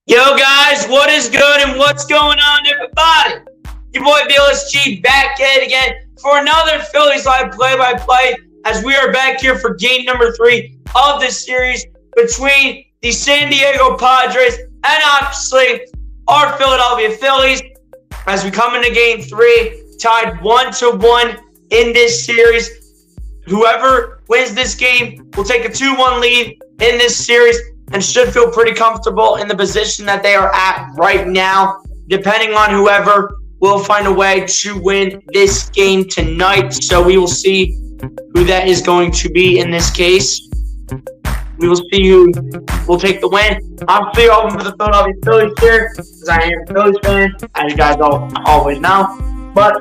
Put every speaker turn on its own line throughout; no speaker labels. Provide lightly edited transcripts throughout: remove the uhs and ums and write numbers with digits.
Yo guys, what is good and what's going on, everybody? Your boy BLSG back at it again for another Phillies Live play-by-play as we are back here for game number 3 of this series between the San Diego Padres and obviously our Philadelphia Phillies as we come into game 3, tied 1-1 in this series. Whoever wins this game will take a 2-1 lead in this series and should feel pretty comfortable in the position that they are at right now. Depending on whoever will find a way to win this game tonight. So we will see who that is going to be in this case. We will see who will take the win. Obviously, all for the Philadelphia Phillies here, because I am a Phillies fan, as you guys all always know. But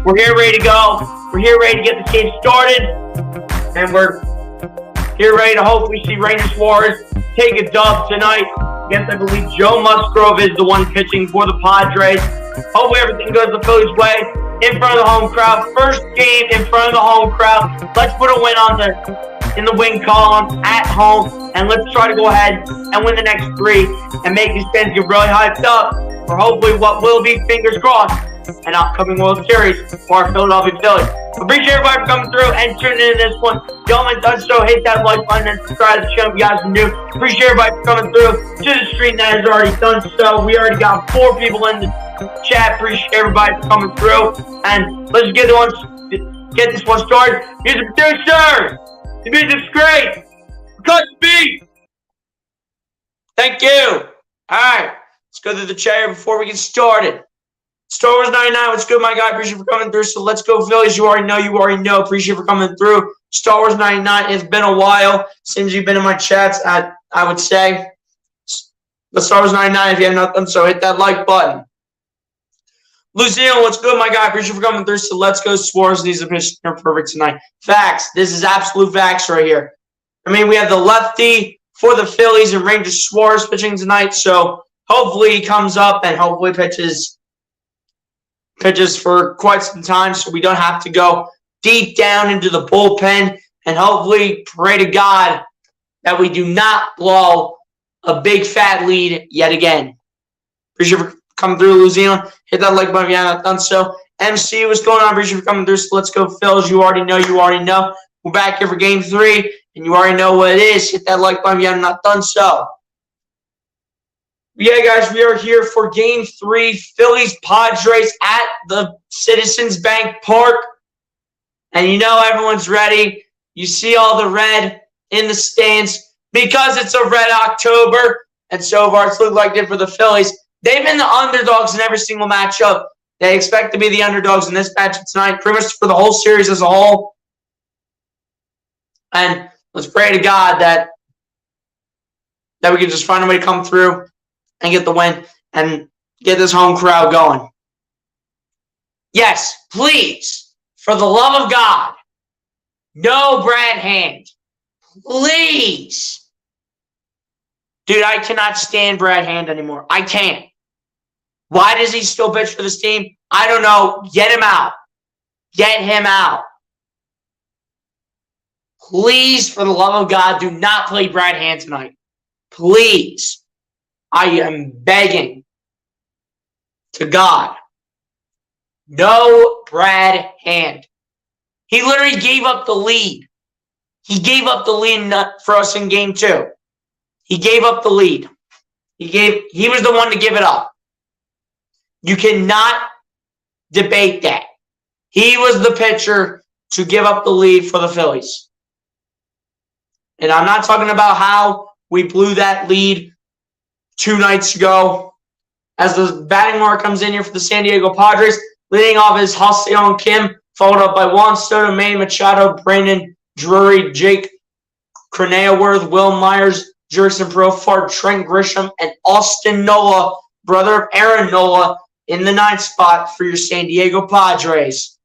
we're here ready to go. We're here ready to get this game started. And we're here ready to hopefully see Rangers Suarez take a dub tonight. Yes, I believe Joe Musgrove is the one pitching for the Padres. Hopefully everything goes the Phillies' way in front of the home crowd. First game in front of the home crowd. Let's put a win in the win column at home, and let's try to go ahead and win the next 3 and make these fans get really hyped up for hopefully what will be, fingers crossed, an upcoming World Series for our Philadelphia Phillies. Appreciate everybody for coming through and tuning in this one. If you haven't done so, hit that like button and subscribe to the channel if you guys are new. Appreciate everybody for coming through to the stream that has already done so. We already got 4 people in the chat. Appreciate everybody for coming through. And let's get this one started. Music producer! The music's great! Cut the beat! Thank you! Alright, let's go through the chat here before we get started. Star Wars 99, what's good, my guy? Appreciate you for coming through. So let's go, Phillies. You already know. Appreciate you for coming through. Star Wars 99, it's been a while since you've been in my chats, I would say. But Star Wars 99, if you have not done so, hit that like button. Lucille, what's good, my guy? Appreciate you for coming through. So let's go. Suarez needs a pitch perfect tonight. Facts. This is absolute facts right here. I mean, we have the lefty for the Phillies and Rangers Suarez pitching tonight. So hopefully he comes up and hopefully pitches for quite some time so we don't have to go deep down into the bullpen, and hopefully pray to God that we do not blow a big fat lead yet again. Appreciate you for coming through, Louisiana. Hit that like button if you haven't done so. MC, what's going on? Appreciate you for coming through. So let's go, Phils. You already know. We're back here for game 3, and you already know what it is. Hit that like button if you have not done so. Yeah, guys, we are here for Game 3, Phillies Padres at the Citizens Bank Park. And you know everyone's ready. You see all the red in the stands because it's a red October. And so far, it's looked like it for the Phillies. They've been the underdogs in every single matchup. They expect to be the underdogs in this matchup tonight, pretty much for the whole series as a whole. And let's pray to God that we can just find a way to come through and get the win and get this home crowd going. Yes, please, for the love of God, no Brad Hand. Please. Dude, I cannot stand Brad Hand anymore. I can't. Why does he still pitch for this team? I don't know. Get him out. Get him out. Please, for the love of God, do not play Brad Hand tonight. Please. I am begging to God. No Brad Hand. He literally gave up the lead. He gave up the lead for us in game 2. He gave up the lead. He was the one to give it up. You cannot debate that. He was the pitcher to give up the lead for the Phillies. And I'm not talking about how we blew that lead 2 nights ago. As the batting mark comes in here for the San Diego Padres, leading off is Ha-Seong Kim, followed up by Juan Soto, Manny Machado, Brandon Drury, Jake Cronenworth, Will Myers, Jurickson Profar, Trent Grisham, and Austin Nola, brother of Aaron Nola, in the 9th spot for your San Diego Padres.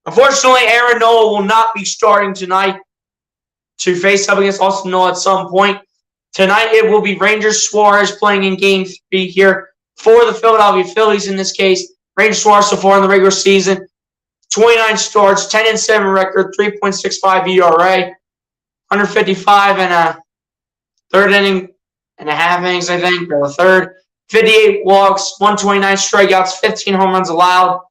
Unfortunately, Aaron Nola will not be starting tonight to face up against Austin Nola at some point. Tonight, it will be Rangers Suarez playing in Game 3 here for the Philadelphia Phillies in this case. Rangers Suarez so far in the regular season, 29 starts, 10-7 record, 3.65 ERA, 155 and a third inning and a half innings, I think, or a third. 58 walks, 129 strikeouts, 15 home runs allowed.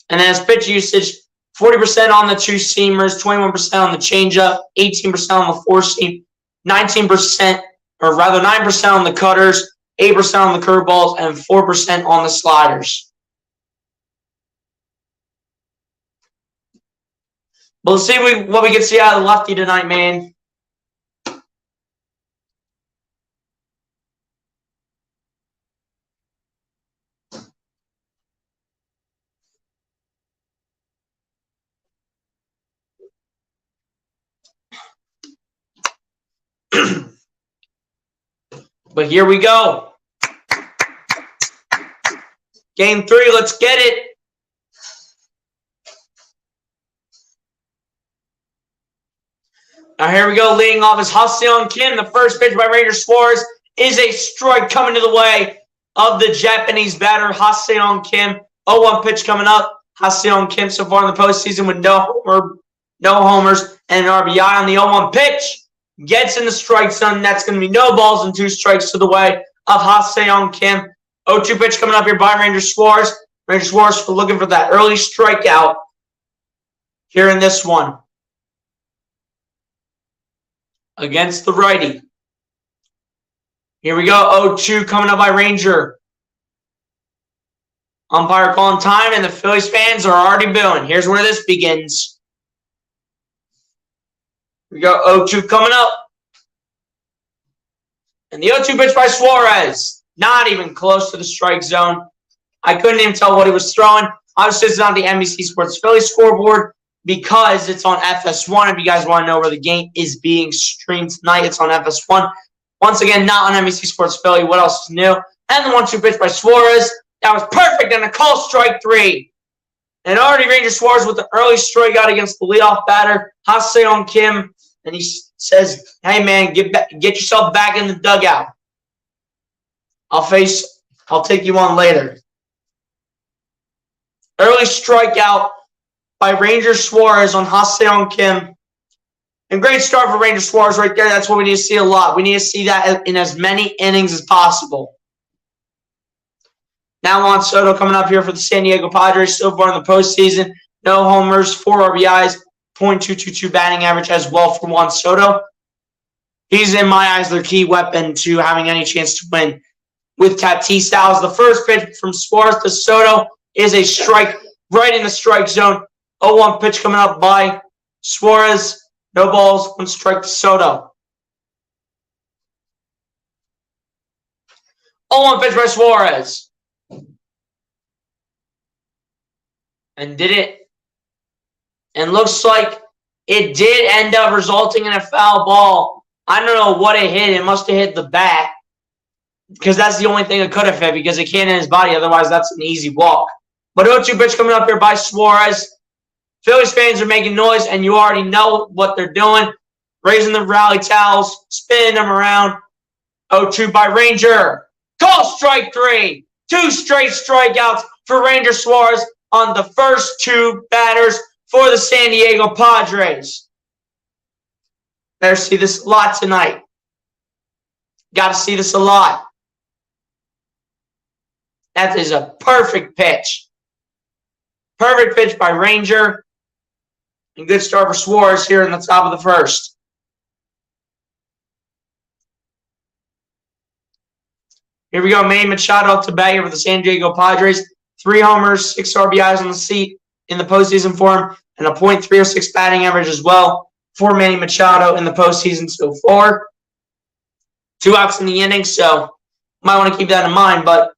And then his pitch usage, 40% on the two seamers, 21% on the changeup, 18% on the four seam, 19%, or rather 9% on the cutters, 8% on the curveballs, and 4% on the sliders. But let's see what we can see out of the lefty tonight, man. But here we go. Game 3, let's get it. Now here we go. Leading off is Ha-Seong Kim. The first pitch by Ranger Suarez is a strike coming to the way of the Japanese batter, Ha-Seong Kim. 0-1 pitch coming up. Ha-Seong Kim so far in the postseason with no homers and an RBI on the 0-1 pitch. Gets in the strike zone. That's going to be no balls and 2 strikes to the way of Ha-Seong Kim. 0-2 pitch coming up here by Ranger Suarez. Ranger Suarez looking for that early strikeout here in this one against the righty. Here we go. 0-2 coming up by Ranger. Umpire calling time, and the Phillies fans are already booing. Here's where this begins. We go 0-2 coming up. And the 0-2 pitch by Suarez. Not even close to the strike zone. I couldn't even tell what he was throwing. Obviously, it's on the NBC Sports Philly scoreboard because it's on FS1. If you guys want to know where the game is being streamed tonight, it's on FS1. Once again, not on NBC Sports Philly. What else is new? And the 1-2 pitch by Suarez. That was perfect, and a call strike 3. And already Ranger Suarez with an early strikeout against the leadoff batter, Ha-Seong Kim. And he says, hey, man, get yourself back in the dugout. I'll take you on later. Early strikeout by Ranger Suarez on Ha-Seong Kim. And great start for Ranger Suarez right there. That's what we need to see a lot. We need to see that in as many innings as possible. Now Juan Soto coming up here for the San Diego Padres so far in the postseason. No homers, 4 RBIs, .222 batting average as well for Juan Soto. He's, in my eyes, their key weapon to having any chance to win with Tatis Styles. The first pitch from Suarez to Soto is a strike right in the strike zone. 0-1 pitch coming up by Suarez. No balls, 1 strike to Soto. 0-1 pitch by Suarez. And did it. And looks like it did end up resulting in a foul ball. I don't know what it hit. It must have hit the bat. Because that's the only thing it could have hit, because it can't hit his body. Otherwise, that's an easy walk. But 0-2 pitch coming up here by Suarez. Phillies fans are making noise, and you already know what they're doing. Raising the rally towels, spinning them around. 0-2 by Ranger. Call strike 3. 2 straight strikeouts for Ranger Suarez on the first 2 batters for the San Diego Padres. Better see this a lot tonight. Got to see this a lot. That is a perfect pitch. Perfect pitch by Ranger. And good start for Suarez here in the top of the first. Here we go. Manny Machado up to bat here for the San Diego Padres. 3 homers, 6 RBIs on the seat in the postseason for him, and a .306 batting average as well for Manny Machado in the postseason so far. 2 outs in the inning, so might want to keep that in mind, but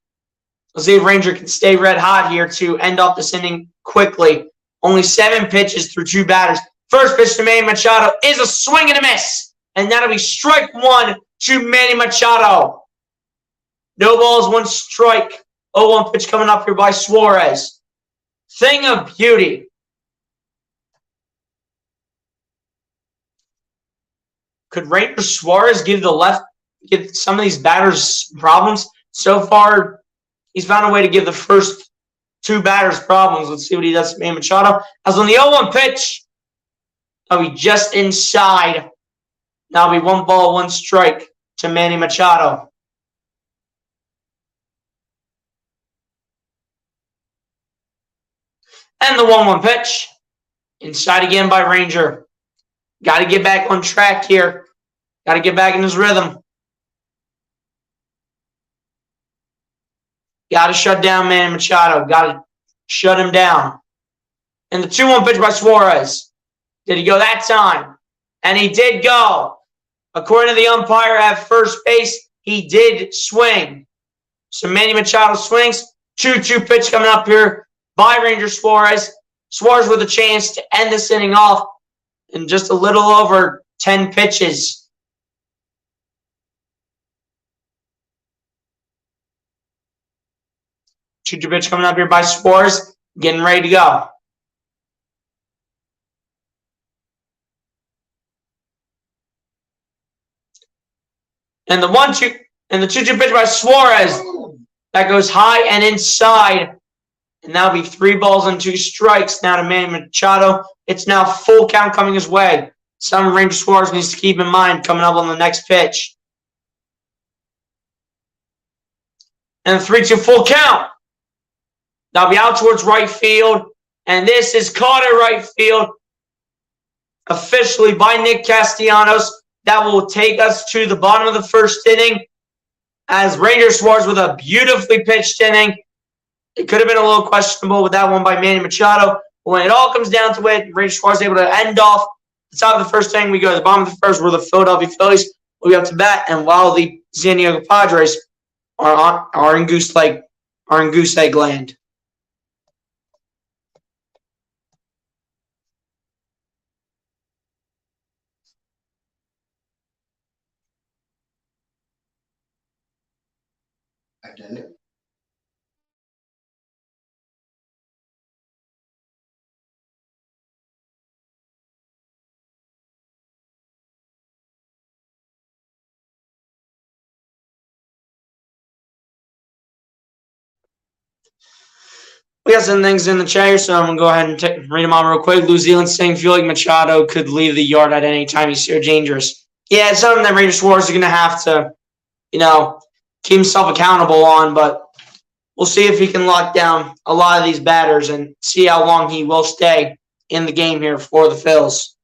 let's see if Ranger can stay red hot here to end off this inning quickly. Only 7 pitches through 2 batters. First pitch to Manny Machado is a swing and a miss, and that'll be strike 1 to Manny Machado. No balls, 1 strike. 0-1 pitch coming up here by Suarez. Thing of beauty. Could Ranger Suarez give some of these batters problems? So far, he's found a way to give the first 2 batters problems. Let's see what he does to Manny Machado. As on the 0-1 pitch, that'll be just inside. That'll be 1 ball, 1 strike. to Manny Machado. And the 1-1 pitch. Inside again by Ranger. Got to get back on track here. Got to get back in his rhythm. Got to shut down Manny Machado. Got to shut him down. And the 2-1 pitch by Suarez. Did he go that time? And he did go. According to the umpire at first base, he did swing. So Manny Machado swings. 2-2 pitch coming up here by Ranger Suarez. Suarez with a chance to end this inning off in just a little over 10 pitches. Two-two pitch coming up here by Suarez. Getting ready to go. And the 1-2 and the 2-2 pitch by Suarez. That goes high and inside. And that'll be 3 balls and 2 strikes now to Manny Machado. It's now full count coming his way. Something Ranger Suarez needs to keep in mind coming up on the next pitch. And the 3-2 full count. That'll be out towards right field. And this is caught at right field officially by Nick Castellanos. That will take us to the bottom of the first inning as Ranger Suarez with a beautifully pitched inning. It could have been a little questionable with that one by Manny Machado. But when it all comes down to it, Ranger Suarez is able to end off the top of the first inning. We go to the bottom of the first where the Philadelphia Phillies will be up to bat. And while the San Diego Padres are in goose egg land. We got some things in the chat here, so I'm going to go ahead and read them on real quick. New Zealand saying, feel like Machado could leave the yard at any time. He's so dangerous. Yeah, it's something that Ranger Suarez is going to have to, keep himself accountable on, but we'll see if he can lock down a lot of these batters and see how long he will stay in the game here for the Phils.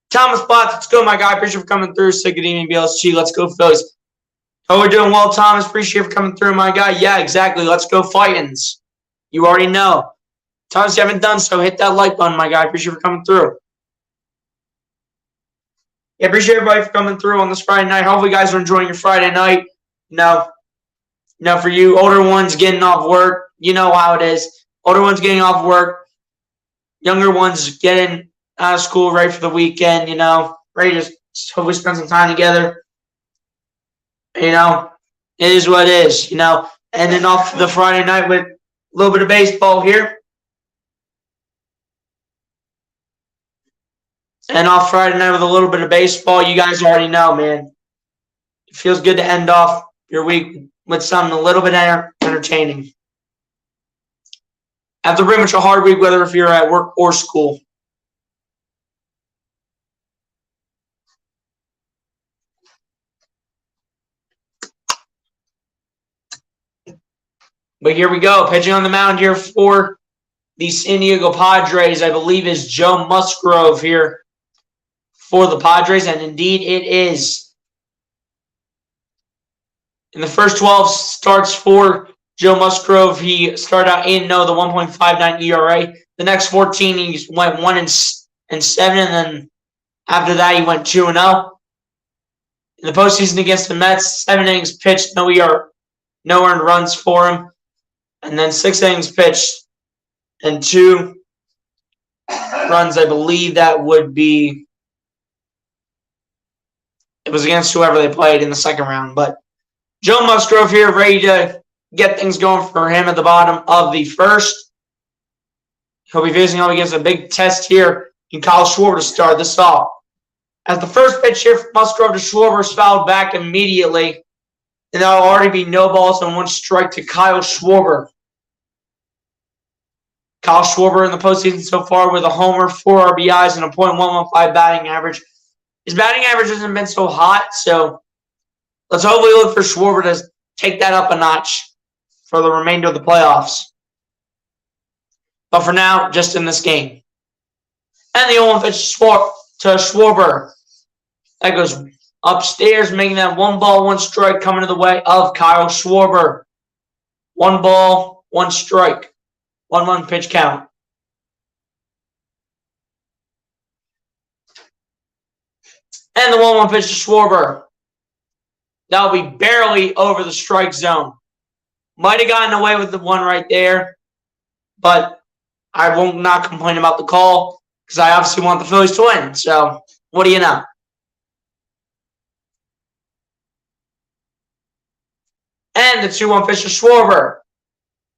Thomas Potts, let's go, my guy. Appreciate you for coming through. Say good evening, BLSG. Let's go, Phillies. Oh, we're doing well, Thomas. Appreciate you for coming through, my guy. Yeah, exactly. Let's go, Fightins. You already know. Thomas, you haven't done so. Hit that like button, my guy. Appreciate you for coming through. Yeah, appreciate everybody for coming through on this Friday night. Hopefully, you guys are enjoying your Friday night. For you older ones getting off work, you know how it is. Older ones getting off work. Younger ones getting out of school, ready for the weekend, ready to hopefully spend some time together. It is what it is, Ending off the Friday night with a little bit of baseball here. And off Friday night with a little bit of baseball. You guys already know, man. It feels good to end off your week with something a little bit entertaining. After pretty much a hard week, whether if you're at work or school. But here we go. Pitching on the mound here for the San Diego Padres, I believe, is Joe Musgrove here for the Padres. And indeed, it is. In the first 12 starts for Joe Musgrove, he started out 8-0, the 1.59 ERA. The next 14, he went 1-7, and then after that, he went 2-0. In the postseason against the Mets, 7 innings pitched, no earned runs for him. And then 6 innings pitched and 2 runs. I believe that would be – it was against whoever they played in the second round. But Joe Musgrove here ready to get things going for him at the bottom of the first. He'll be facing up against a big test here in Kyle Schwarber to start this off. As the first pitch here from Musgrove to Schwarber is fouled back immediately. And there will already be no balls and 1 strike to Kyle Schwarber. Kyle Schwarber in the postseason so far with a homer, 4 RBIs, and a .115 batting average. His batting average hasn't been so hot, so Let's hopefully look for Schwarber to take that up a notch for the remainder of the playoffs. But for now, just in this game. And the 0-1 pitch to Schwarber. That goes upstairs, making that 1 ball, 1 strike coming to the way of Kyle Schwarber. 1 ball, 1 strike. 1-1 pitch count. And the 1-1 pitch to Schwarber. That'll be barely over the strike zone. Might have gotten away with the 1 right there. But I won't not complain about the call because I obviously want the Phillies to win. So, what do you know? And the 2-1 pitch to Schwarber.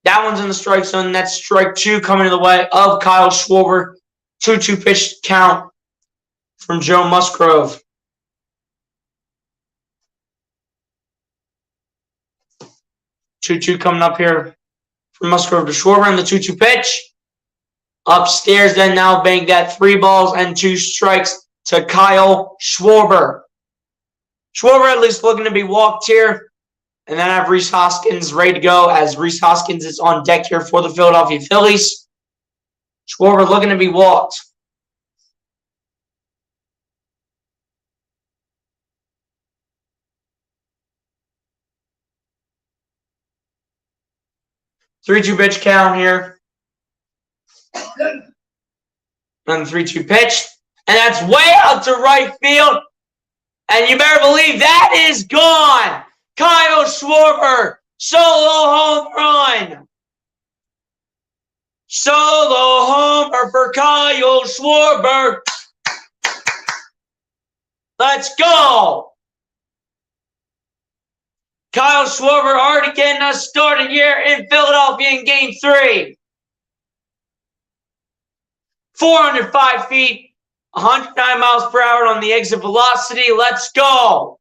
That one's in the strike zone. That's strike 2 coming to the way of Kyle Schwarber. 2-2 pitch count from Joe Musgrove. 2-2 coming up here from Musgrove to Schwarber in the 2-2 pitch. Upstairs, then now bank that 3 balls and 2 strikes to Kyle Schwarber. Schwarber at least looking to be walked here. And then I have Rhys Hoskins ready to go as Rhys Hoskins is on deck here for the Philadelphia Phillies. Schwarber looking to be walked. Three-two pitch count here. And the 3-2 pitch. And that's way out to right field. And you better believe that is gone. Kyle Schwarber, solo home run. Solo homer for Kyle Schwarber. Let's go. Kyle Schwarber already getting us started here in Philadelphia in Game 3. 405 feet, 109 miles per hour on the exit velocity. Let's go.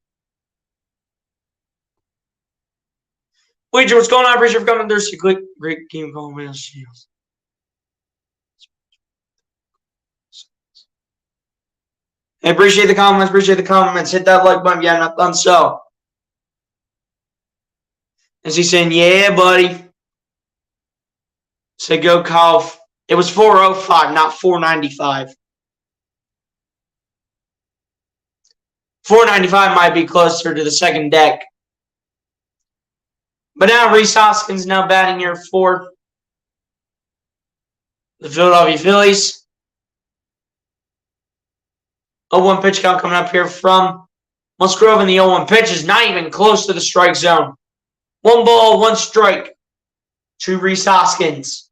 Wager, what's going on? Appreciate you for coming. There's a great game going with us. I appreciate the comments. Appreciate the comments. Hit that like button if you have not done so. Is he saying, yeah, buddy? Say go, Kyle. It was 405, not 495. 495 might be closer to the second deck. But now Rhys Hoskins now batting here for the Philadelphia Phillies. 0-1 pitch count coming up here from Musgrove, and the 0-1 pitch is not even close to the strike zone. 1 ball, 1 strike to Rhys Hoskins.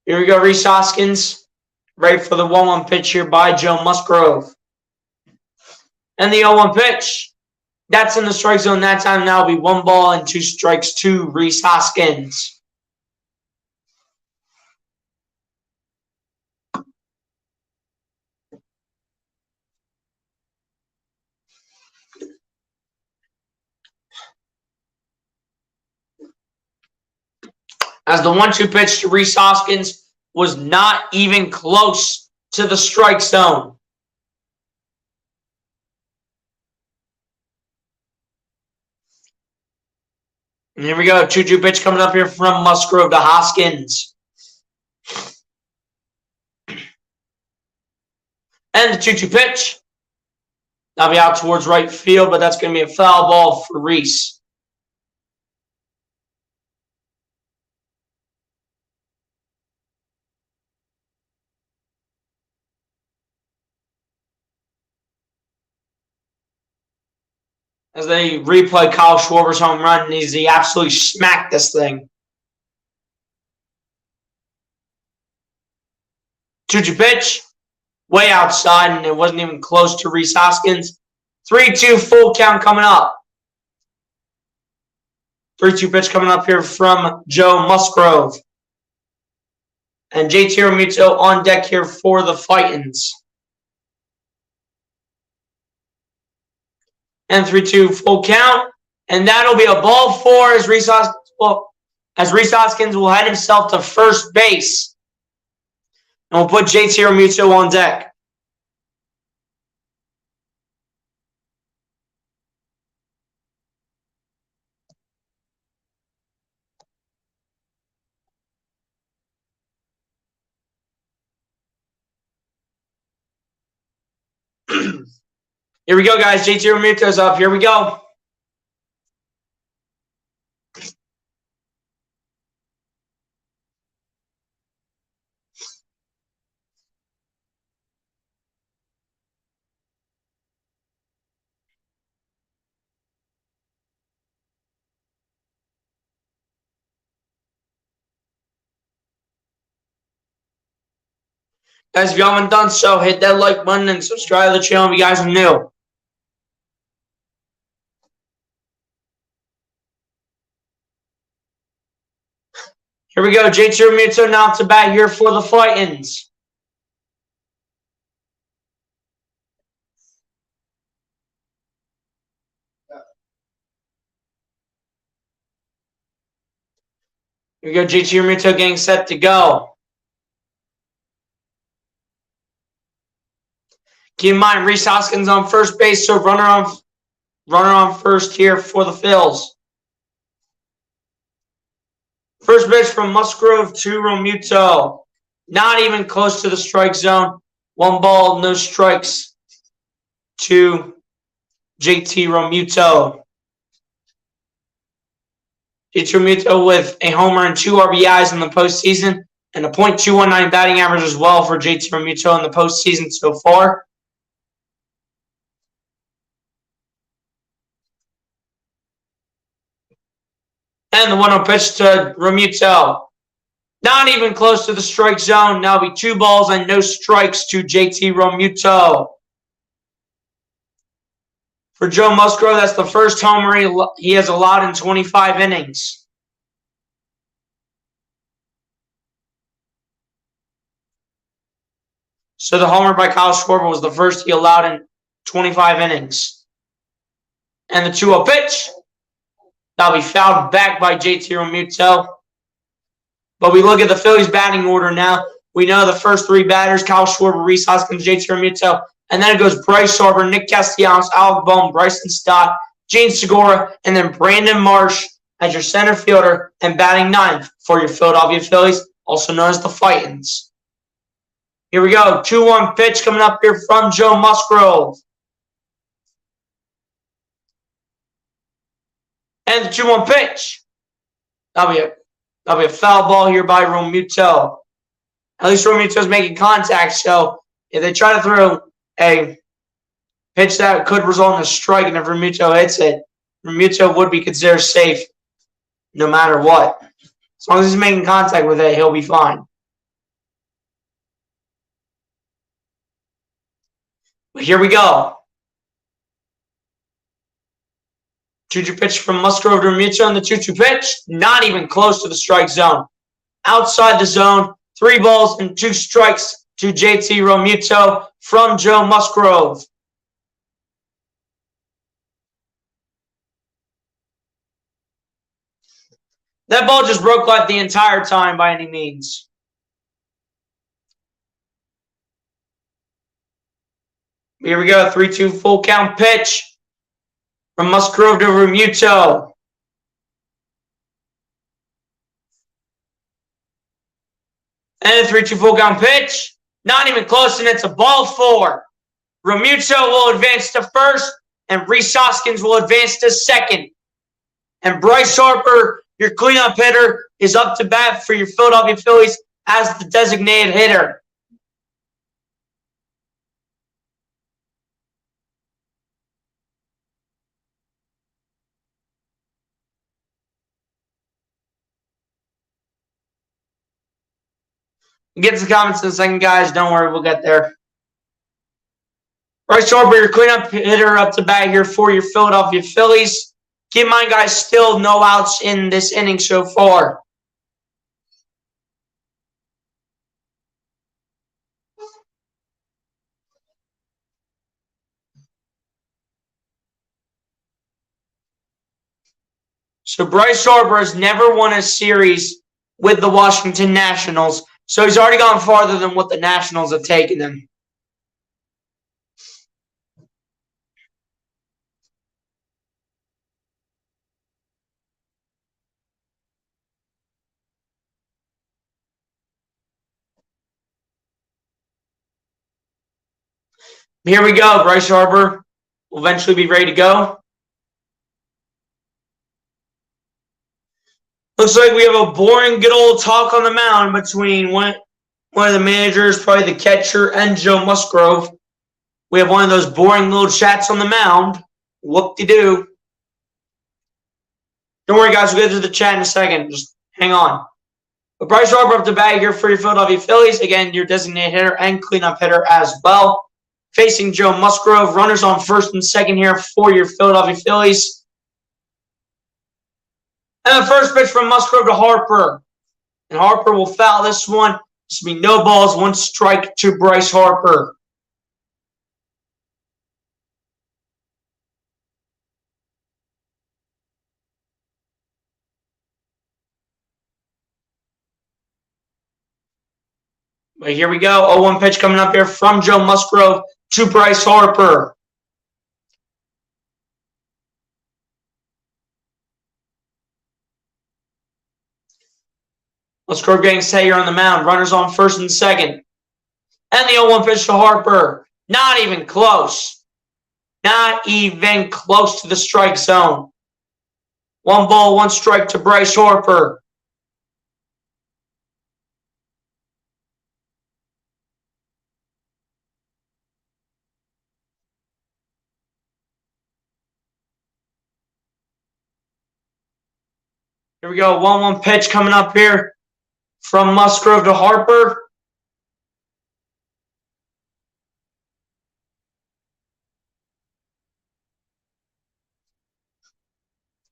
Here we go, Rhys Hoskins. Ready for the 1-1 pitch here by Joe Musgrove. And the 0-1 pitch. That's in the strike zone that time. Now will be 1 ball and 2 strikes to Rhys Hoskins. As the 1-2 pitch to Rhys Hoskins was not even close to the strike zone. And here we go. 2-2 pitch coming up here from Musgrove to Hoskins. And the 2-2 pitch. That'll be out towards right field, but that's going to be a foul ball for Rhys. As they replay Kyle Schwarber's home run, he absolutely smacked this thing. 2-2 pitch, way outside, and it wasn't even close to Rhys Hoskins. 3-2 full count coming up. 3-2 pitch coming up here from Joe Musgrove. And JT Realmuto on deck here for the Titans. And 3-2 full count. And that'll be a ball 4 as Rhys Hoskins will as Rhys Hoskins will head himself to first base. And we'll put JT Realmuto on deck. Here we go, guys. JT Realmuto's up. Here we go. Guys, if you haven't done so, hit that like button and subscribe to the channel if you guys are new. Here we go. JT Realmuto now to bat here for the Titans. Here we go. JT Realmuto getting set to go. Keep in mind, Rhys Hoskins on first base, so runner on first here for the Phils. First pitch from Musgrove to Realmuto. Not even close to the strike zone. 1 ball, no strikes to JT Realmuto. JT Realmuto with a homer and 2 RBIs in the postseason and a .219 batting average as well for JT Realmuto in the postseason so far. And the 1-0 pitch to Realmuto. Not even close to the strike zone. Now it'll be 2 balls and no strikes to JT Realmuto. For Joe Musgrove, that's the first homer he has allowed in 25 innings. So the homer by Kyle Schwarber was the first he allowed in 25 innings. And the 2-0 pitch. That'll be fouled back by JT Realmuto. But we look at the Phillies batting order now. We know the first 3 batters, Kyle Schwarber, Rhys Hoskins, JT Realmuto. And then it goes Bryce Harper, Nick Castellanos, Alec Bohm, Bryson Stott, Gene Segura, and then Brandon Marsh as your center fielder and batting 9th for your Philadelphia Phillies, also known as the Titans. Here we go. 2-1 pitch coming up here from Joe Musgrove. And the 2-1 pitch. That'll be a foul ball here by Realmuto. At least Realmuto's making contact, so if they try to throw a pitch that could result in a strike, and if Realmuto hits it, Realmuto would be considered safe no matter what. As long as he's making contact with it, he'll be fine. But here we go. 2-2 pitch from Musgrove to Realmuto, and the 2-2 pitch, not even close to the strike zone. Outside the zone, 3 balls and 2 strikes to JT Realmuto from Joe Musgrove. That ball just broke life the entire time by any means. Here we go, 3-2 full count pitch from Musgrove to Realmuto. And a 3-2 full count pitch. Not even close, and it's a ball 4. Realmuto will advance to first, and Rhys Hoskins will advance to second. And Bryce Harper, your cleanup hitter, is up to bat for your Philadelphia Phillies as the designated hitter. Get to the comments in a second, guys. Don't worry, we'll get there. Bryce Harper, your cleanup hitter, up to bat here for your Philadelphia Phillies. Keep in mind, guys, still no outs in this inning so far. So Bryce Harper has never won a series with the Washington Nationals. So he's already gone farther than what the Nationals have taken him. Here we go. Bryce Harper will eventually be ready to go. Looks like we have a boring good old talk on the mound between one of the managers, probably the catcher, and Joe Musgrove. We have one of those boring little chats on the mound. Whoop-de-doo. Don't worry, guys. We'll get to the chat in a second. Just hang on. But Bryce Harper up to bat here for your Philadelphia Phillies. Again, your designated hitter and cleanup hitter as well. Facing Joe Musgrove. Runners on first and second here for your Philadelphia Phillies. And the first pitch from Musgrove to Harper. And Harper will foul this one. This will be no balls, 1 strike to Bryce Harper. But here we go. 0-1 pitch coming up here from Joe Musgrove to Bryce Harper. Musgrove getting set here on the mound. Runners on first and second. And the 0-1 pitch to Harper. Not even close. Not even close to the strike zone. 1 ball, 1 strike to Bryce Harper. Here we go. 1-1 pitch coming up here from Musgrove to Harper.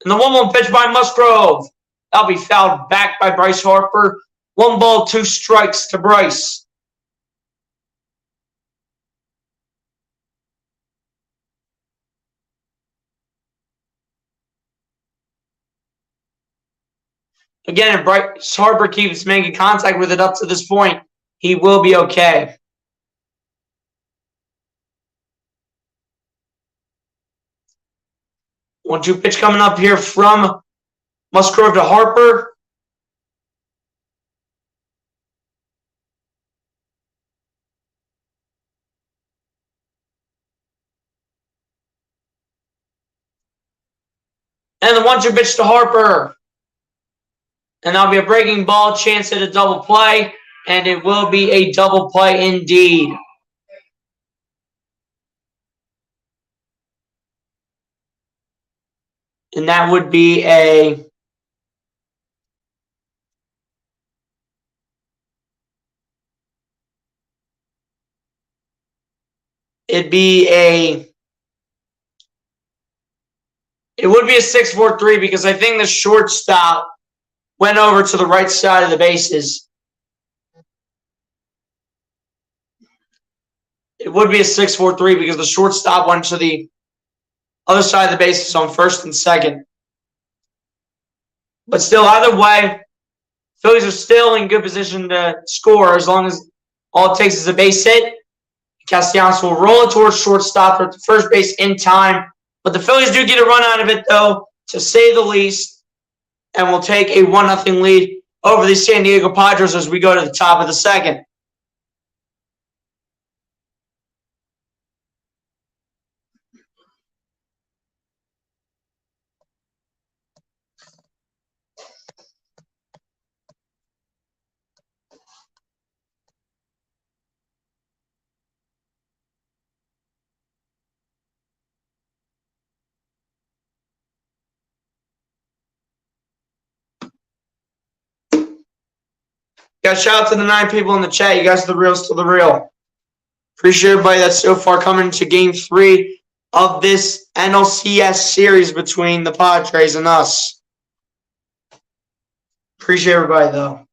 And the 1-1 pitch by Musgrove. That'll be fouled back by Bryce Harper. 1 ball, 2 strikes to Bryce. Again, if Bryce Harper keeps making contact with it up to this point, he will be okay. One-two pitch coming up here from Musgrove to Harper. And the 1-2 pitch to Harper. And that'll be a breaking ball, chance at a double play. And it will be a double play indeed. And that would be it would be a 6-4-3 because I think the shortstop went over to the right side of the bases. It would be a 6-4-3 because the shortstop went to the other side of the bases on first and second. But still, either way, Phillies are still in good position to score as long as all it takes is a base hit. Castellanos will roll it towards shortstop or first base in time. But the Phillies do get a run out of it, though, to say the least, and will take a 1-0 lead over the San Diego Padres as we go to the top of the second. Guys, shout out to the 9 people in the chat. You guys are the real, still the real. Appreciate everybody that's so far coming to Game 3 of this NLCS series between the Padres and us. Appreciate everybody, though.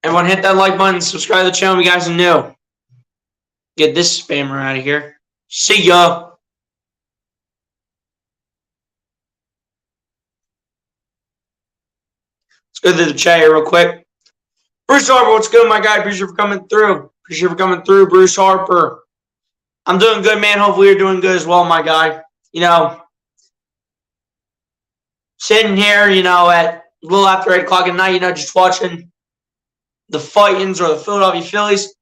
Everyone hit that like button. Subscribe to the channel if you guys are new. Get this spammer out of here. See ya. Let's go to the chat here real quick. Bruce Harper, what's good, my guy? Appreciate you for coming through. Appreciate you for coming through, Bruce Harper. I'm doing good, man. Hopefully you're doing good as well, my guy. Sitting here, at a little after 8 o'clock at night, just watching the Titans or the Philadelphia Phillies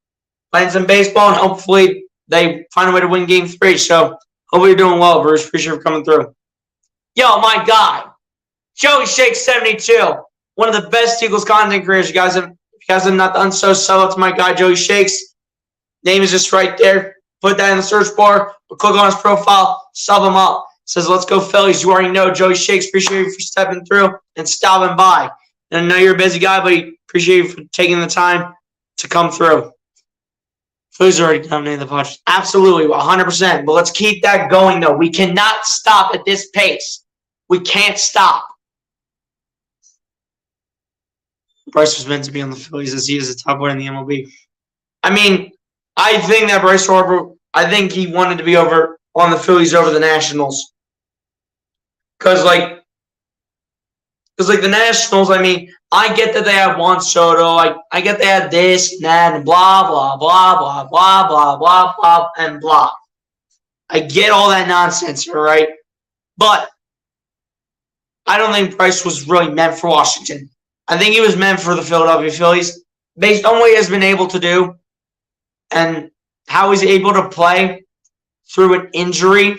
playing some baseball, and hopefully they find a way to win Game 3. So hopefully you're doing well, Bruce. Appreciate you for coming through. Yo, my guy, Joey Shakes 72, one of the best Eagles content creators. If you guys have not done so, sell it to my guy, Joey Shakes. Name is just right there. Put that in the search bar, or click on his profile, sub him up. It says, let's go Phillies. You already know Joey Shakes. Appreciate you for stepping through and stopping by. And I know you're a busy guy, but appreciate you for taking the time to come through. Phillies already dominated the Padres. Absolutely, 100%. But let's keep that going, though. We cannot stop at this pace. We can't stop. Bryce was meant to be on the Phillies as he is a top player in the MLB. I mean, I think that Bryce Harper, I think he wanted to be on the Phillies over the Nationals. Because, the Nationals, I mean, I get that they have Juan Soto. I get they have this and that and blah, blah, blah, blah, blah, blah, blah, blah, and blah. I get all that nonsense, all right? But I don't think Bryce was really meant for Washington. I think he was meant for the Philadelphia Phillies based on what he has been able to do and how he's able to play through an injury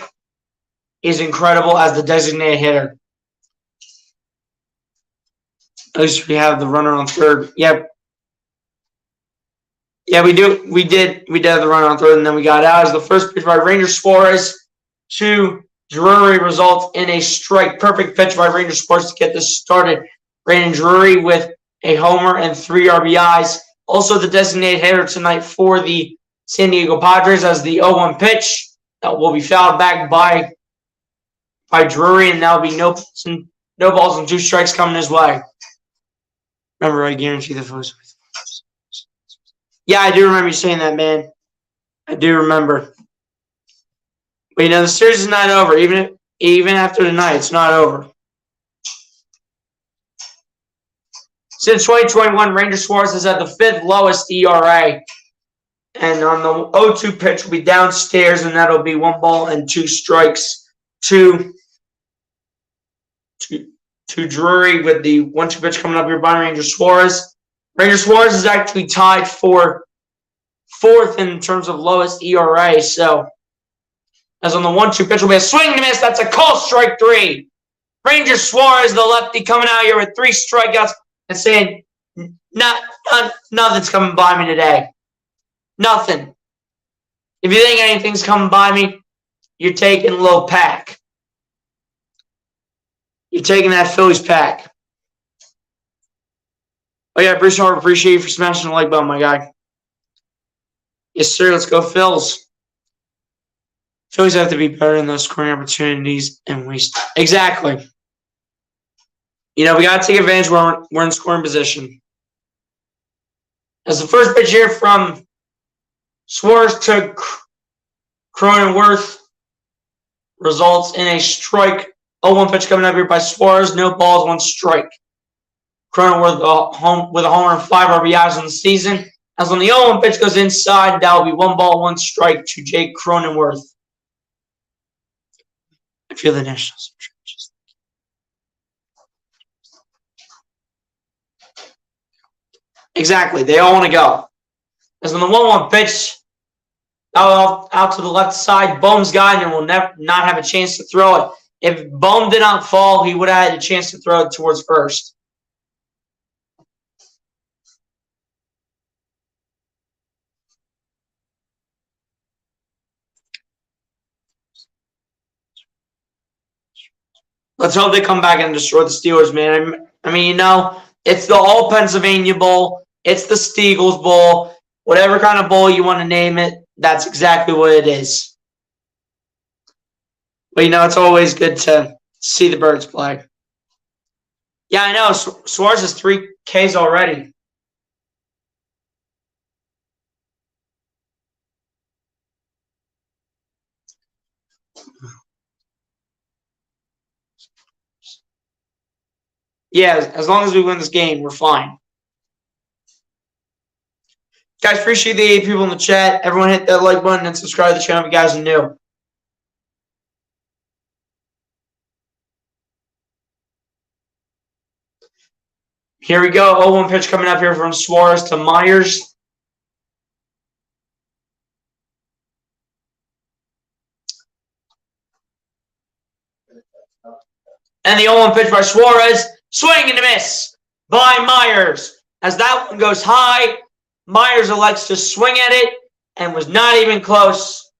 is incredible as the designated hitter. At least we have the runner on third. Yep. Yeah, we do. We did have the runner on third, and then we got out as the first pitch by Ranger Suarez to Drury results in a strike. Perfect pitch by Ranger Suarez to get this started. Brandon Drury with a homer and 3 RBIs. Also the designated hitter tonight for the San Diego Padres as the 0-1 pitch that will be fouled back by Drury, and that'll be no balls and 2 strikes coming his way. Remember, I guarantee the Phillies. Yeah, I do remember you saying that, man. I do remember. But the series is not over. Even after tonight, it's not over. Since 2021, Ranger Suarez has had the 5th lowest ERA. And on the 0-2 pitch will be downstairs, and that'll be 1 ball and 2 strikes to Drury with the 1-2 pitch coming up here by Ranger Suarez. Ranger Suarez is actually tied for 4th in terms of lowest ERA. So, as on the 1-2 pitch will be a swing and a miss. That's a call, strike 3. Ranger Suarez, the lefty, coming out here with 3 strikeouts and saying, nothing's coming by me today. Nothing. If you think anything's coming by me, you're taking a little pack. You're taking that Phillies pack. Oh, yeah, Bruce Harper, appreciate you for smashing the like button, my guy. Yes, sir. Let's go, Phils. Phillies have to be better in those scoring opportunities and waste. Exactly. We got to take advantage when we're in scoring position. As the first pitch here from Suarez to Cronenworth results in a strike. 0-1 pitch coming up here by Suarez. No balls, 1 strike. Cronenworth with a homer and 5 RBIs on the season. As on the 0-1 pitch goes inside, that will be 1 ball, 1 strike to Jake Cronenworth. I feel the Nationals. Exactly. They all want to go. As on the 1-1 pitch, out to the left side, Bohm's got it and will not have a chance to throw it. If Bohm did not fall, he would have had a chance to throw it towards first. Let's hope they come back and destroy the Steelers, man. I mean, it's the All Pennsylvania Bowl. It's the Steagles Bowl. Whatever kind of bowl you want to name it, that's exactly what it is. But, it's always good to see the Birds play. Yeah, I know. Suarez has 3 Ks already. Yeah, as long as we win this game, we're fine. Guys, appreciate the 8 people in the chat. Everyone hit that like button and subscribe to the channel if you guys are new. Here we go. 0-1 pitch coming up here from Suarez to Myers. And the 0-1 pitch by Suarez. Swing and a miss by Myers. As that one goes high, Myers elects to swing at it and was not even close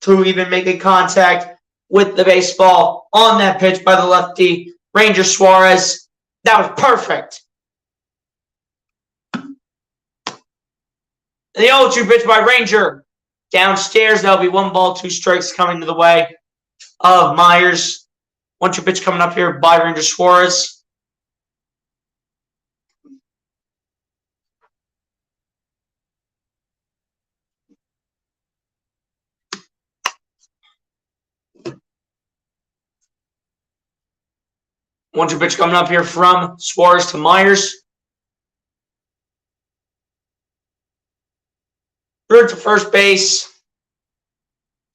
to even making contact with the baseball on that pitch by the lefty, Ranger Suarez. That was perfect. And the 0-2 pitch by Ranger. Downstairs, that'll be 1 ball, 2 strikes coming to the way of Myers. 1-2 pitch coming up here by Ranger Suarez. One-two pitch coming up here from Suarez to Myers. Threw it to first base.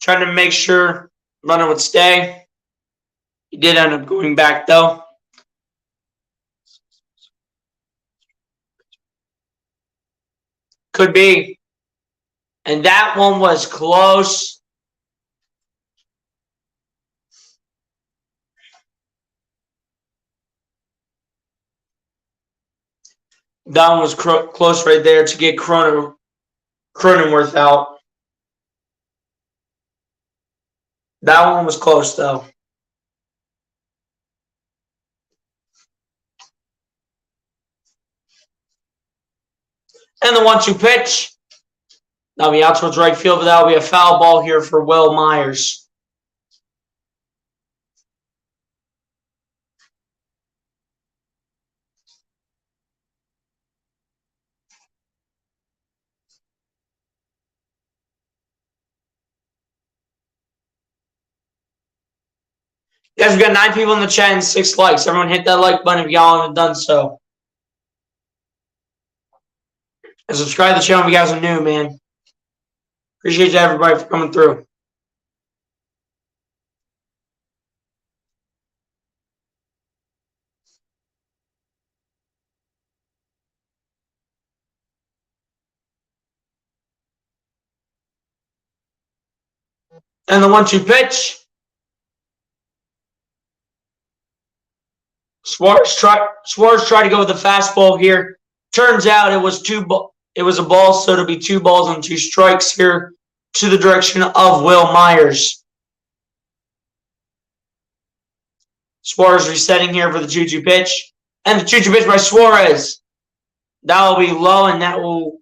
Trying to make sure runner would stay. He did end up going back, though. Could be. And that one was close. That one was close right there to get Cronenworth out. That one was close, though. And the 1-2 pitch. That'll be out towards right field, but that'll be a foul ball here for Will Myers. Guys, we've got 9 people in the chat and 6 likes. Everyone hit that like button if y'all haven't done so. And subscribe to the channel if you guys are new, man. Appreciate everybody for coming through. And the 1-2 pitch. Suarez tried to go with the fastball here. Turns out it was a ball, so it'll be 2 balls and 2 strikes here to the direction of Will Myers. Suarez resetting here for the 2-2 pitch. And the 2-2 pitch by Suarez. That will be low, and that will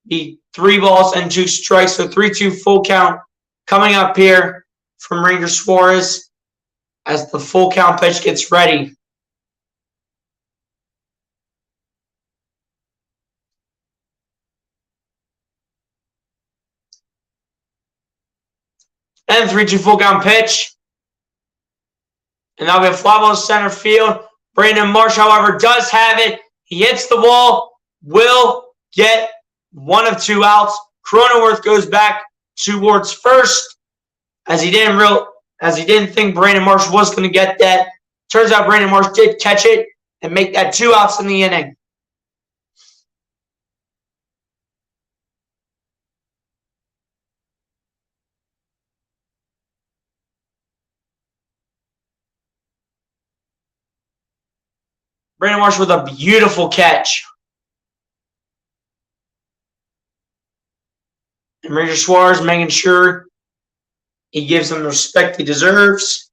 be 3 balls and 2 strikes. So 3-2 full count coming up here from Ranger Suarez as the full count pitch gets ready. And 3-2 full count pitch. And that'll be a fly ball center field. Brandon Marsh, however, does have it. He hits the wall. Will get 1 of 2 outs. Cronenworth goes back towards first as he didn't think Brandon Marsh was going to get that. Turns out Brandon Marsh did catch it and make that 2 outs in the inning. Brandon Marsh with a beautiful catch. And Ranger Suarez making sure he gives him the respect he deserves.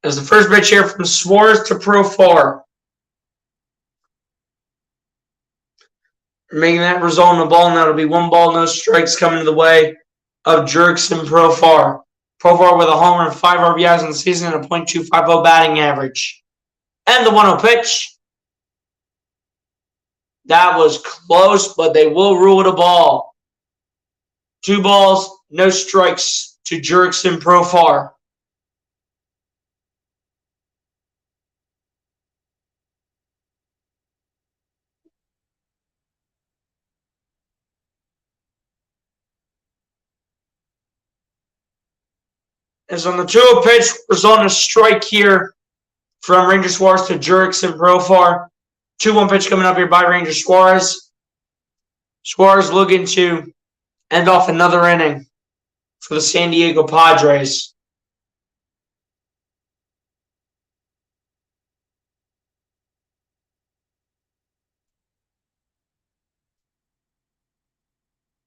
As the first pitch here from Suarez to Profar. Making that result in a ball, and that'll be 1 ball, no strikes coming the way of Jurickson Profar. Profar with a homer and 5 RBIs in the season and a .250 batting average. And the 1-0 pitch. That was close, but they will rule it a ball. 2 balls, no strikes to Jurickson Profar. As on the 2-0 pitch, result in a strike here from Ranger Suarez to Jurickson Profar. 2-1 pitch coming up here by Ranger Suarez. Suarez looking to end off another inning for the San Diego Padres.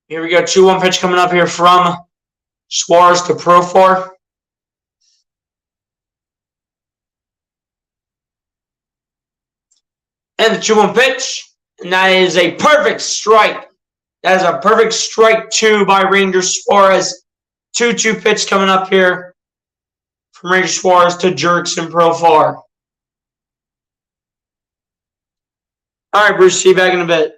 Here we go, 2-1 pitch coming up here from Suarez to Profar. And the 2-1 pitch, and that is a perfect strike. That is a perfect strike 2 by Ranger Suarez. 2-2 pitch coming up here from Ranger Suarez to Jurickson Profar. All right, Bruce, see you back in a bit.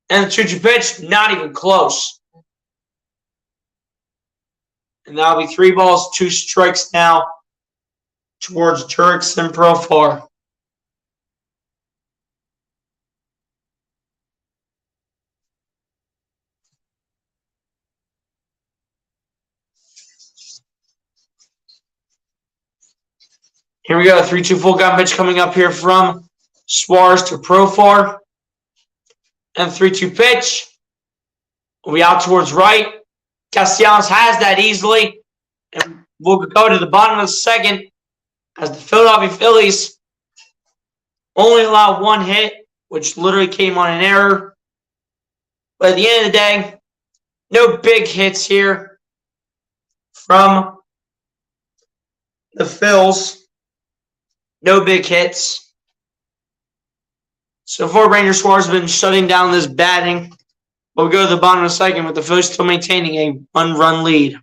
And the 2-2 pitch, not even close. And that'll be 3 balls, 2 strikes now towards Jurickson Profar. Here we go, 3-2 full count pitch coming up here from Suarez to Profar. And 3-2 pitch will be out towards right. Castellanos has that easily. And we'll go to the bottom of the second as the Philadelphia Phillies only allowed 1 hit, which literally came on an error. But at the end of the day, no big hits here from the Phils. No big hits. So far, Ranger Suarez has been shutting down this batting. But we go to the bottom of the second with the Phillies still maintaining a 1-run lead.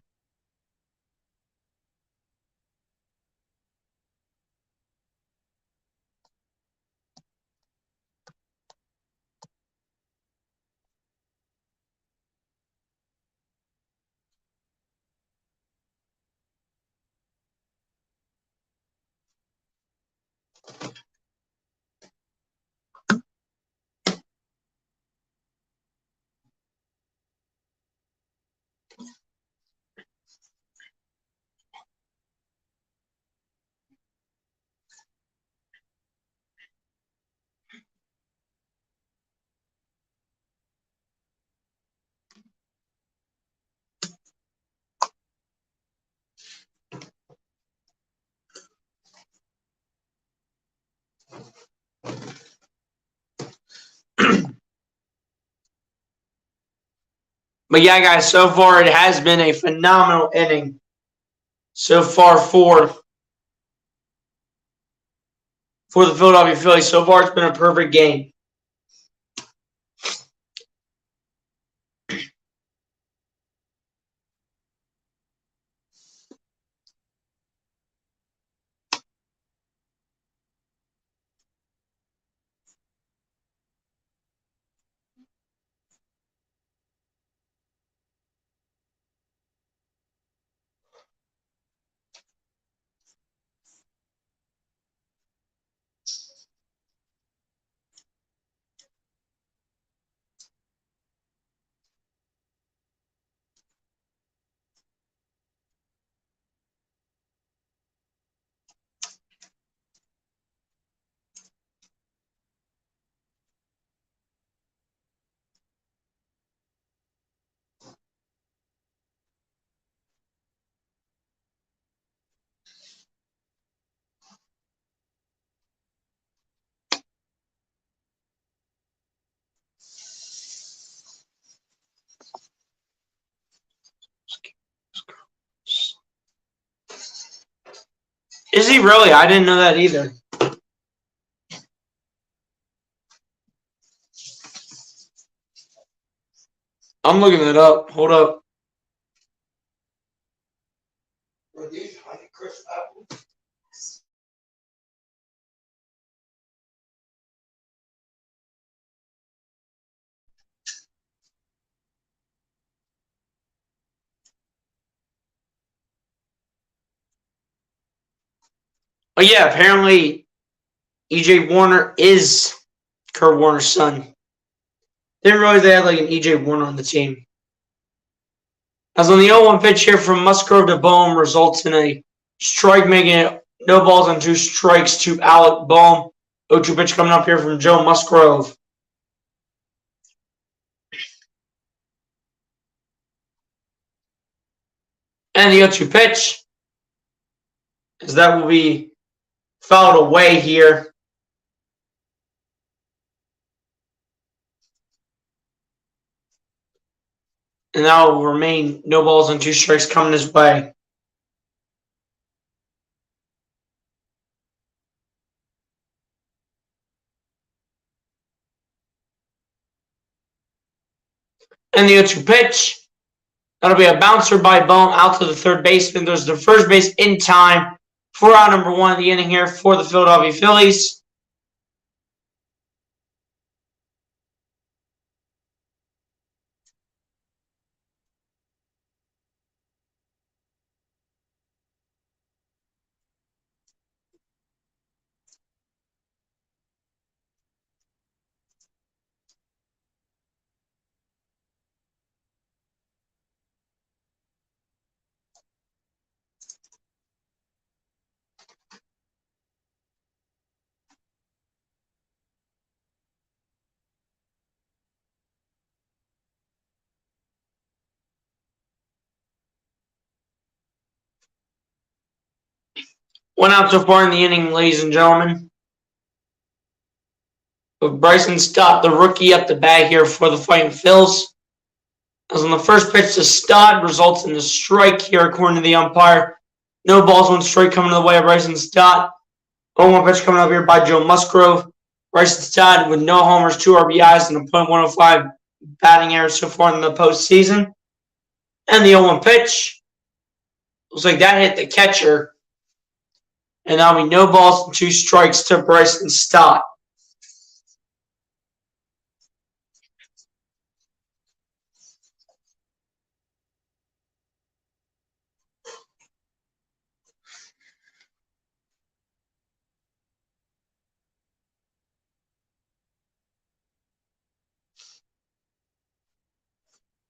But yeah, guys, so far it has been a phenomenal inning so far for the Philadelphia Phillies. So far it's been a perfect game. Is he really? I didn't know that either. I'm looking it up. Hold up. Oh yeah, apparently EJ Warner is Kurt Warner's son. Didn't realize they had like an EJ Warner on the team. As on the 0-1 pitch here from Musgrove to Bohm results in a strike, making it no balls and 2 strikes to Alec Bohm. 0-2 pitch coming up here from Joe Musgrove. And the 0-2 pitch, as that will be fouled away here. And that will remain no balls and 2 strikes coming his way. And the 0-2 pitch, that'll be a bouncer by Bohm out to the third baseman. There's the first base in time for out number 1 of the inning here for the Philadelphia Phillies. One out so far in the inning, ladies and gentlemen. With Bryson Stott, the rookie, up the bat here for the Fighting Phils. As on the first pitch to Stott, results in the strike here according to the umpire. No balls, 1 strike coming to the way of Bryson Stott. 0-1 pitch coming up here by Joe Musgrove. Bryson Stott with no homers, 2 RBIs, and a .105 batting average so far in the postseason. And the 0-1 pitch. Looks like that hit the catcher. And that'll be no balls and 2 strikes to Bryson Stott.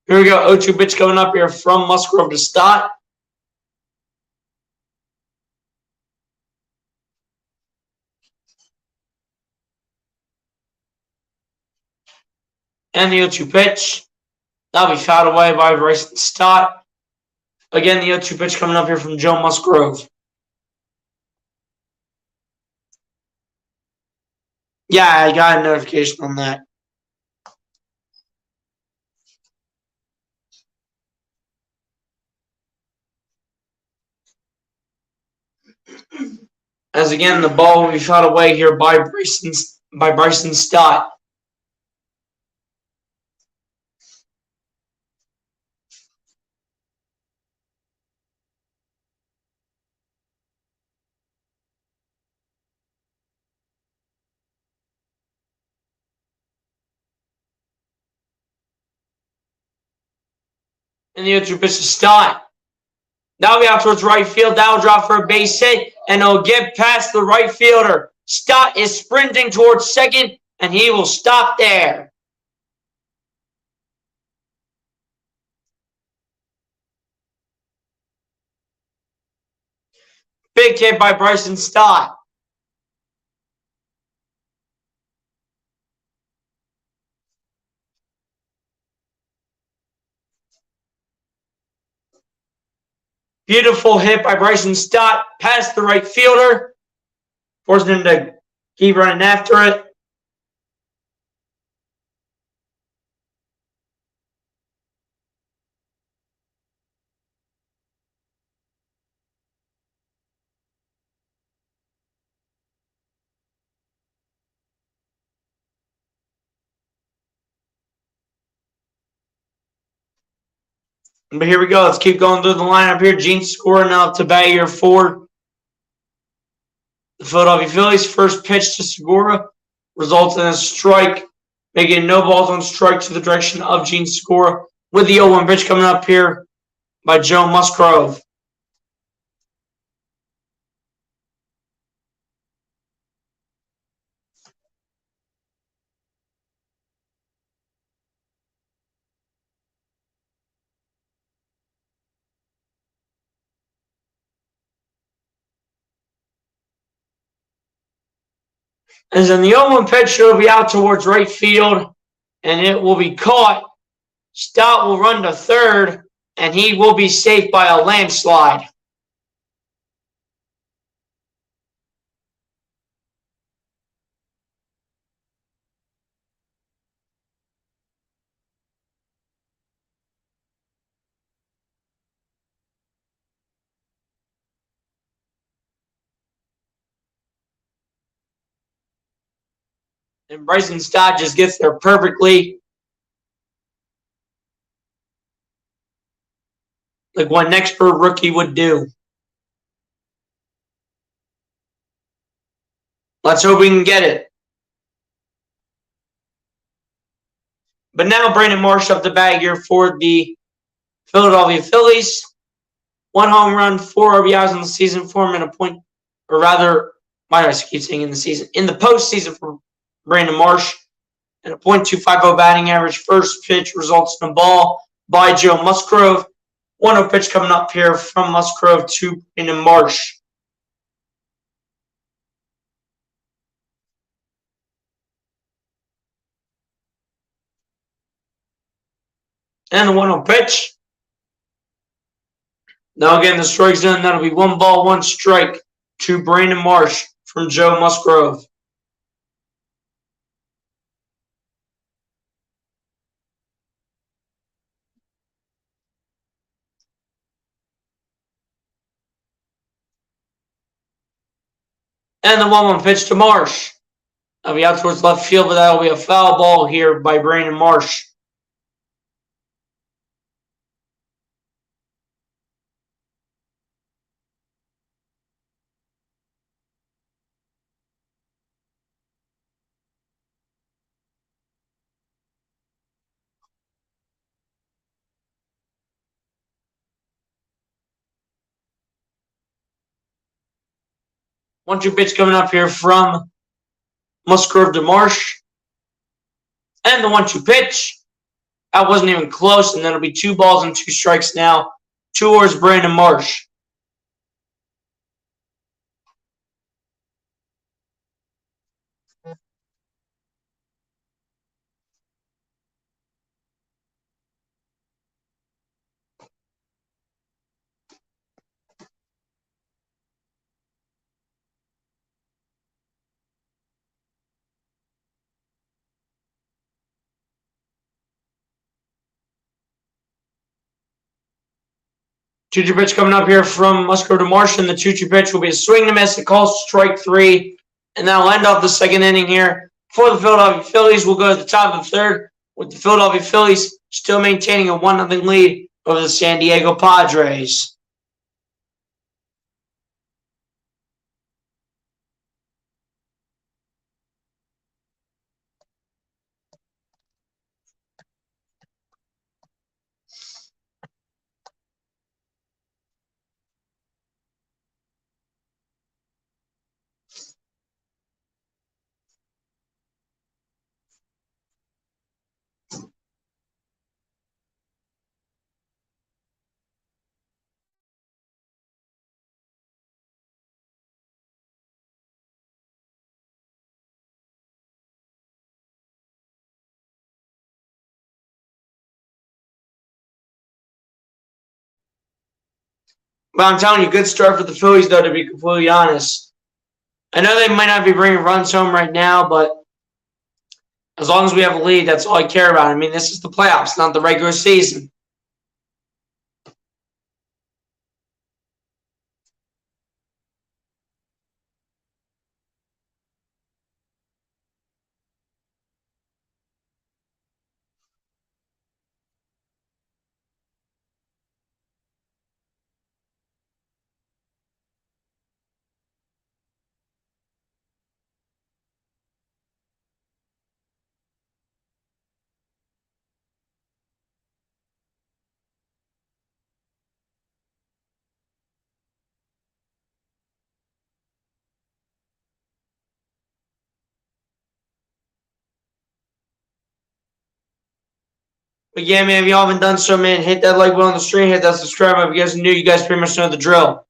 Here we go. 0-2 pitch coming up here from Musgrove to Stott. And the 0-2 pitch. That'll be fouled away by Bryson Stott. Again, the 0-2 pitch coming up here from Joe Musgrove. Yeah, I got a notification on that. As again, the ball will be fouled away here by Bryson Stott. And the 0-2 pitch to Stott. That'll be out towards right field. That'll drop for a base hit, and it'll get past the right fielder. Stott is sprinting towards second, and he will stop there. Big hit by Bryson Stott. Beautiful hit by Bryson Stott past the right fielder, forcing him to keep running after it. But here we go. Let's keep going through the lineup here. Gene Segura now to bat here for the Philadelphia Phillies. First pitch to Segura results in a strike, making no balls on strike to the direction of Gene Segura, with the 0-1 pitch coming up here by Joe Musgrove. As in the 0-1 pitch, will be out towards right field, and it will be caught. Stott will run to third, and he will be safe by a landslide. And Bryson Stott just gets there perfectly, like what an expert rookie would do. Let's hope we can get it. But now Brandon Marsh up the bat here for the Philadelphia Phillies. 1 home run, 4 RBIs in the season for him, and a point, or rather, why do I keep saying in the season? In the postseason for Brandon Marsh, and a .250 batting average. First pitch results in a ball by Joe Musgrove. 1-0 pitch coming up here from Musgrove to Brandon Marsh. And the 1-0 pitch. Now again, the strike zone. That'll be 1 ball, 1 strike to Brandon Marsh from Joe Musgrove. And the 1-1 pitch to Marsh. That'll be out towards left field, but that'll be a foul ball here by Brandon Marsh. One-two pitch coming up here from Musgrove to Marsh. And the 1-2 pitch. That wasn't even close, and then it'll be 2 balls and 2 strikes now towards Brandon Marsh. Two-two pitch coming up here from Musgrove to Marsh, and the 2-2 pitch will be a swing and a miss. A call, strike 3, and that'll end off the second inning here for the Philadelphia Phillies. We'll go to the top of the third with the Philadelphia Phillies still maintaining a 1-0 lead over the San Diego Padres. But I'm telling you, good start for the Phillies, though, to be completely honest. I know they might not be bringing runs home right now, but as long as we have a lead, that's all I care about. I mean, this is the playoffs, not the regular season. But yeah, man, if you all haven't done so, man, hit that like button on the stream, hit that subscribe button. If you guys are new, you guys pretty much know the drill.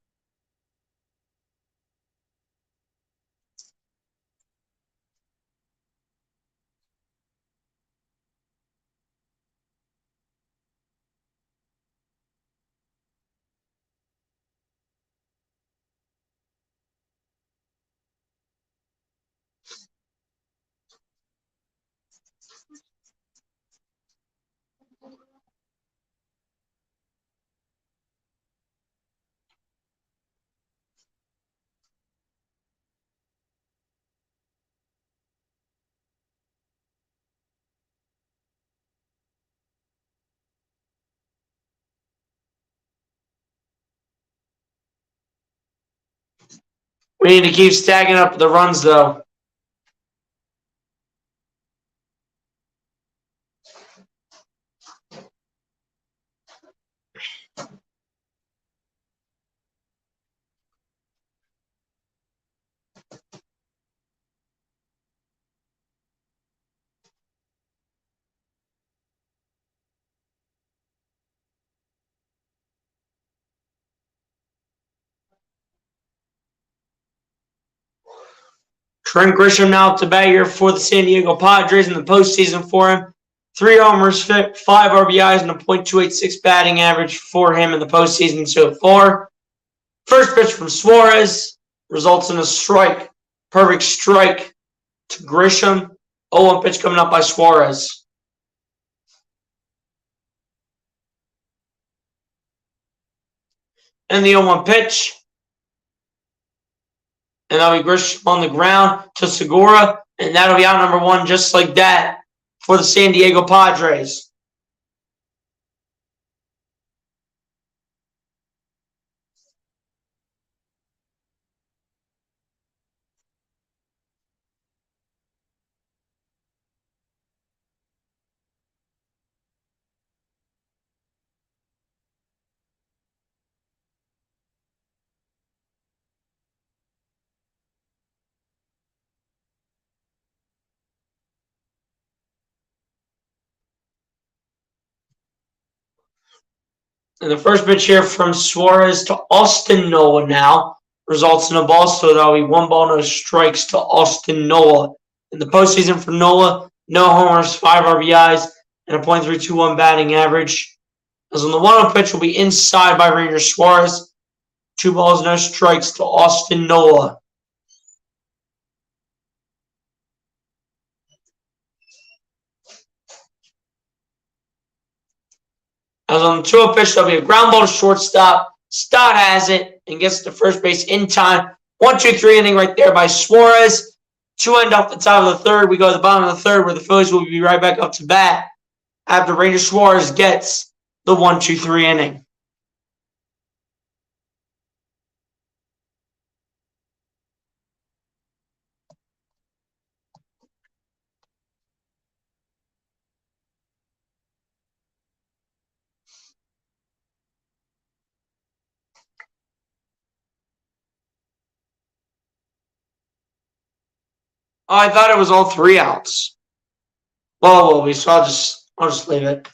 We need to keep stacking up the runs, though. Trent Grisham now up to bat here for the San Diego Padres in the postseason for him. 3 homers, 5 RBIs, and a .286 batting average for him in the postseason so far. First pitch from Suarez results in a strike. Perfect strike to Grisham. 0-1 pitch coming up by Suarez. And the 0-1 pitch. And that'll be Grisham on the ground to Segura. And that'll be out number 1 just like that for the San Diego Padres. And the first pitch here from Suarez to Austin Nola now results in a ball, so that'll be 1 ball, no strikes to Austin Nola. In the postseason for Nola, no homers, 5 RBIs, and a .321 batting average. As on the 1-0 pitch will be inside by Ranger Suarez. 2 balls, no strikes to Austin Nola. As on the 2-0 pitch, there'll be a ground ball to shortstop. Stott has it and gets to first base in time. 1-2-3 inning right there by Suarez. 2 end off the top of the third. We go to the bottom of the third where the Phillies will be right back up to bat after Ranger Suarez gets the 1-2-3 inning. Oh, I thought it was all 3 outs. Well, so I'll just leave it.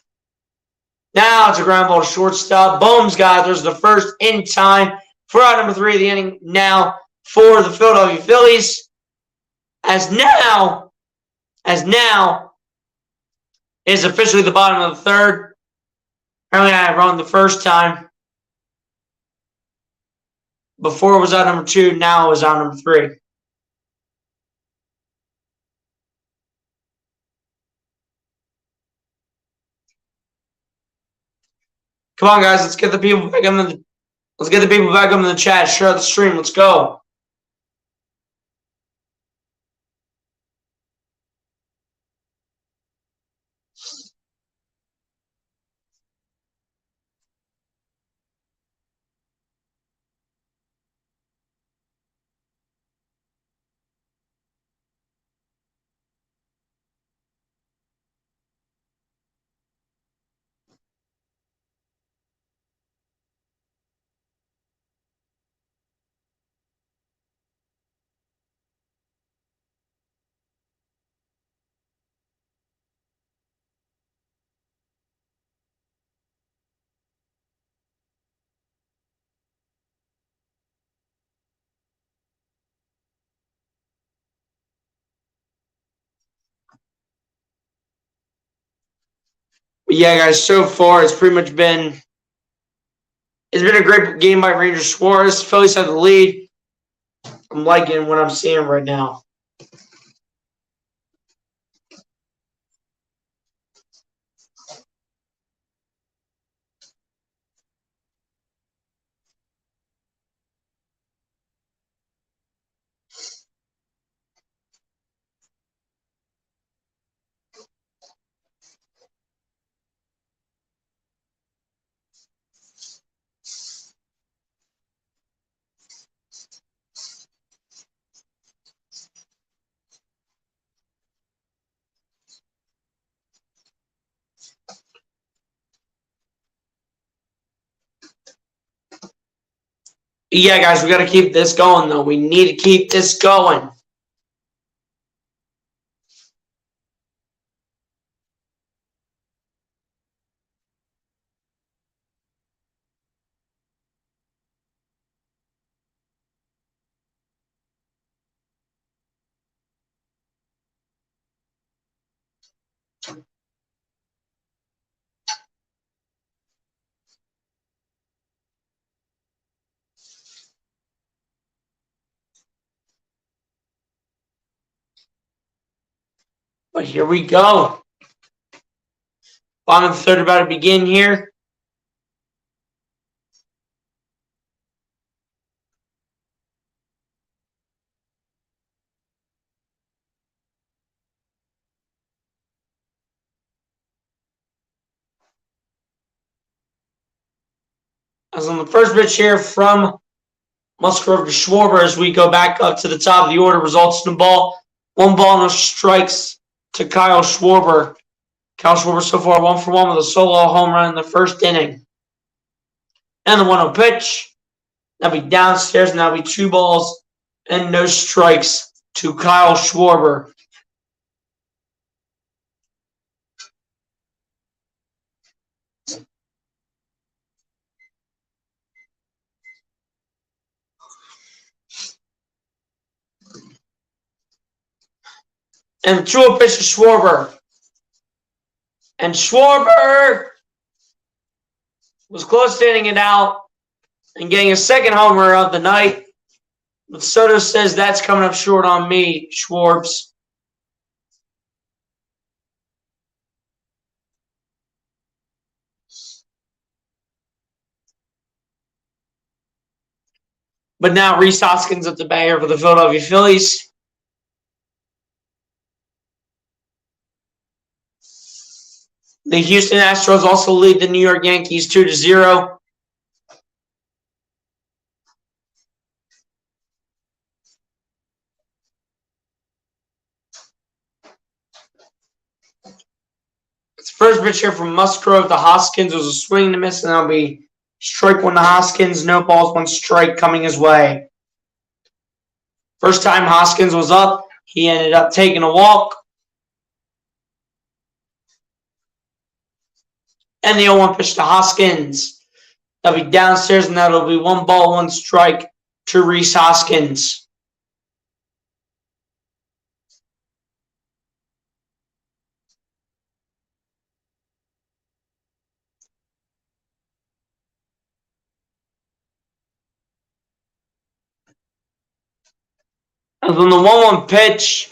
Now it's a ground ball to shortstop. Bohm's got it. There's the first in time for out number 3 of the inning now for the Philadelphia Phillies. As now is officially the bottom of the third. Apparently I had wrong the first time. Before it was out number 2, now it was out number 3. Come on, guys, let's get the people back in the chat. Share the stream. Let's go. But yeah, guys, so far it's pretty much been a great game by Ranger Suarez. Phillies have the lead. I'm liking what I'm seeing right now. Yeah, guys, we got to keep this going, though. We need to keep this going. But here we go. Bottom of the third about to begin here. As on the first pitch here from Musgrove to Schwarber as we go back up to the top of the order. Results in the ball. 1 ball, no strikes to Kyle Schwarber. Kyle Schwarber so far 1 for 1 with a solo home run in the first inning. And the 1-0 pitch. That'll be downstairs, and that'll be 2 balls and no strikes to Kyle Schwarber. And the 2-0 pitch to Schwarber. And Schwarber was close to hitting it out and getting a second homer of the night. But Soto says that's coming up short on me, Schwarbs. But now Rhys Hoskins at the batter for the Philadelphia Phillies. The Houston Astros also lead the New York Yankees 2-0. First pitch here from Musgrove to Hoskins was a swing and a miss, and that'll be strike 1 to Hoskins. No balls, 1 strike coming his way. First time Hoskins was up, he ended up taking a walk. And the 0-1 pitch to Hoskins. That'll be downstairs, and that'll be 1 ball, 1 strike to Rhys Hoskins. And from the 1-1 pitch,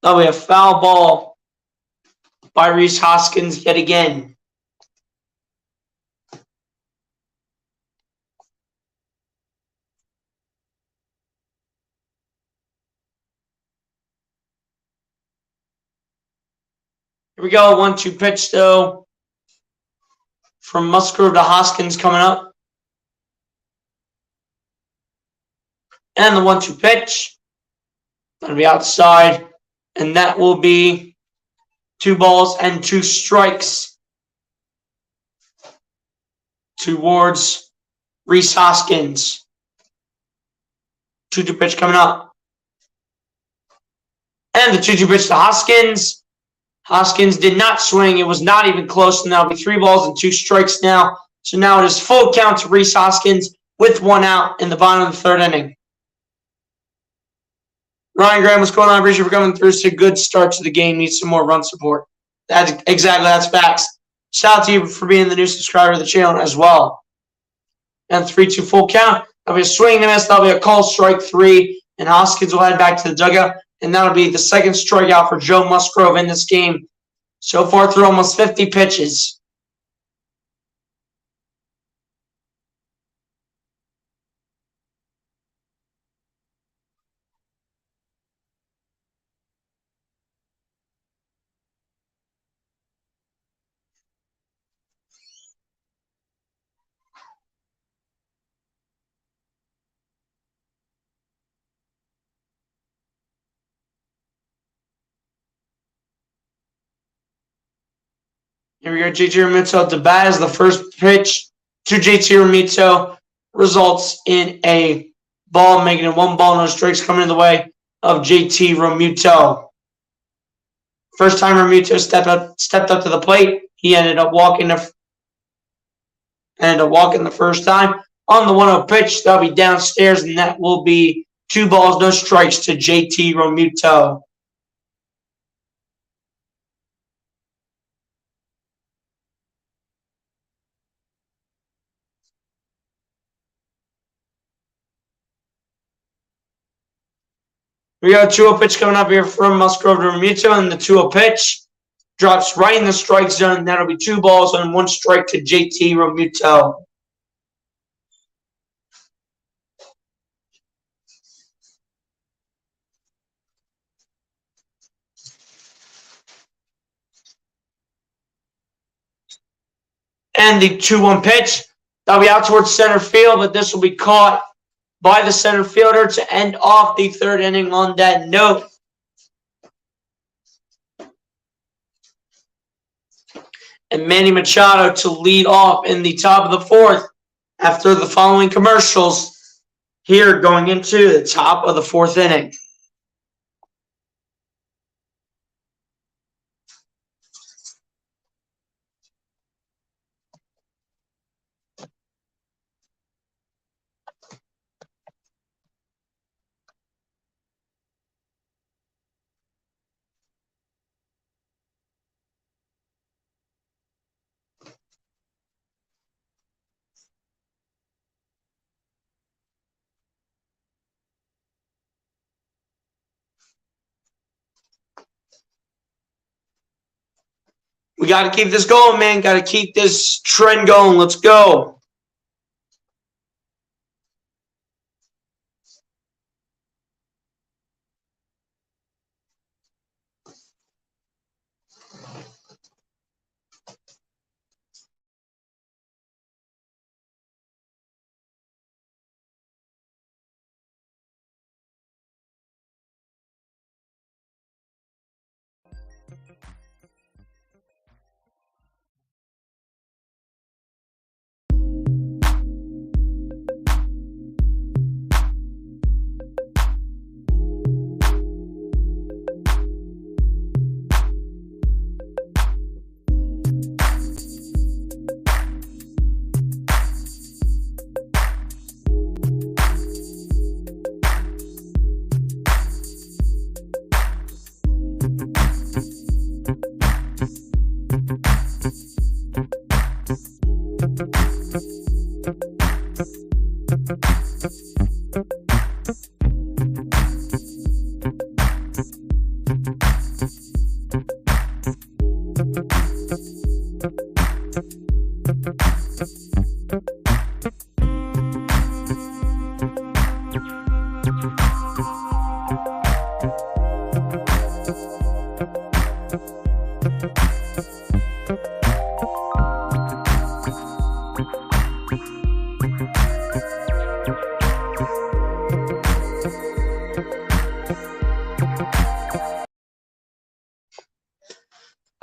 that'll be a foul ball by Rhys Hoskins yet again. Here we go, 1-2 pitch though from Musgrove to Hoskins coming up. And the 1-2 pitch. That'll be outside. And that will be 2 balls and 2 strikes towards Rhys Hoskins. 2-2 pitch coming up. And the 2-2 pitch to Hoskins. Hoskins did not swing. It was not even close. And that'll be 3 balls and 2 strikes now. So now it is full count to Rhys Hoskins with 1 out in the bottom of the 3rd inning. Ryan Graham, what's going on? Appreciate you for coming through. It's a good start to the game. Needs some more run support. That's facts. Shout out to you for being the new subscriber to the channel as well. And 3-2 full count. That'll be a swing and a miss. That'll be a call, strike 3. And Hoskins will head back to the dugout. And that'll be the 2nd strikeout for Joe Musgrove in this game. So far through almost 50 pitches. Here we go, JT Realmuto at the bat as the first pitch to JT Realmuto. results in a ball, making it 1 ball, no strikes coming in the way of JT Realmuto. First time Realmuto stepped up to the plate, he ended up walking the first time. On the 1-0 pitch, that'll be downstairs, and that will be 2 balls, no strikes to JT Realmuto. We got a 2-0 pitch coming up here from Musgrove to Realmuto, and the 2-0 pitch drops right in the strike zone. That'll be 2 balls and 1 strike to JT Realmuto. And the 2-1 pitch, that'll be out towards center field, but this will be caught by the center fielder to end off the 3rd inning on that note. And Manny Machado to lead off in the top of the 4th after the following commercials here going into the top of the 4th inning. We got to keep this going, man. Got to keep this trend going. Let's go.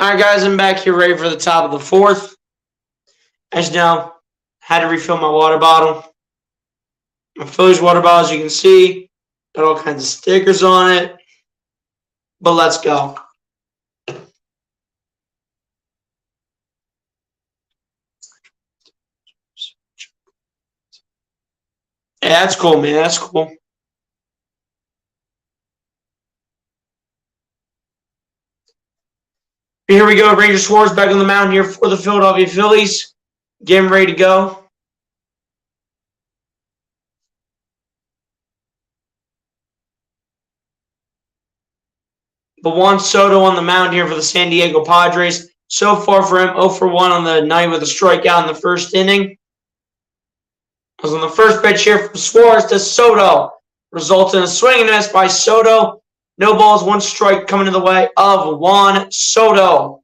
All right, guys, I'm back here ready for the top of the 4th. As you know, had to refill my water bottle. My Phillies water bottle, as you can see, got all kinds of stickers on it. But let's go. Yeah, that's cool, man. That's cool. Here we go. Ranger Suarez back on the mound here for the Philadelphia Phillies. Getting ready to go. But Juan Soto on the mound here for the San Diego Padres. So far for him, 0 for 1 on the night with a strikeout in the 1st inning. As on the first pitch here from Suarez to Soto. Results in a swing and a miss by Soto. No balls, 1 strike coming in the way of Juan Soto.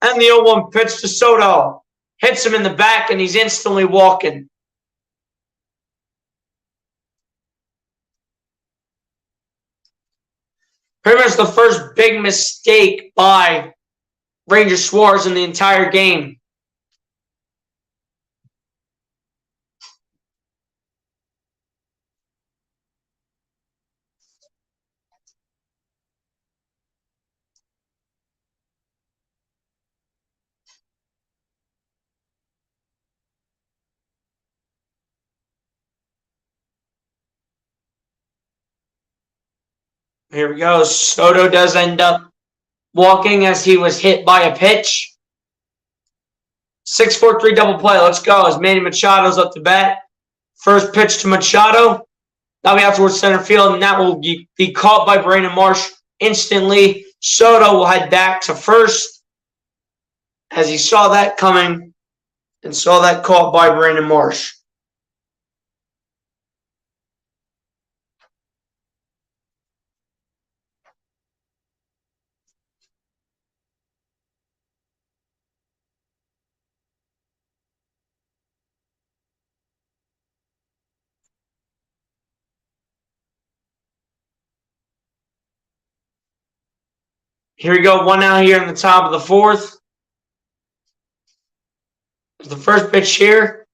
And the 0-1 pitch to Soto. Hits him in the back, and he's instantly walking. Pretty much the first big mistake by Ranger Suarez in the entire game. Here we go. Soto does end up walking as he was hit by a pitch. 6-4-3 double play. Let's go as Manny Machado's up to bat. First pitch to Machado. That'll be out towards center field, and that will be caught by Brandon Marsh instantly. Soto will head back to first as he saw that coming and saw that caught by Brandon Marsh. Here we go, one out here in the top of the fourth. The first pitch here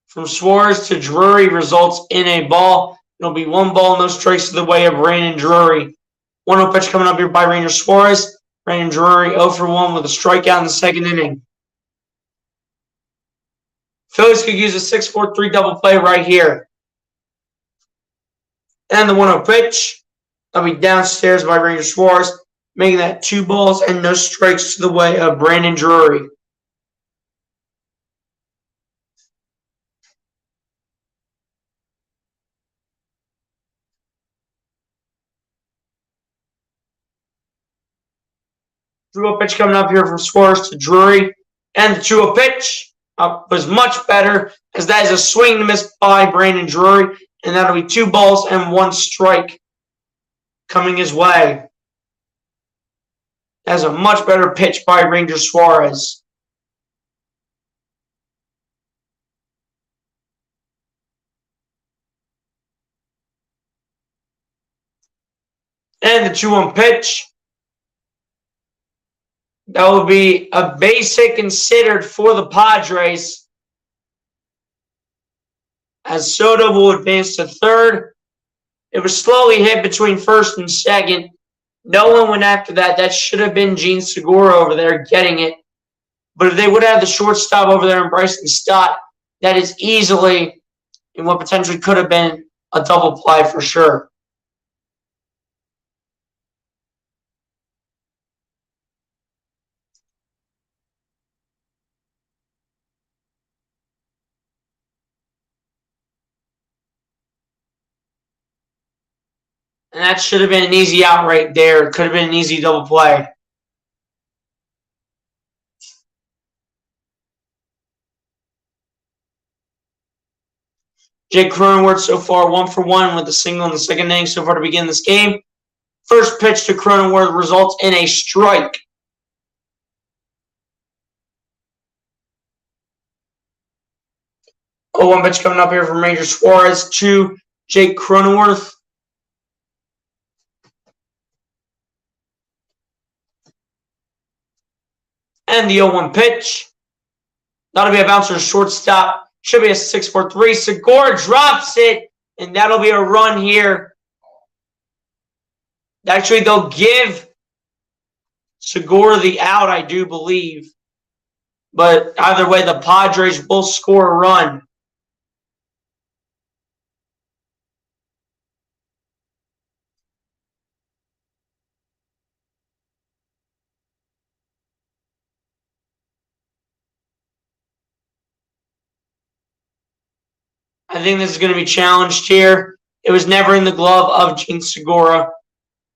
from Suarez to Drury results in a ball. It'll be 1 ball, no strikes to the way of Brandon Drury. 1-0 pitch coming up here by Ranger Suarez. Brandon Drury 0 for 1 with a strikeout in the second inning. Phillies could use a 6-4-3 double play right here. And the 1-0 pitch. That'll be downstairs by Ranger Suarez, making that 2 balls and no strikes to the way of Brandon Drury. Two-0 pitch coming up here from Suarez to Drury. And the 2-0 pitch was much better, as that is a swing and miss by Brandon Drury. And that'll be 2 balls and 1 strike coming his way. That's a much better pitch by Ranger Suarez. And the 2-1 pitch. That will be a base hit considered for the Padres, as Soto will advance to third. It was slowly hit between first and second. No one went after that. That should have been Gene Segura over there getting it. But if they would have the shortstop over there in Bryson Stott, that is easily in what potentially could have been a double play for sure. And that should have been an easy out right there. It could have been an easy double play. Jake Cronenworth so far 1 for 1 with a single in the second inning so far to begin this game. First pitch to Cronenworth results in a strike. Oh, 1 pitch coming up here from Ranger Suarez to Jake Cronenworth. And the 0-1 pitch. That'll be a bouncer shortstop. Should be a 6-4-3. Segura drops it, and that'll be a run here. Actually, they'll give Segura the out, I do believe. But either way, the Padres will score a run. I think this is going to be challenged here. It was never in the glove of Gene Segura.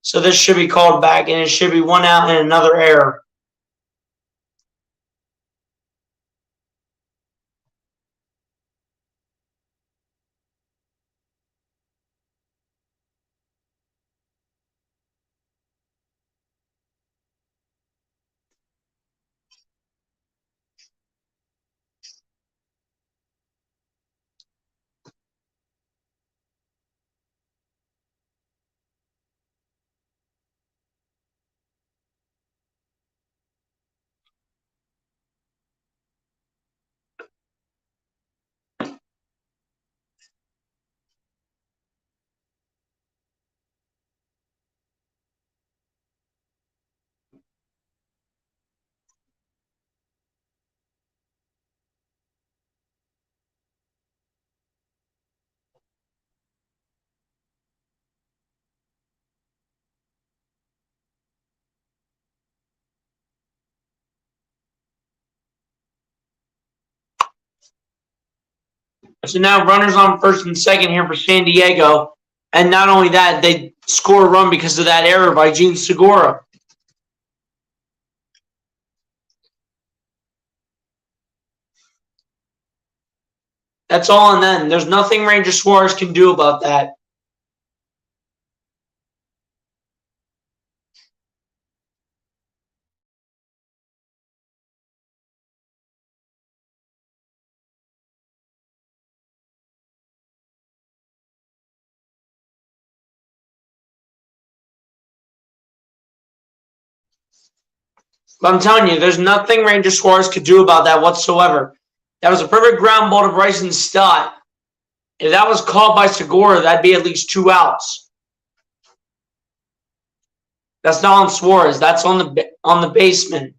So this should be called back, and it should be 1 out and another error. So now runners on first and second here for San Diego. And not only that, they score a run because of that error by Gene Segura. That's all on them. There's nothing Ranger Suarez can do about that. But I'm telling you, there's nothing Ranger Suarez could do about that whatsoever. That was a perfect ground ball to Bryson Stott. If that was called by Segura, that'd be at least 2 outs. That's not on Suarez. That's on the baseman.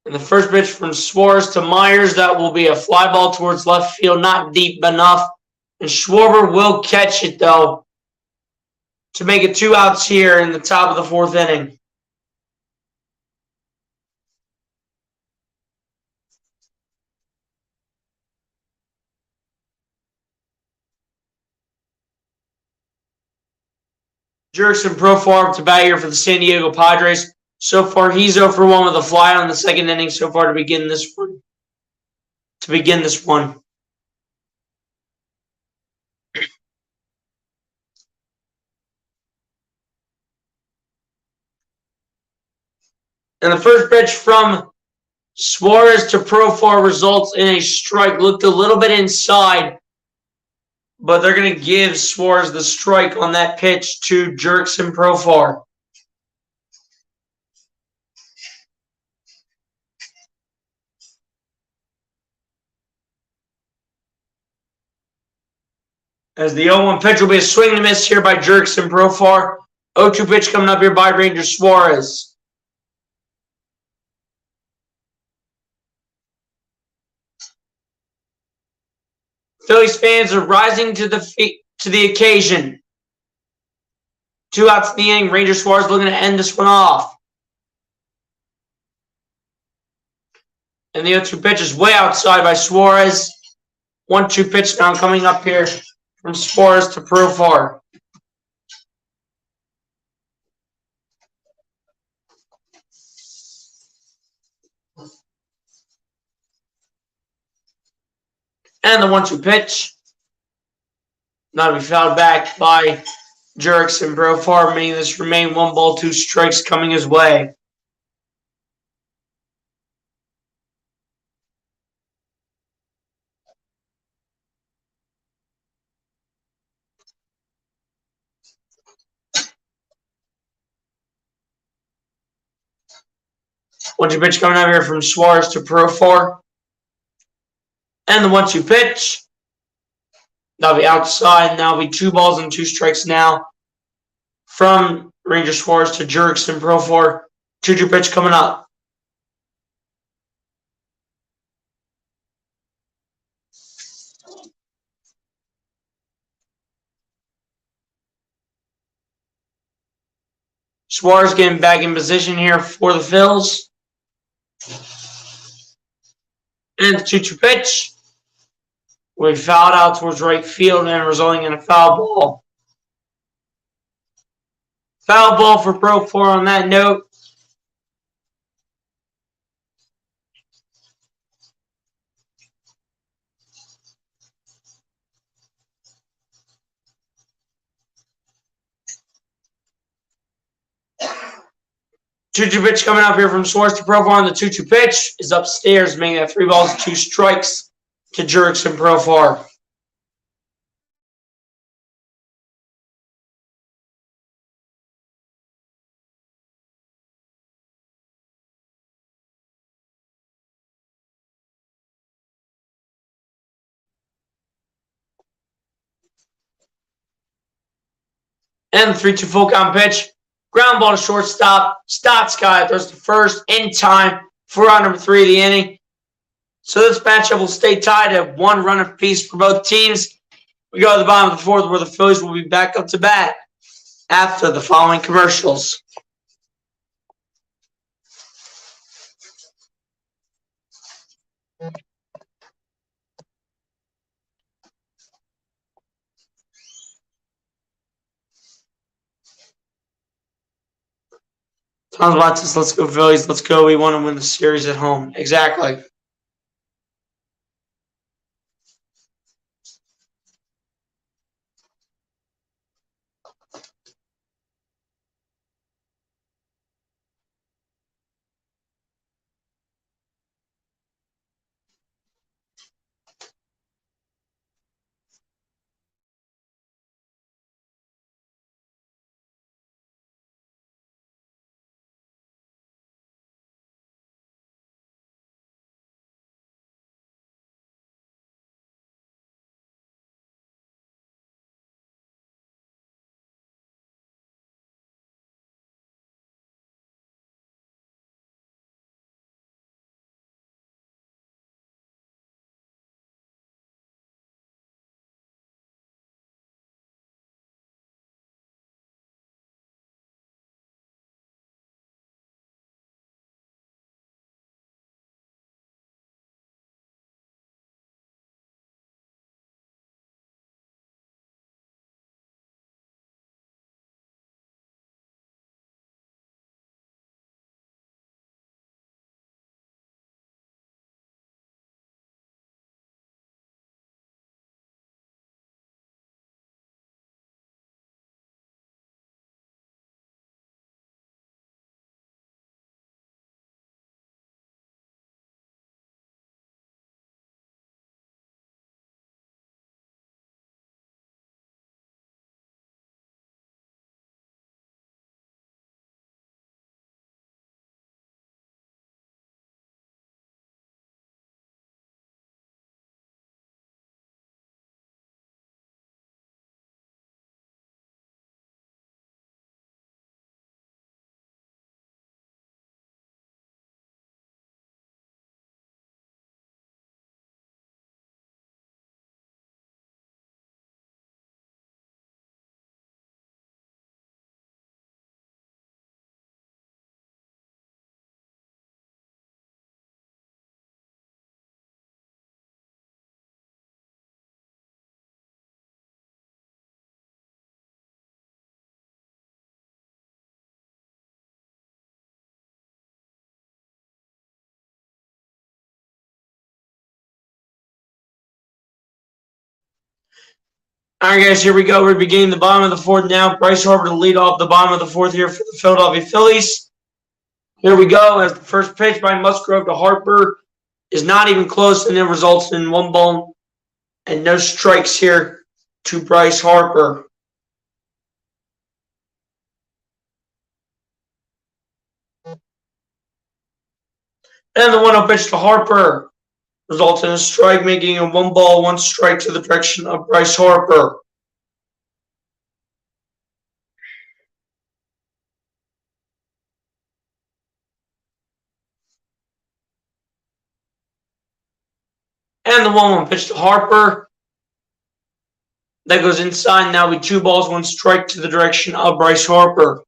And the first pitch from Suarez to Myers, that will be a fly ball towards left field, not deep enough. And Schwarber will catch it, though, to make it 2 outs here in the top of the 4th inning. Jurickson Profar to bat here for the San Diego Padres. So far, he's 0 for 1 with a fly on the 2nd inning so far to begin this one. And the first pitch from Suarez to Profar results in a strike. Looked a little bit inside, but they're going to give Suarez the strike on that pitch to Jurickson Profar. As the 0-1 pitch will be a swing and a miss here by Jurickson Profar. 0-2 pitch coming up here by Ranger Suarez. Phillies fans are rising to the occasion. 2 outs in the inning. Ranger Suarez looking to end this one off. And the 0-2 pitch is way outside by Suarez. 1-2 pitch now coming up here from Suarez to Profar. And the 1-2 pitch. Now to be fouled back by Jurickson Profar, making this remain 1 ball, 2 strikes coming his way. One-two pitch coming out here from Suarez to Profar. And the 1-2 pitch. That'll be outside. That'll be 2 balls and 2 strikes now from Ranger Suarez to Jurickson Profar. 2-2 pitch coming up. Suarez getting back in position here for the Phils. And the 2-2 pitch. We fouled out towards right field and resulting in a foul ball. Foul ball for Profar on that note. Two-two pitch coming up here from Suarez to Profar on the 2-2 pitch is upstairs, making that 3 balls, 2 strikes to Jurickson Profar. And the 3-2 full count pitch. Ground ball to shortstop. Stott Sky throws to first in time for out number 3 of the inning. So this matchup will stay tied at 1 run apiece for both teams. We go to the bottom of the 4th where the Phillies will be back up to bat. after the following commercials. Tom Watson, let's go Phillies, let's go. We want to win the series at home. Exactly. All right, guys, here we go. We're beginning the bottom of the fourth now. Bryce Harper to lead off the bottom of the fourth here for the Philadelphia Phillies. Here we go as the first pitch by Musgrove to Harper is not even close, and it results in 1 ball and no strikes here to Bryce Harper. And the 1-0 pitch to Harper results in a strike, making a 1 ball, 1 strike to the direction of Bryce Harper. And the 1-1 pitch to Harper. That goes inside. Now with 2 balls, 1 strike to the direction of Bryce Harper.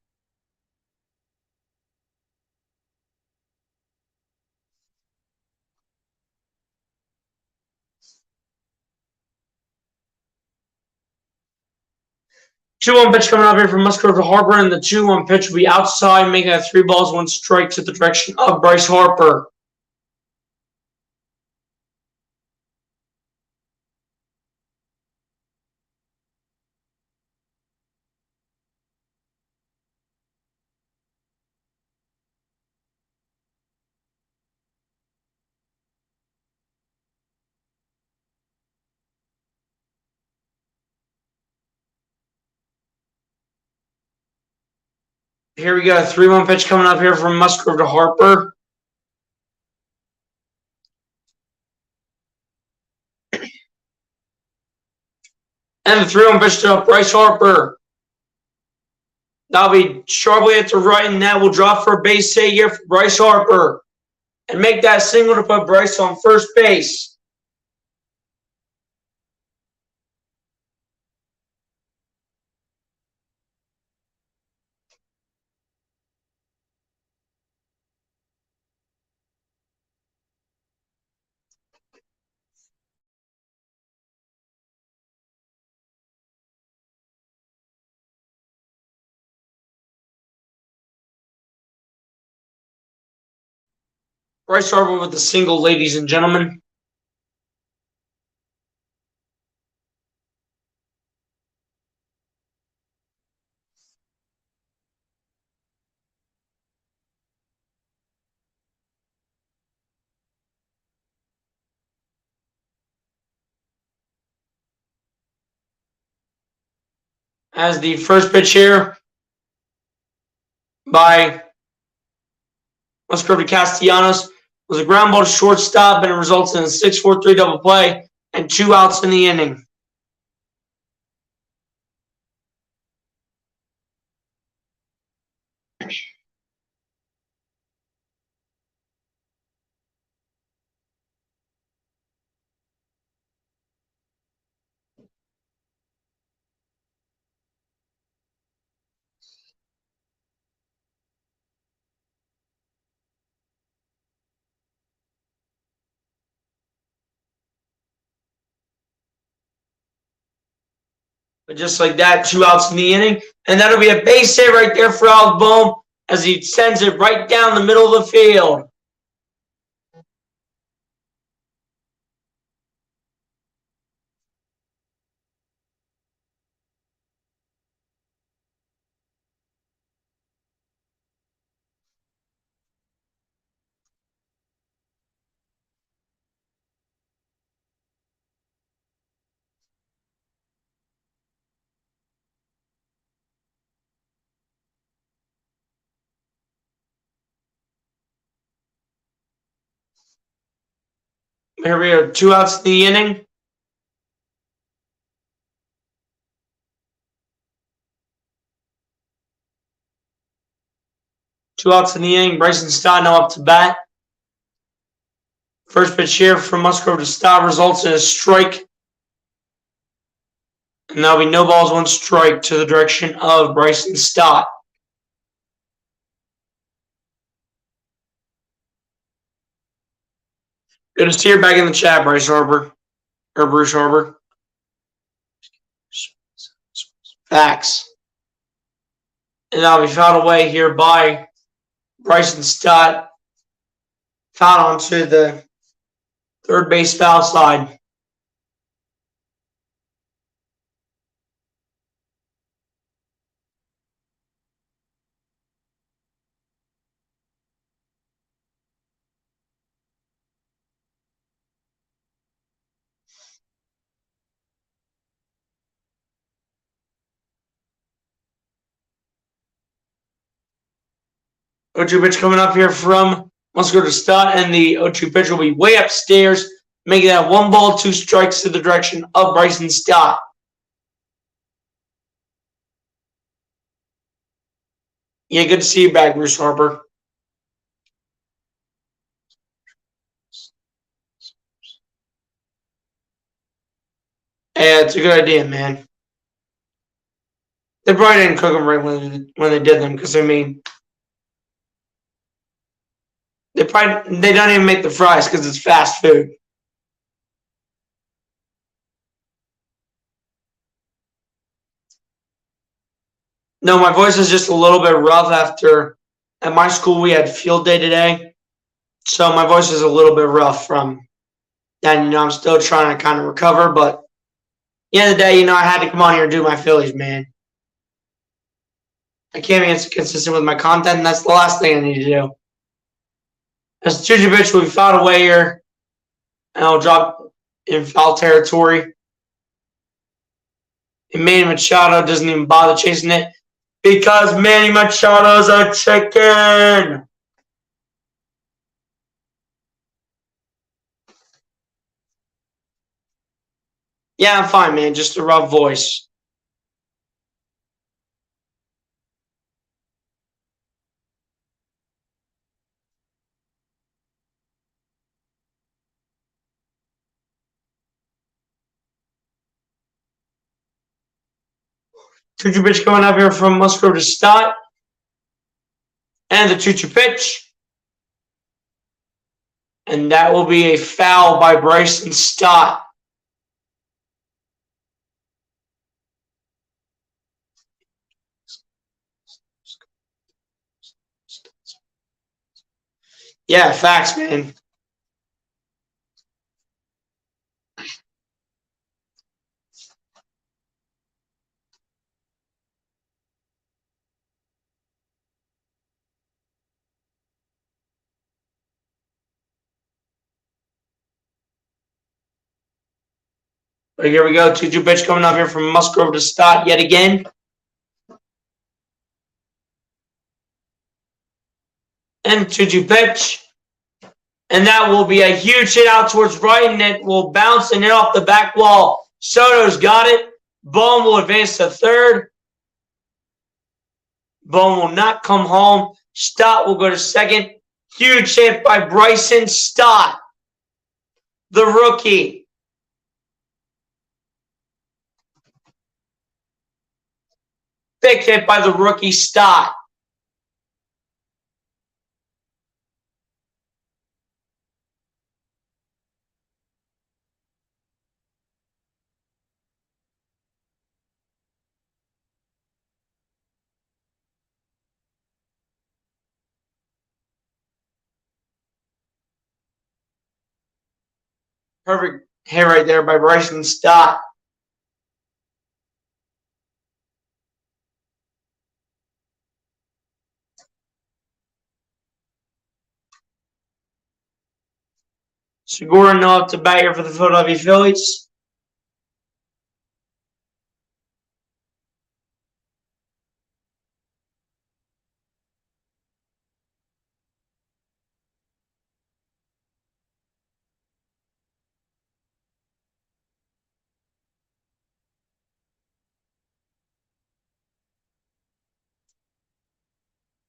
Two-one pitch coming up here from Musgrove to Harper, and the 2-1 pitch will be outside, making it 3 balls, 1 strike to the direction of Bryce Harper. Here we go. 3-1 pitch coming up here from Musgrove to Harper. And the 3-1 pitch to Bryce Harper. That'll be sharply at the right, and that will drop for a base hit here for Bryce Harper. And make that single to put Bryce on first base. Bryce Harper with the single, ladies and gentlemen. As the first pitch here by Musgrove to Castellanos was a ground ball to shortstop, and it results in a 6-4-3 double play and 2 outs in the inning. But just like that, 2 outs in the inning. And that'll be a base hit right there for Alec Bohm as he sends it right down the middle of the field. Here we are, 2 outs in the inning. Two outs in the inning. Bryson Stott now up to bat. First pitch here from Musgrove to Stott results in a strike. And that'll be no balls, 1 strike to the direction of Bryson Stott. Good to see you back in the chat, Bryce Harper. Or Bruce Harper. Facts. And that'll be fouled away here by Bryson Stott. Fouled onto the third base foul side. O2 pitch coming up here from Musgrove to Stott, and the O2 pitch will be way upstairs, making that 1 ball, 2 strikes to the direction of Bryson Stott. Yeah, good to see you back, Bruce Harper. Yeah, it's a good idea, man. They probably didn't cook them right when they did them, because I mean, they don't even make the fries because it's fast food. No, my voice is just a little bit rough after at my school we had field day today. So my voice is a little bit rough from that. I'm still trying to kind of recover, but at the end of the day, I had to come on here and do my Phillies, man. I can't be consistent with my content, and that's the last thing I need to do. As Jujovic will be fouled away here, and I'll drop in foul territory. And Manny Machado doesn't even bother chasing it because Manny Machado's a chicken. Yeah, I'm fine, man. Just a rough voice. Choo-choo pitch coming up here from Musgrove to Stott. And the choo-choo pitch. And that will be a foul by Bryson Stott. Yeah, facts, man. But here we go. 2-2 pitch coming up here from Musgrove to Stott yet again. And 2-2 pitch. And that will be a huge hit out towards right, and it will bounce and hit off the back wall. Soto's got it. Bohm will advance to third. Bohm will not come home. Stott will go to second. Huge hit by Bryson Stott, the rookie. Big hit by the rookie Stott. Perfect hit right there by Bryson Stott. Segura no up to bat here for the Philadelphia Phillies.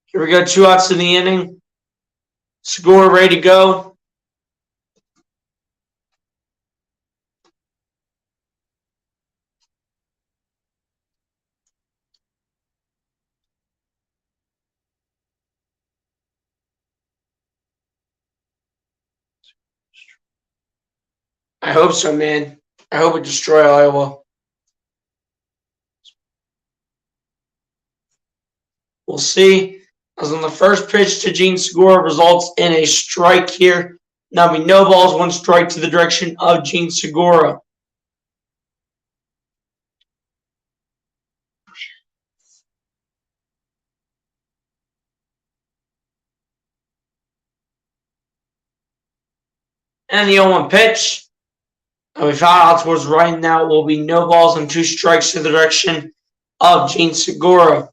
Here we go, 2 outs in the inning. Segura ready to go. I hope so, man. I hope it destroy Iowa. We'll see. As on the first pitch to Gene Segura results in a strike here. Now be no balls, 1 strike to the direction of Gene Segura. And the 0-1 pitch. And we found out towards right now will be no balls and 2 strikes to the direction of Gene Segura.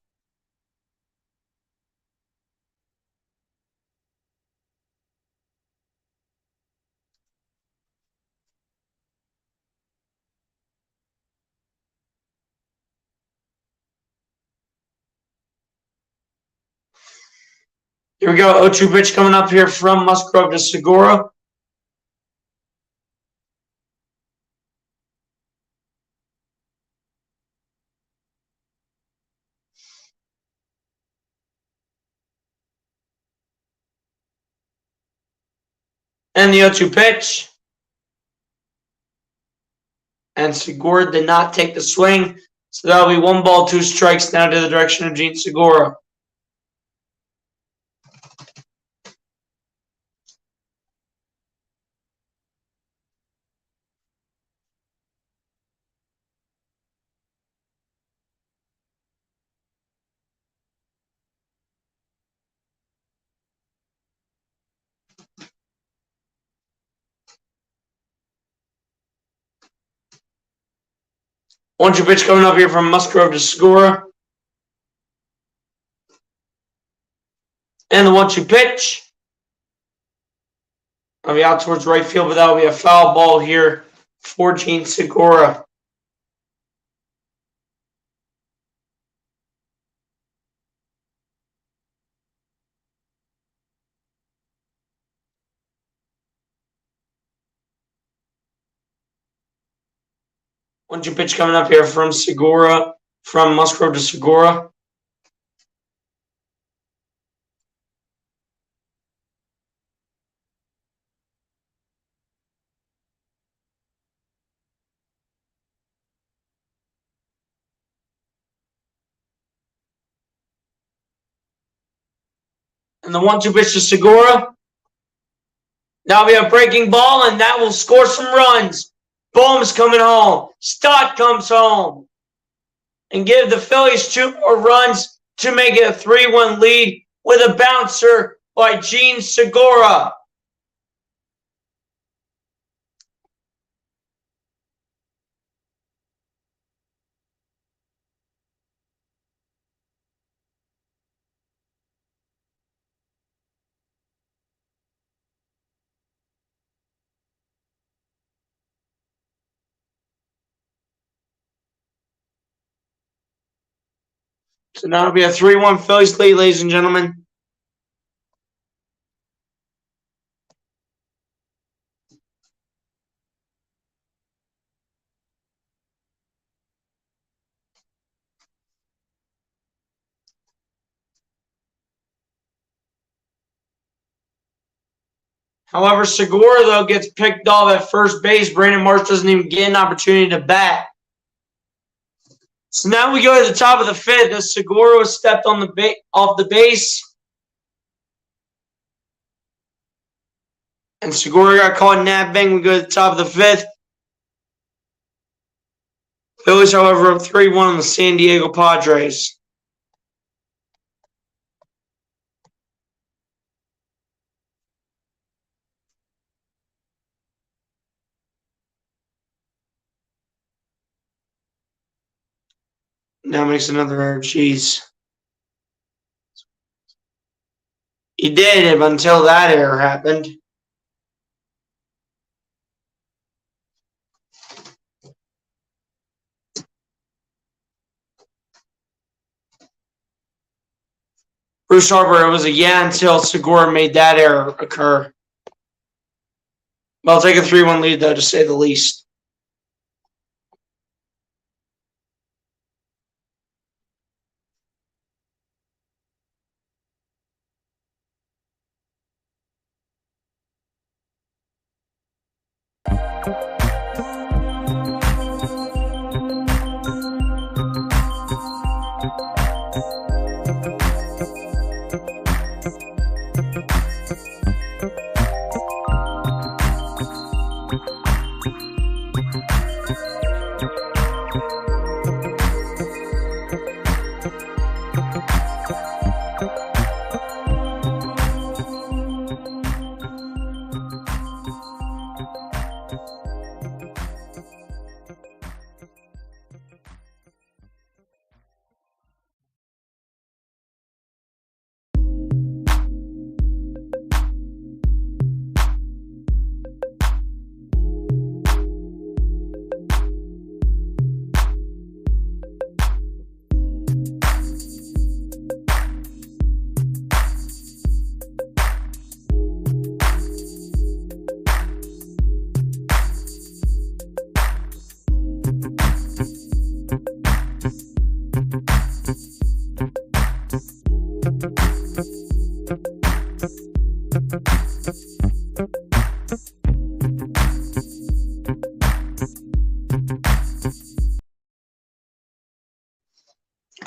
Here we go. 0-2 pitch coming up here from Musgrove to Segura. And the 0-2 pitch. And Segura did not take the swing. So that'll be 1 ball, 2 strikes now to the direction of Gene Segura. One-two pitch coming up here from Musgrove to Segura. And the 1-2 pitch. I'll be out towards right field, but that will be a foul ball here for Gene Segura. One-two pitch coming up here from Segura, from Musgrove to Segura. And the 1-2 pitch to Segura. Now we have breaking ball, and that will score some runs. Bohm's coming home. Stott comes home. And give the Phillies 2 more runs to make it a 3-1 lead with a bouncer by Gene Segura. So now it'll be a 3-1 Phillies lead, ladies and gentlemen. However, Segura, though, gets picked off at first base. Brandon Marsh doesn't even get an opportunity to bat. So now we go to the top of the fifth as Segura was stepped on off the base. And Segura got caught napping. We go to the top of the fifth. Phillies, however, up 3-1 on the San Diego Padres. Now makes another error. Jeez. He did until that error happened. Bruce Harper, it was a until Segura made that error occur. Well, I'll take a 3-1 lead, though, to say the least.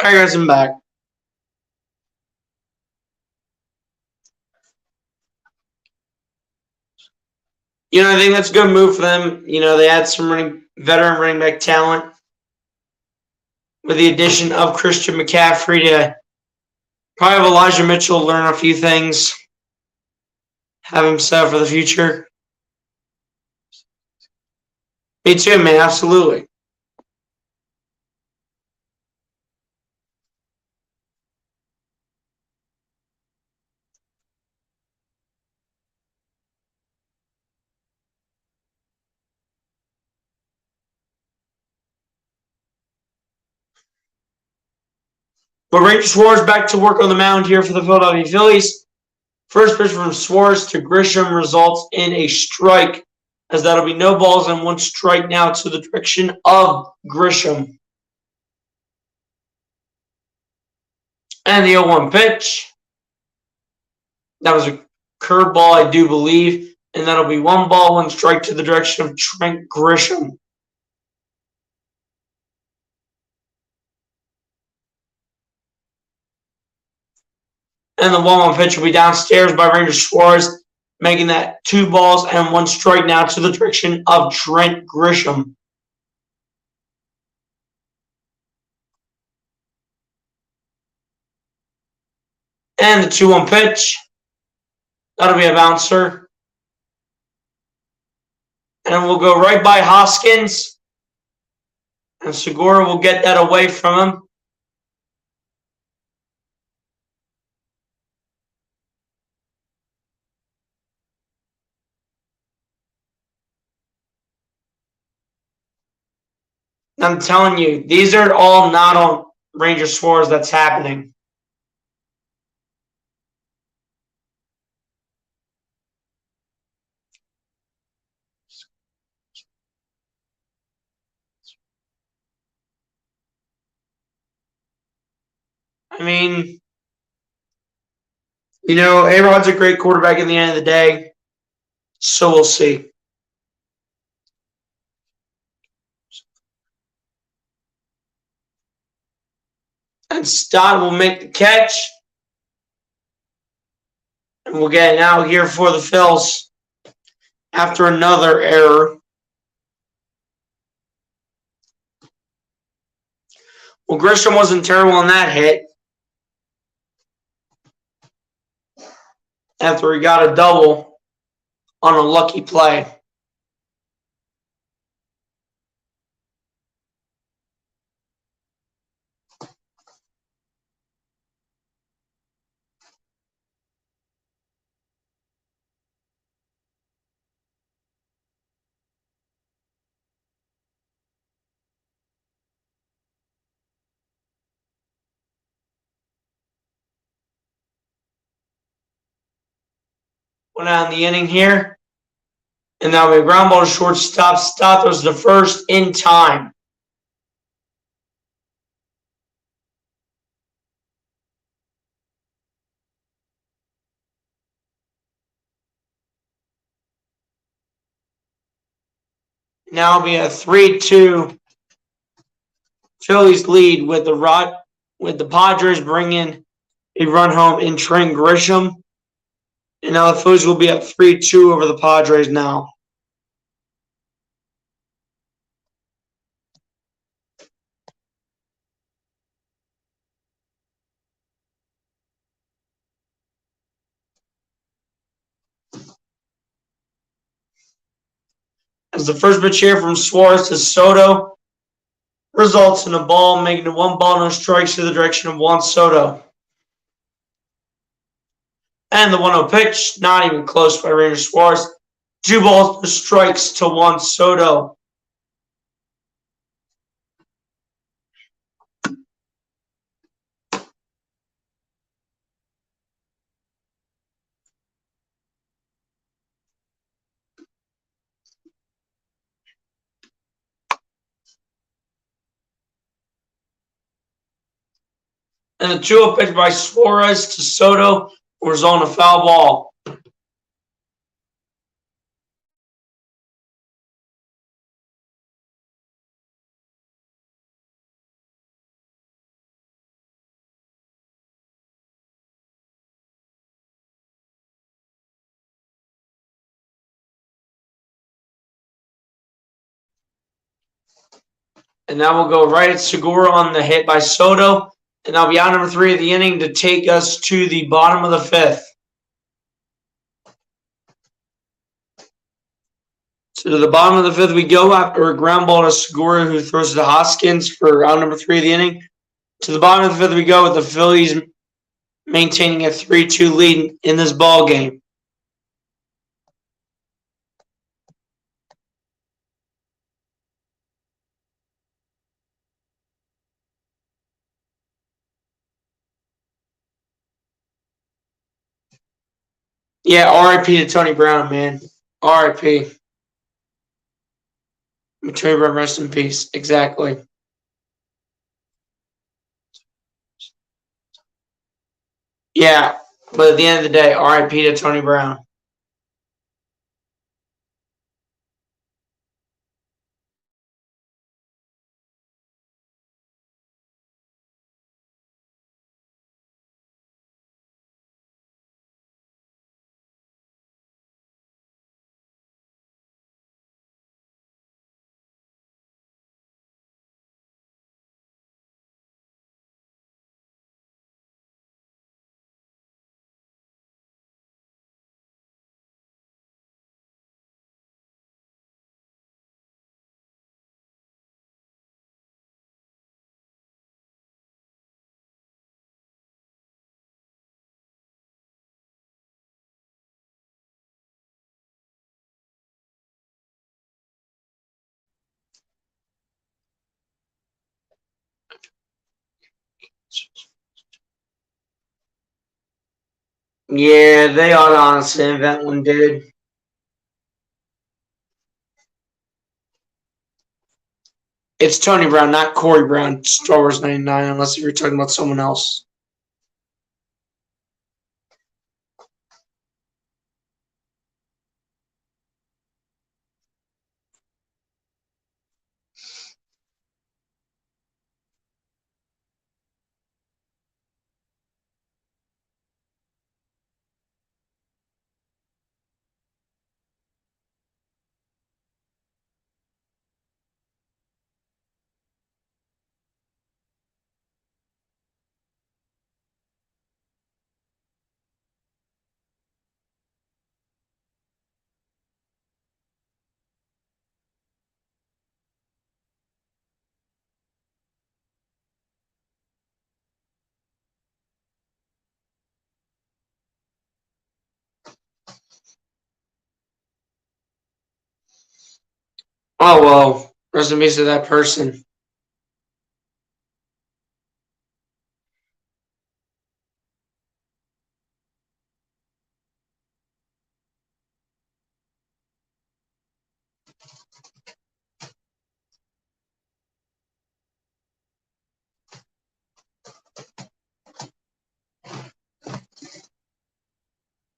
Alright, guys, I'm back. I think that's a good move for them. They had some veteran running back talent with the addition of Christian McCaffrey to probably have Elijah Mitchell learn a few things, have him set up for the future. Me too, man, absolutely. But Ranger Suarez back to work on the mound here for the Philadelphia Phillies. First pitch from Suarez to Grisham results in a strike, as that'll be no balls and one strike now to the direction of Grisham. And the 0-1 pitch. That was a curveball, I do believe. And that'll be 1 ball, 1 strike to the direction of Trent Grisham. And the 1-1 pitch will be downstairs by Ranger Suarez. making that 2 balls and 1 strike now to the direction of Trent Grisham. And the 2-1 pitch. That'll be a bouncer. And we'll go right by Hoskins. And Segura will get that away from him. I'm telling you, these are all not on Ranger Suarez that's happening. I mean, A-Rod's a great quarterback at the end of the day, so we'll see. And Stott will make the catch. And we'll get it now here for the Phils after another error. Well, Grisham wasn't terrible on that hit. After he got a double on a lucky play. Went out in the inning here. And now we have ground ball to shortstop. Stott throws the first in time. Now it'll be a 3-2 Phillies lead with the Padres bringing a run home in Trent Grisham. And now the Phillies will be at 3-2 over the Padres now. As the first pitch here from Suarez to Soto results in a ball, making it 1 ball, no strikes to the direction of Juan Soto. And the 1-0 pitch, not even close by Ranger Suarez. 2 balls, no strikes to Juan Soto. And the 2-0 pitch by Suarez to Soto was on a foul ball. And now we'll go right at Segura on the hit by Soto. And that'll be out number 3 of the inning to take us to the bottom of the 5th. So to the bottom of the 5th we go after a ground ball to Segura, who throws to Hoskins for out number 3 of the inning. To the bottom of the 5th we go with the Phillies maintaining a 3-2 lead in this ball game. Yeah, R.I.P. to Tony Brown, man. R.I.P. Tony Brown, rest in peace. Exactly. Yeah, but at the end of the day, R.I.P. to Tony Brown. Yeah, they ought to honestly invent one, dude. It's Tony Brown, not Corey Brown, Star Wars 99, unless if you're talking about someone else. Oh, well, rest in peace to that person.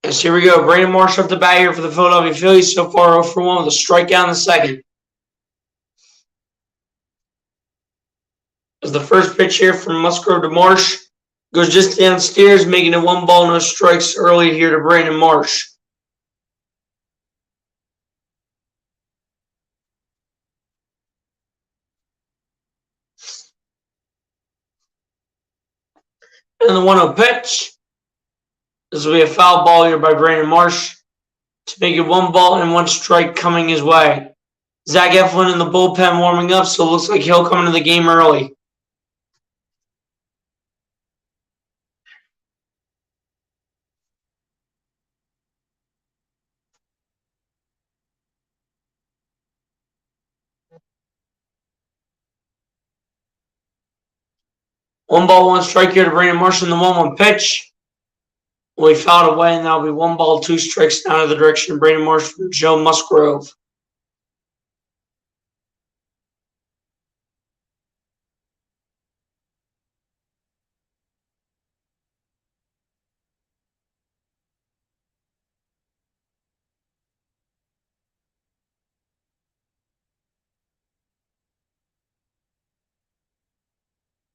Yes, here we go. Brandon Marsh up the bat here for the Philadelphia Phillies. So far, 0 for 1 with a strikeout in the second. As the first pitch here from Musgrove to Marsh goes just downstairs, making it 1 ball, no strikes early here to Brandon Marsh. And the 1-0 pitch. This will be a foul ball here by Brandon Marsh to make it 1 ball and 1 strike coming his way. Zach Eflin in the bullpen warming up, so it looks like he'll come into the game early. One ball, 1 strike here to Brandon Marsh in the 1-1 pitch. Well, he fouled away, and that'll be 1 ball, 2 strikes down to the direction of Brandon Marsh from Joe Musgrove.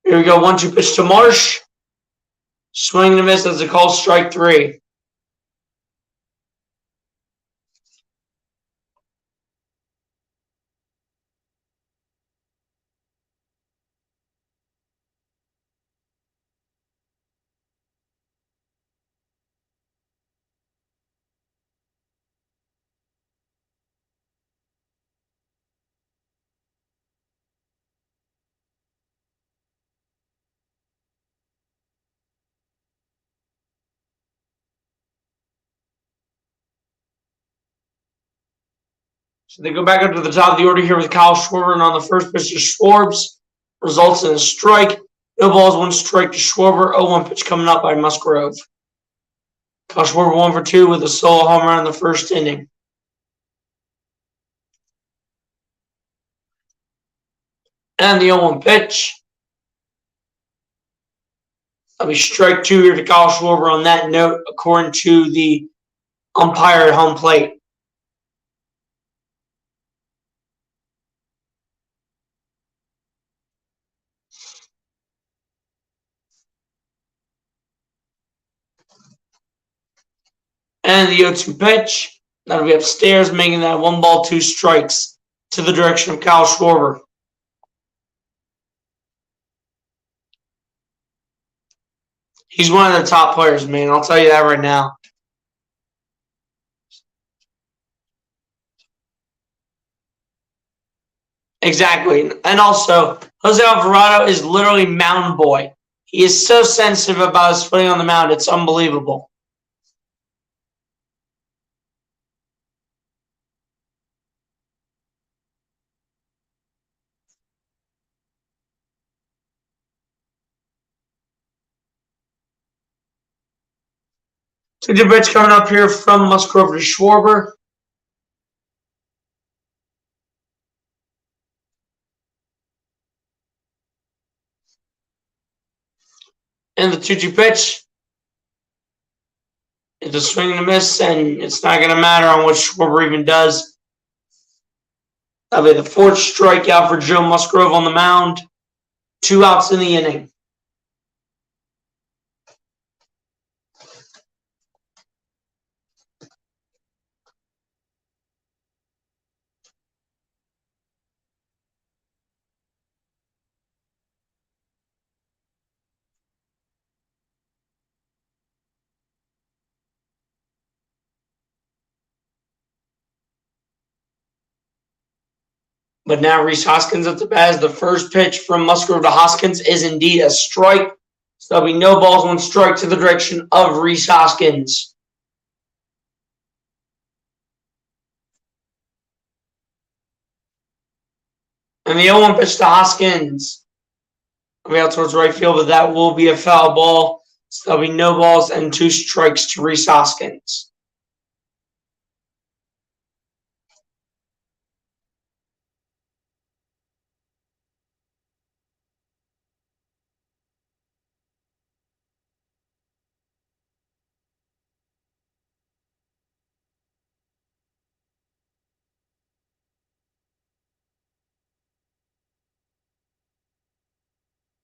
Here we go, 1-2 pitch to Marsh. Swing and a miss as a call, strike 3. So they go back up to the top of the order here with Kyle Schwarber, and on the first pitch to Schwarbs, results in a strike. No balls, 1 strike to Schwarber. 0-1 pitch coming up by Musgrove. Kyle Schwarber 1 for 2 with a solo home run in the first inning. And the 0-1 pitch. That'll be strike 2 here to Kyle Schwarber on that note, according to the umpire at home plate. And the 0-2 pitch. That'll be upstairs, making that 1 ball, 2 strikes to the direction of Kyle Schwarber. He's one of their top players, man. I'll tell you that right now. Exactly. And also, Jose Alvarado is literally mound boy. He is so sensitive about his footing on the mound. It's unbelievable. 2-2 pitch coming up here from Musgrove to Schwarber. And the 2-2 pitch. It's a swing and a miss, and it's not going to matter on what Schwarber even does. That'll be the 4th strikeout for Joe Musgrove on the mound. 2 outs in the inning. But now Rhys Hoskins at the bat as the first pitch from Musgrove to Hoskins is indeed a strike. So there'll be no balls, 1 strike to the direction of Rhys Hoskins. And the 0-1 pitch to Hoskins. I'll be out towards right field, but that will be a foul ball. So there'll be no balls and 2 strikes to Rhys Hoskins.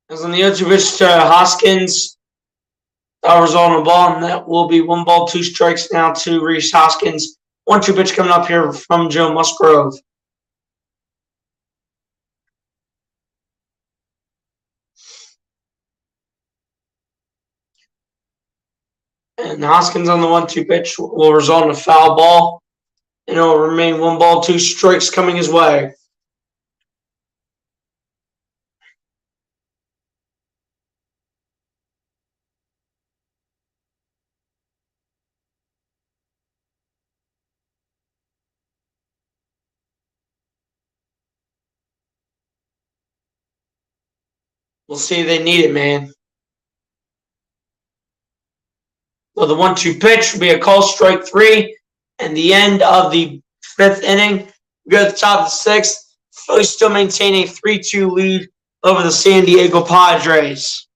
As on the 0-2 pitch to Hoskins, that will result in a ball, and that will be 1 ball, 2 strikes now to Rhys Hoskins. 1-2 pitch coming up here from Joe Musgrove. And Hoskins on the 1-2 pitch will result in a foul ball, and it will remain 1 ball, 2 strikes coming his way. We'll see. They need it, man. Well, the 1-2 pitch will be a call, strike 3, and the end of the 5th inning. We go to the top of the 6th. Phillies still maintain a 3-2 lead over the San Diego Padres.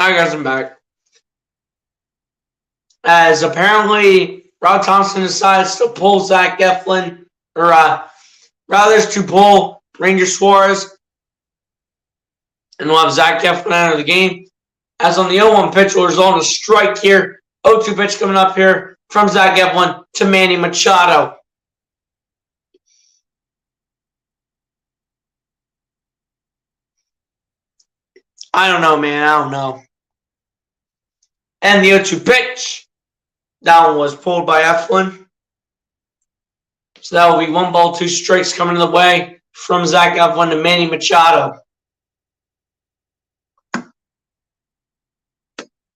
Alright guys, I'm back. As apparently Rob Thompson decides to pull Zach Eflin, or rather to pull Ranger Suarez, and we'll have Zach Eflin out of the game. As on the 0-1 pitch will result in a strike here. 0-2 pitch coming up here from Zach Eflin to Manny Machado. I don't know, man. I don't know. And the 0-2 pitch. That one was pulled by Eflin. So that will be 1 ball, 2 strikes coming the way from Zach Eflin to Manny Machado.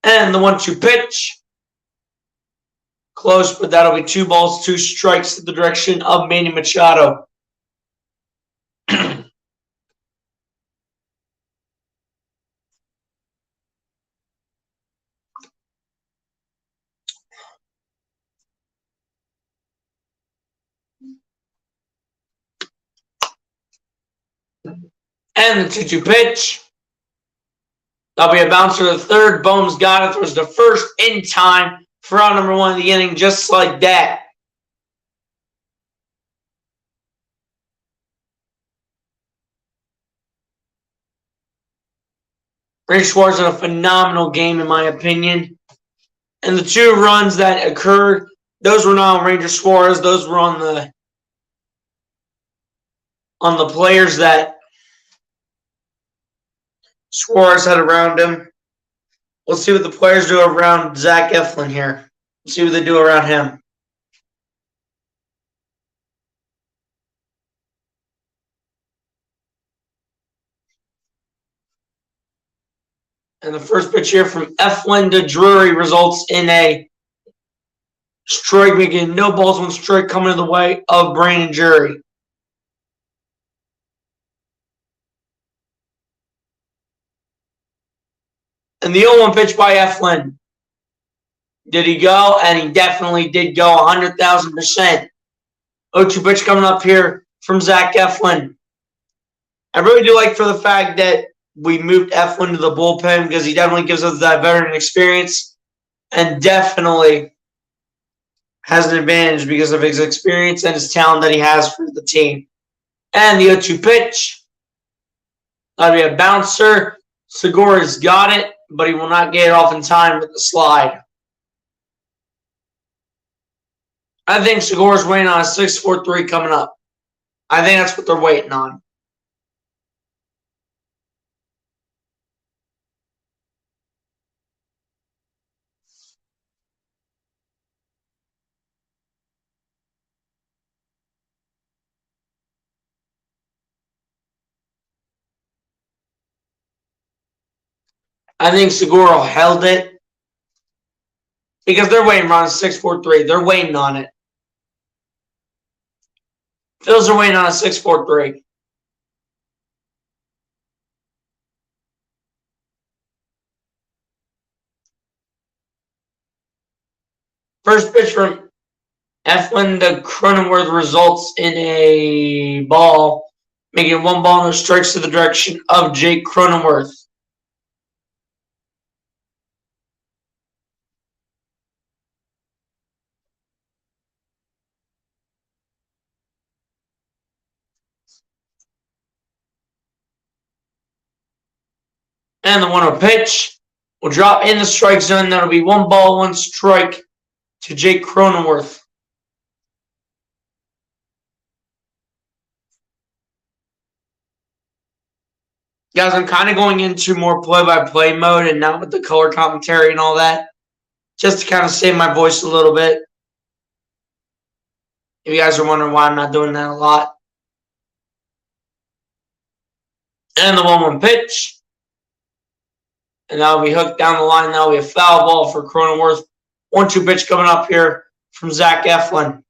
And the 1-2 pitch. Close, but that'll be 2 balls, 2 strikes to the direction of Manny Machado. And the 2-2 pitch. That'll be a bouncer to the third. Bohm's got it. Throws the first in time for out number 1 of the inning, just like that. Ranger Suarez had a phenomenal game, in my opinion. And the 2 runs that occurred, those were not on Ranger Suarez. Those were on the players that Suarez had around him. We'll see what the players do around Zach Eflin here. We'll see what they do around him. And the first pitch here from Eflin to Drury results in a strike, making no balls, 1 strike coming to the way of Brandon Drury. And the 0-1 pitch by Eflin. Did he go? And he definitely did go 100,000%. 0-2 pitch coming up here from Zach Eflin. I really do like for the fact that we moved Eflin to the bullpen because he definitely gives us that veteran experience and definitely has an advantage because of his experience and his talent that he has for the team. And the 0-2 pitch. That'll be a bouncer. Segura's got it, but he will not get it off in time with the slide. I think Segura's waiting on a 6-4-3 coming up. I think that's what they're waiting on. I think Segura held it because they're waiting on a 6-4-3. They're waiting on it. Phillies are waiting on a 6-4-3. First pitch from Eflin to Cronenworth results in a ball, making 1 ball, no strikes to the direction of Jake Cronenworth. And the 1-0 pitch will drop in the strike zone. That'll be 1 ball, 1 strike to Jake Cronenworth. Guys, I'm kind of going into more play-by-play mode and not with the color commentary and all that, just to kind of save my voice a little bit. If you guys are wondering why I'm not doing that a lot. And the 1-1 pitch. And that'll be hooked down the line. That'll be a foul ball for Cronenworth. 1-2 pitch coming up here from Zach Eflin.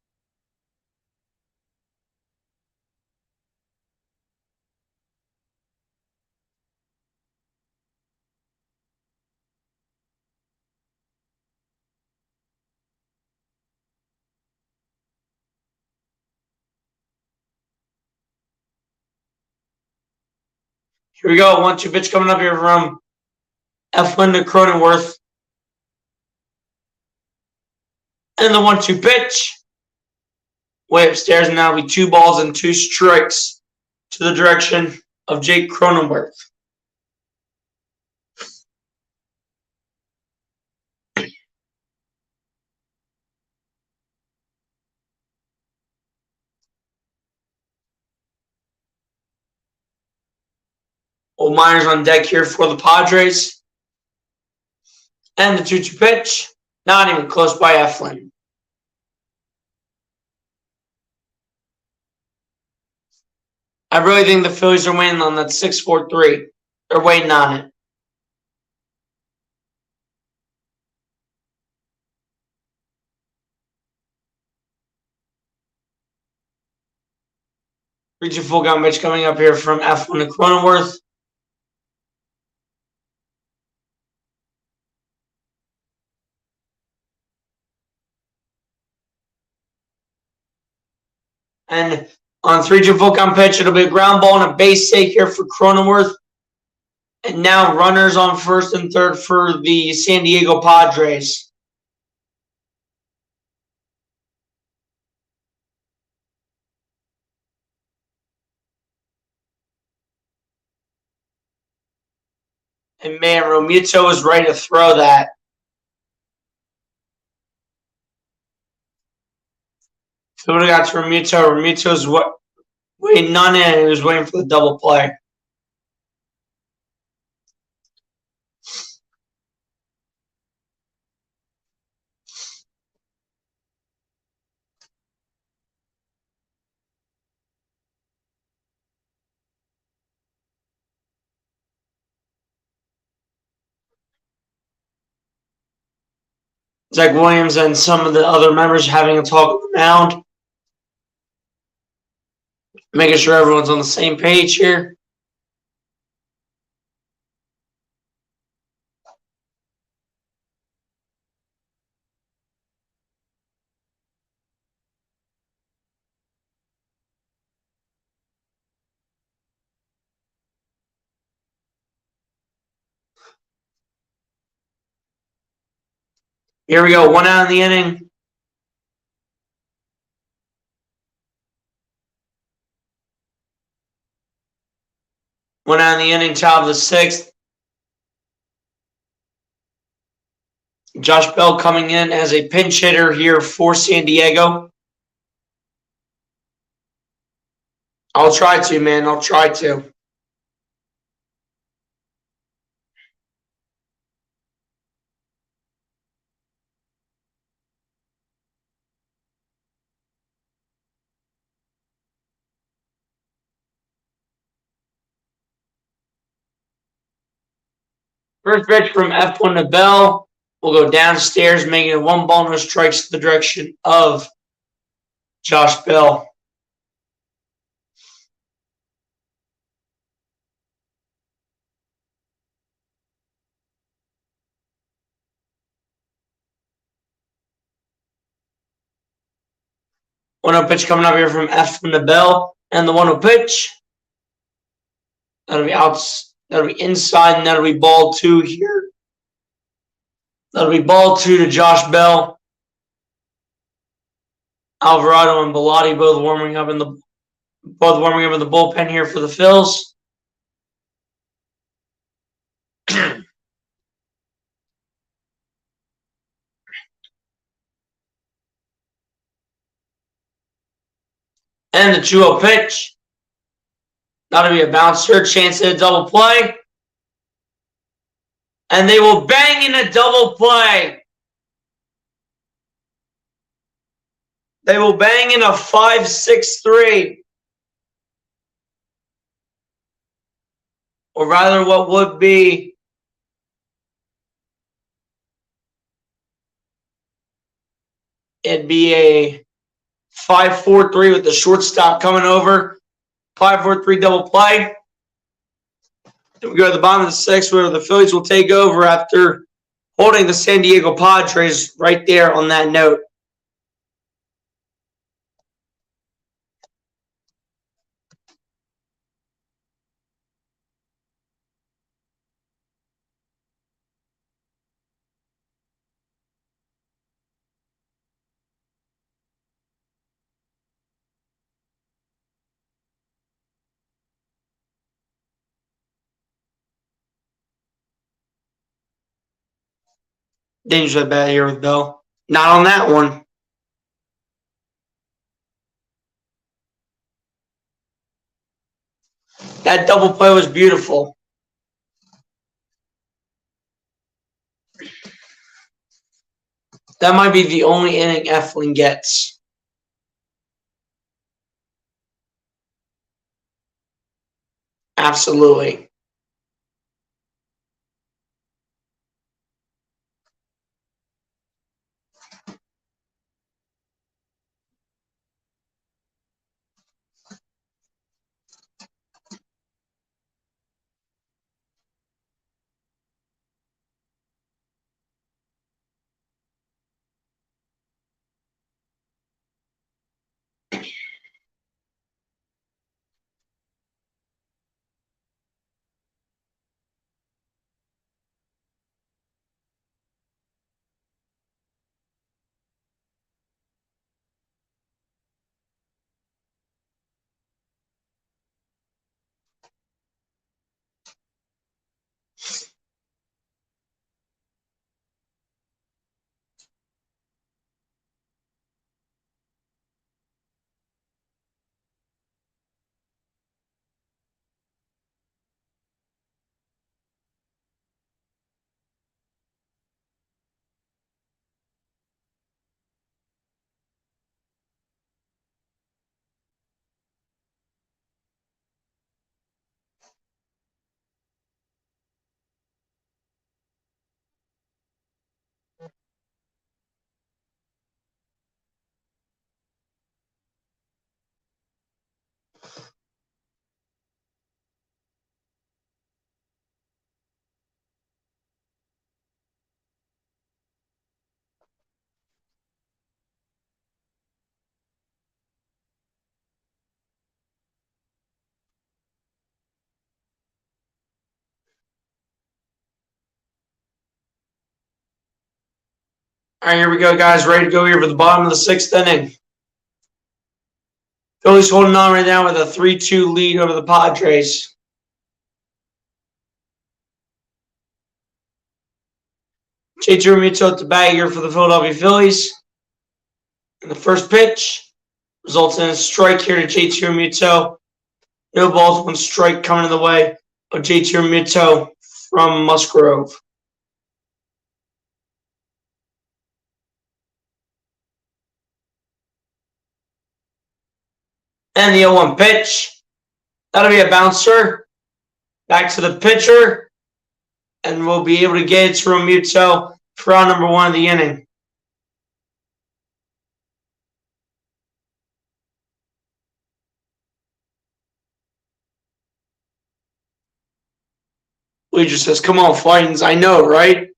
Here we go. 1-2 pitch coming up here from Eflin to Cronenworth. And the 1-2 pitch. Way upstairs, and that'll be 2 balls and 2 strikes to the direction of Jake Cronenworth. Old Myers on deck here for the Padres. And the 2-2 pitch. Not even close by Eflin. I really think the Phillies are waiting on that 6-4-3. They're waiting on it. Reaching full count pitch coming up here from Eflin to Cronenworth. And on 3-2 full count pitch, it'll be a ground ball and a base take here for Cronenworth. And now runners on first and third for the San Diego Padres. And man, Romuto is ready to throw that. So we got to Romuto. Romuto's waiting on it, and he was waiting for the double play. Zach Williams and some of the other members having a talk on the mound. Making sure everyone's on the same page here. Here we go. 1 out in the inning. One out in the inning, top of the 6th. Josh Bell coming in as a pinch hitter here for San Diego. I'll try to, man. I'll try to. First pitch from F1 to Bell. We'll go downstairs, making it 1 ball, no strikes to the direction of Josh Bell. One-0 pitch coming up here from F1 to Bell. And the 1-0 pitch. That'll be out. That'll be inside, and that'll be ball 2 here. That'll be ball 2 to Josh Bell. Alvarado and Bellotti both warming up in the bullpen here for the Phils. And the 2-0 pitch. That'll be a bouncer, chance at a double play. And they will bang in a double play. They will bang in a 5-6-3. Or rather what would be It'd be a 5-4-3 with the shortstop coming over. 5-4-3 double play. Then we go to the bottom of the sixth where the Phillies will take over after holding the San Diego Padres right there on that note. Dangerous bat here with Bell. Not on that one. That double play was beautiful. That might be the only inning Eflin gets. Absolutely. All right, here we go, guys. Ready to go here for the bottom of the sixth inning. Phillies holding on right now with a 3-2 lead over the Padres. JT Realmuto at the bat here for the Philadelphia Phillies. And the first pitch results in a strike here to JT Realmuto. No balls, one strike coming in the way of JT Realmuto from Musgrove. And the 0-1 pitch. That'll be a bouncer. Back to the pitcher. And we'll be able to get it to Realmuto for round number 1 of the inning. Bleacher says, come on, Fightins. I know, right?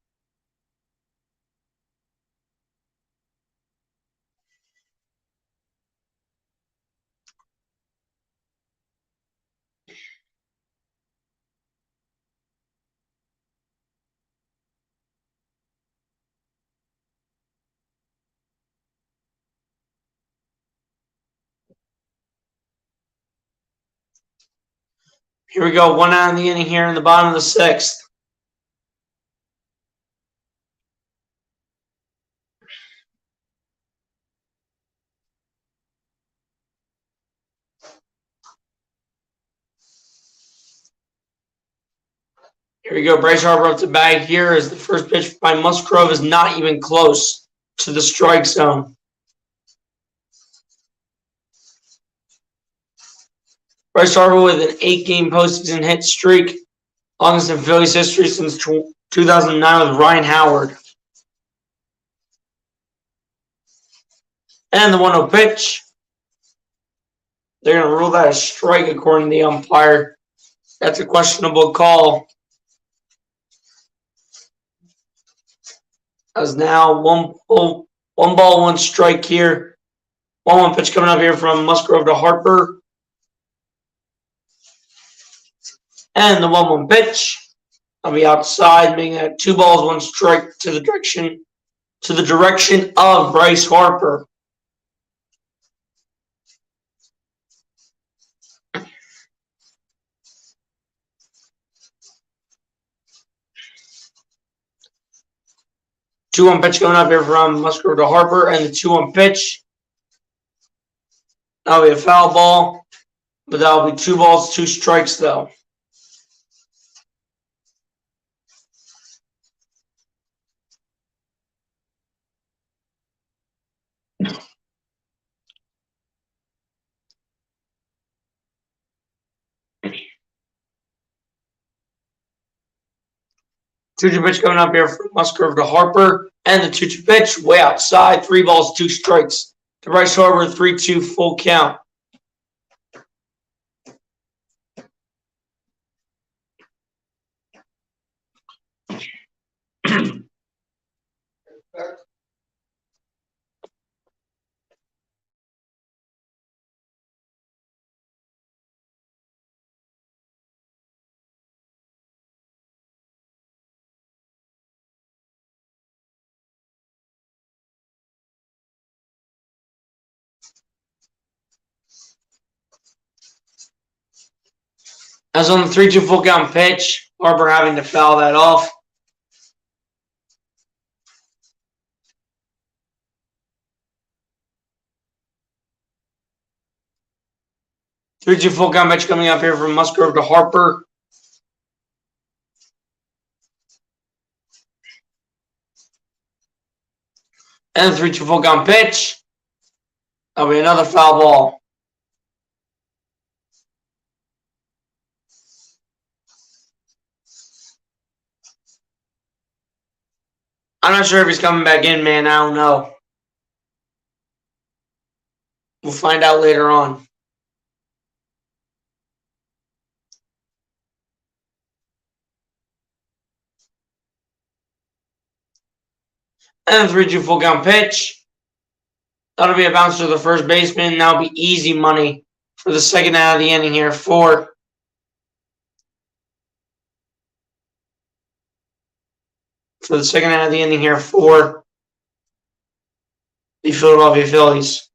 Here we go. 1 out in the inning here in the bottom of the sixth. Here we go. Bryce Harper up the bag here as the first pitch by Musgrove is not even close to the strike zone. Bryce Harper with an 8-game postseason hit streak, longest in Phillies history since 2009 with Ryan Howard. And the 1-0 pitch. They're going to rule that a strike according to the umpire. That's a questionable call. As now one ball, 1 strike here. 1-1 pitch coming up here from Musgrove to Harper. And the 1-1 pitch. I'll be outside, making it 2 balls, 1 strike to the direction of Bryce Harper. Two 1 pitch coming up here from Musgrove to Harper, and the 2-1 pitch. That'll be a foul ball, but that'll be 2 balls, 2 strikes though. Two-two pitch coming up here from Musgrove to Harper, and the 2-2 pitch way outside. 3 balls, 2 strikes to Bryce Harper. 3-2 full count. As on the 3-2 full count pitch, Harper having to foul that off. Three-two full count pitch coming up here from Musgrove to Harper. And the 3-2 full count pitch. That'll be another foul ball. I'm not sure if he's coming back in, man. I don't know. We'll find out later on. And the 3-2 full count pitch. That'll be a bounce to the first baseman. That'll be easy money for the second out of the inning here for the Philadelphia Phillies.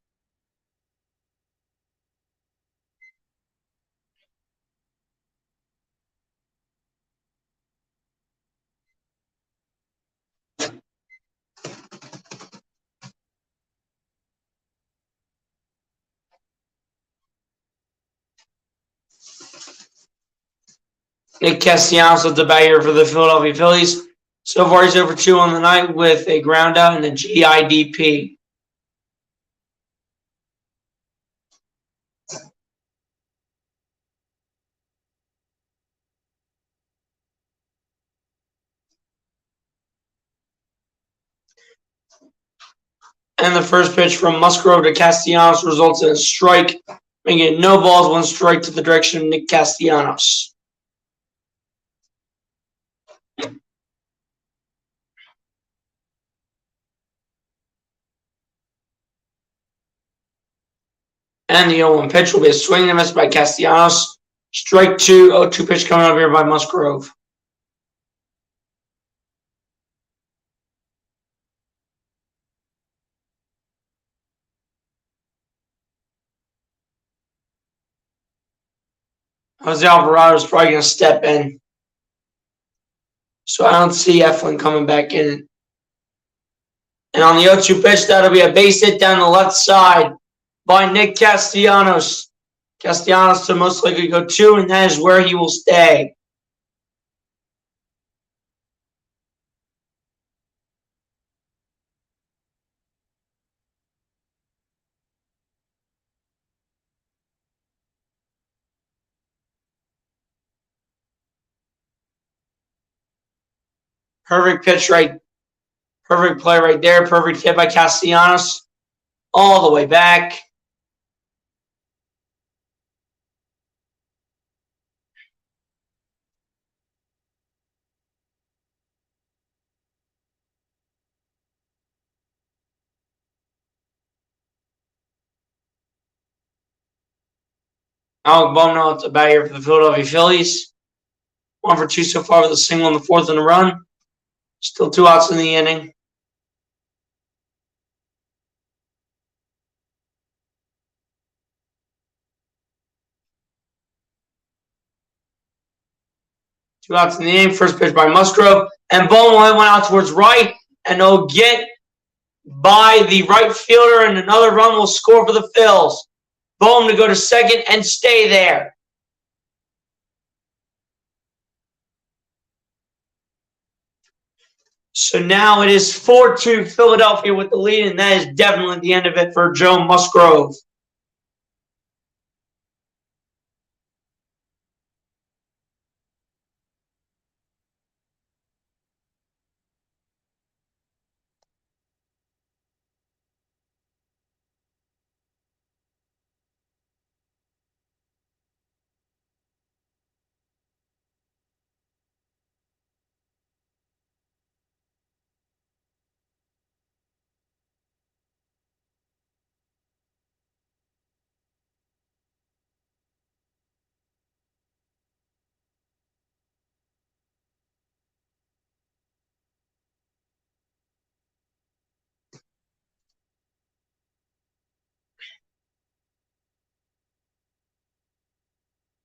Nick Castellanos at the bat here for the Philadelphia Phillies. So far, he's over 2 on the night with a ground out and a GIDP. And the first pitch from Musgrove to Castellanos results in a strike, making it no balls, 1 strike to the direction of Nick Castellanos. And the 0-1 pitch will be a swing and a miss by Castellanos. Strike 2, 0-2 pitch coming up here by Musgrove. Jose Alvarado's probably going to step in. So I don't see Eflin coming back in. And on the 0-2 pitch, that'll be a base hit down the left side by Nick Castellanos. Castellanos to most likely go 2, and that is where he will stay. Perfect pitch right. Perfect play right there. Perfect hit by Castellanos. all the way back. Alec Bohm it's a bat here for the Philadelphia Phillies. 1 for 2 so far with a single in the fourth and a run. Still 2 outs in the inning. Two outs in the inning. First pitch by Musgrove. And Bohm will hit one out towards right. And he'll get by the right fielder. And another run will score for the Phils. Bohm to go to second and stay there. So now it is 4-2 Philadelphia with the lead. And that is definitely the end of it for Joe Musgrove.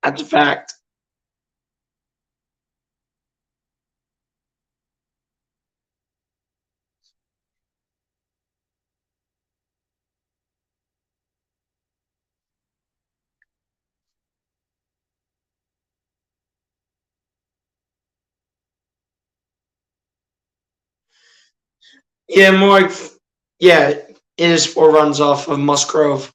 That's a fact. Yeah, more like, yeah, it is 4 runs off of Musgrove.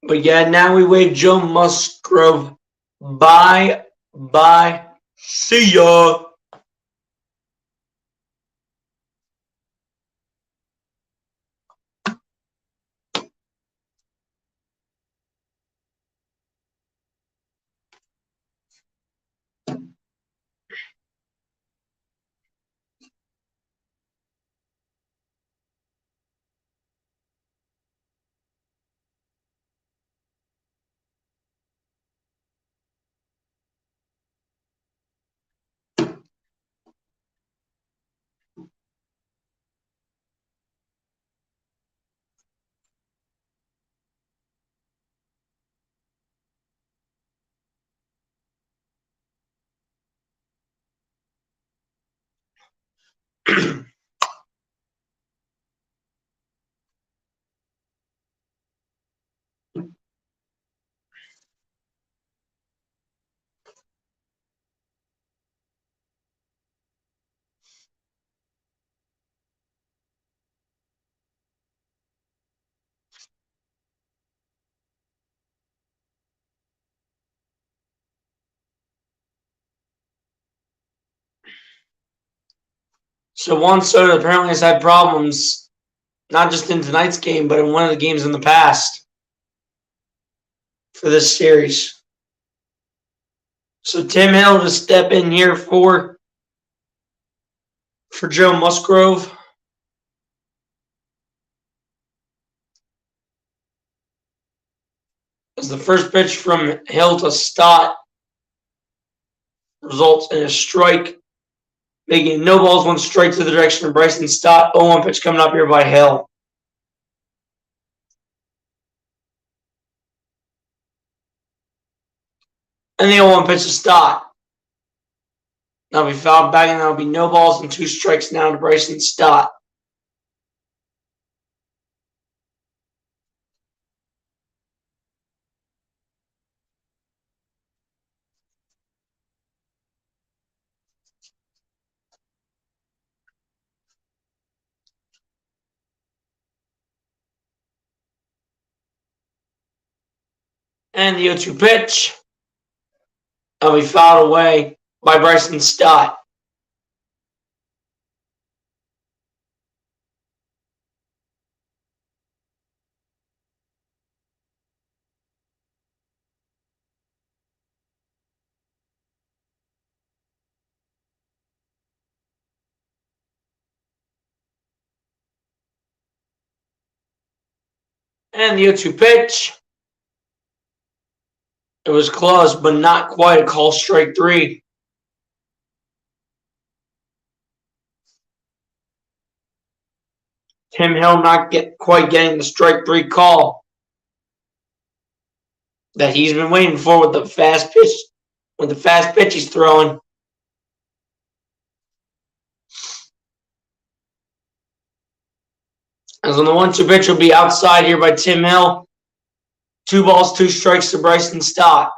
But yeah, now we wave Joe Musgrove. Bye. See ya. So Juan Soto apparently has had problems, not just in tonight's game, but in one of the games in the past for this series. So Tim Hill to step in here for Joe Musgrove. As the first pitch from Hill to Stott results in a strike, making no balls, 1 strike to the direction of Bryson Stott. 0-1 pitch coming up here by Hill. And the 0-1 pitch to Stott. That'll be fouled back, and that'll be no balls and 2 strikes now to Bryson Stott. And the 0-2 pitch. That'll be fouled away by Bryson Stott. And the 0-2 pitch. It was close, but not quite a call. Strike 3. Tim Hill not quite getting the strike 3 call that he's been waiting for with the fast pitch. With the fast pitch he's throwing. As on the 1-2 pitch will be outside here by Tim Hill. 2 balls, 2 strikes to Bryson Stott.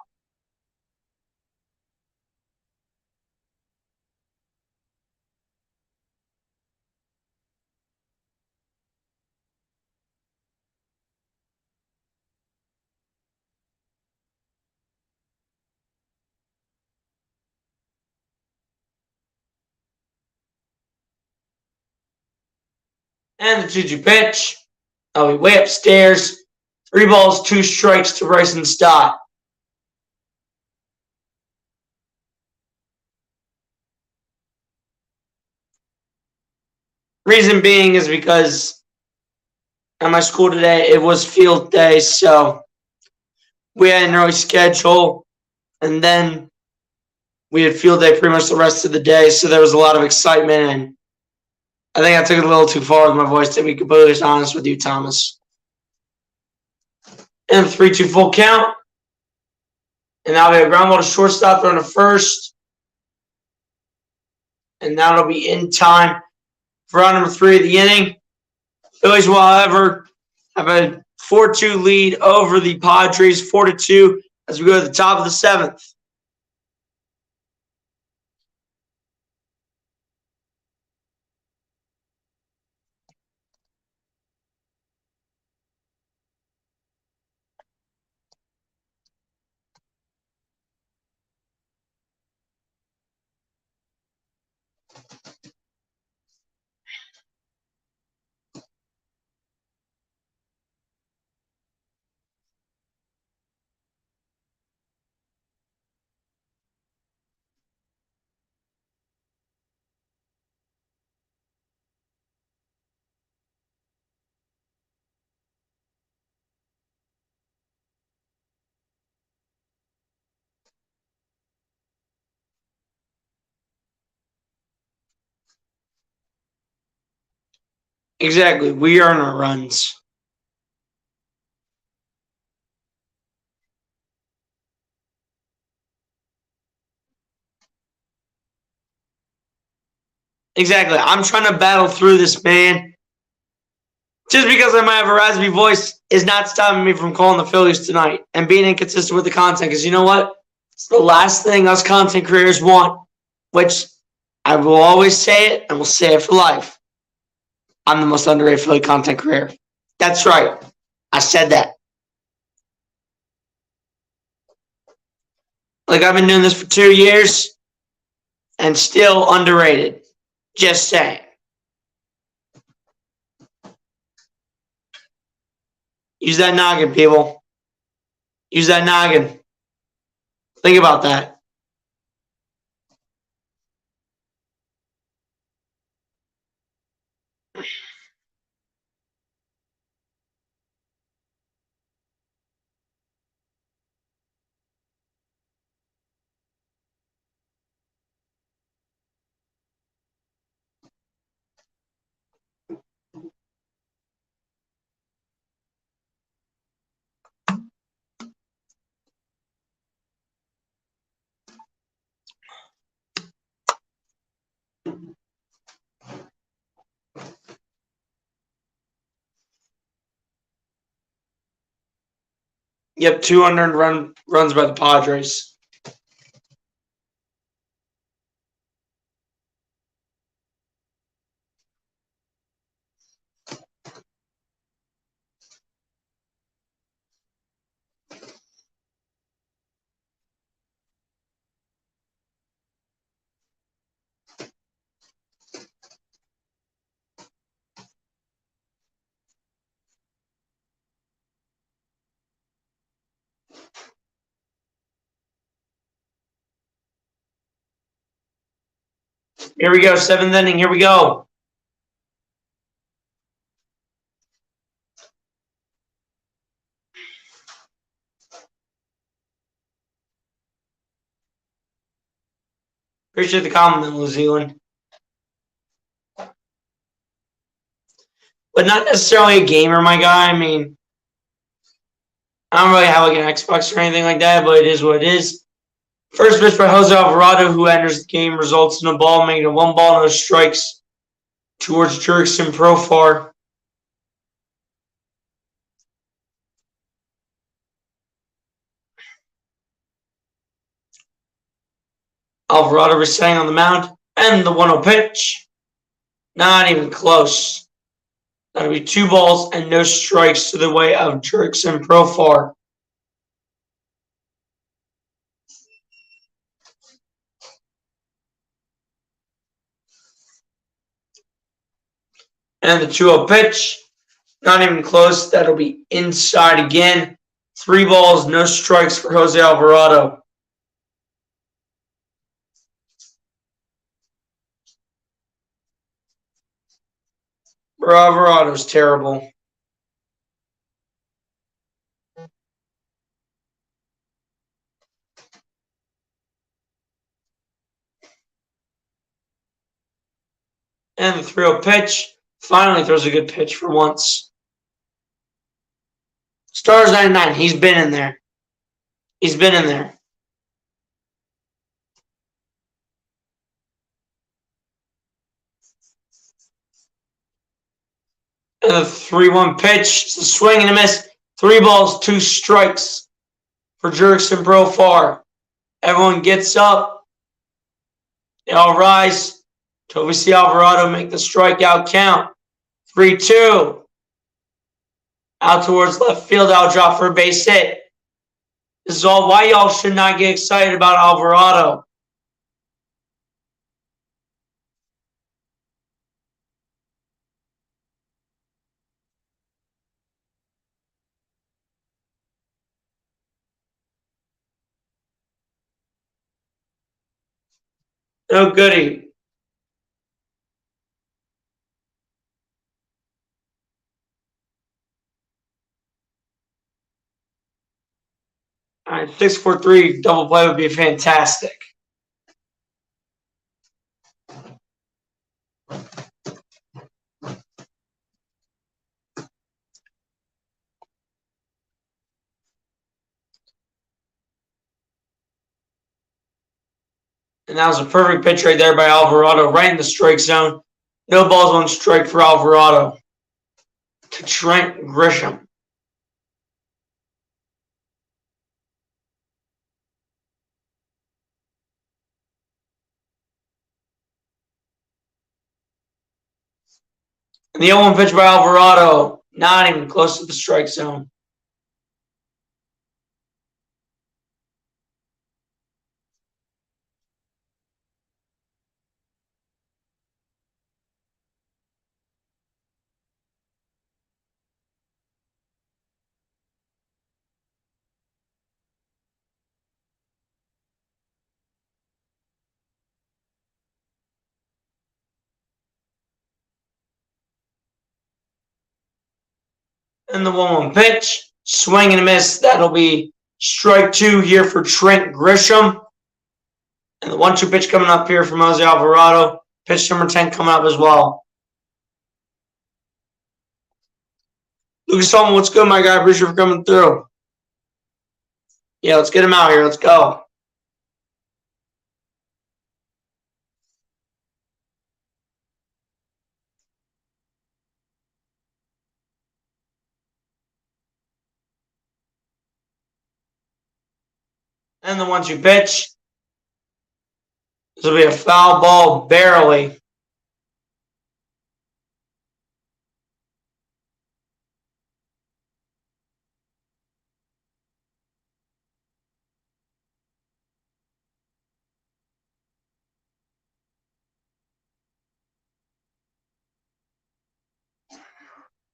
And the 2-2 pitch. I'll be way upstairs. 3 balls, 2 strikes to Bryson Stott. Reason being is because at my school today, it was field day, so we had an early schedule, and then we had field day pretty much the rest of the day, so there was a lot of excitement, and I think I took it a little too far with my voice, to be completely honest with you, Thomas. And 3-2 full count. And now we have ground ball to shortstop, thrown to first. And that'll be in time for round number 3 of the inning. Phillies will, however, have a 4-2 lead over the Padres, 4-2, as we go to the top of the 7th. Exactly. We earn our runs. Exactly. I'm trying to battle through this, man. Just because I might have a raspy voice is not stopping me from calling the Phillies tonight and being inconsistent with the content. Because you know what? It's the last thing us content creators want, which I will always say it and will say it for life. I'm the most underrated Philly content creator. That's right. I said that. Like, I've been doing this for 2 years and still underrated. Just saying. Use that noggin, people. Use that noggin. Think about that. Yep, 200 runs by the Padres. Here we go, 7th inning. Here we go. Appreciate the compliment, New Zealand. But not necessarily a gamer, my guy. I mean, I don't really have like an Xbox or anything like that, but it is what it is. First pitch by Jose Alvarado, who enters the game, results in a ball, making it 1 ball, no strikes towards Jurickson Profar. Alvarado resetting on the mound, and the 1-0 pitch. Not even close. That'll be 2 balls and no strikes to the way of Jurickson Profar. And the 2-0 pitch, not even close. That'll be inside again. 3 balls, no strikes for Jose Alvarado. Alvarado's terrible. And the 3-0 pitch finally throws a good pitch for once. Stars 99. He's been in there. He's been in there. And the 3-1 pitch. It's a swing and a miss. 3 balls, 2 strikes for Jurickson Profar. Everyone gets up. They all rise. Till we see Alvarado make the strikeout count. 3-2. Out towards left field. I'll drop for a base hit. This is all why y'all should not get excited about Alvarado. No goody. All right, 6-4-3 double play would be fantastic. And that was a perfect pitch right there by Alvarado, right in the strike zone. No balls, 1 strike for Alvarado. To Trent Grisham. And the 0-1 pitch by Alvarado, not even close to the strike zone. And the 1-1 pitch, swing and a miss. That'll be strike 2 here for Trent Grisham. And the 1-2 pitch coming up here from Jose Alvarado. Pitch number 10 coming up as well. Lucas Holman, what's good, my guy? Appreciate you for coming through. Yeah, let's get him out here. Let's go. And the 1-2 pitch. This will be a foul ball, barely.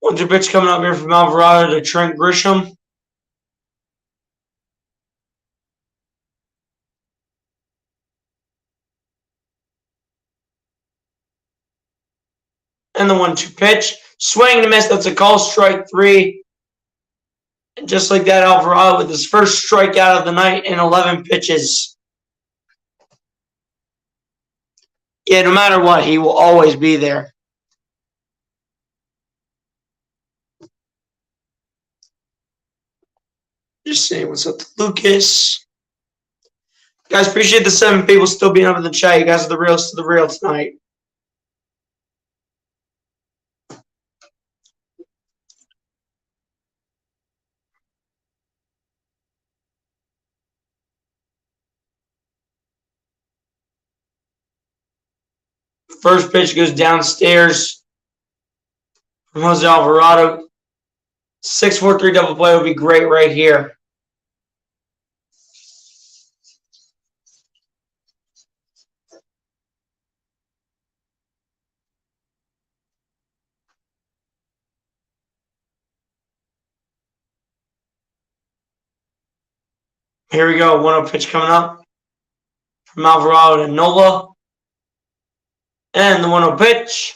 One-two pitch coming up here from Alvarado to Trent Grisham. And the 1-2 pitch. Swing and a miss. That's a call, strike 3. And just like that, Alvarado with his first strikeout of the night in 11 pitches. Yeah, no matter what, he will always be there. Just saying what's up to Lucas. Guys, appreciate the 7 people still being up in the chat. You guys are the realest of the real tonight. First pitch goes downstairs from Jose Alvarado. 6-4-3 double play would be great right here. Here we go. 1-0 pitch coming up from Alvarado to Nola. And the 1-0 pitch.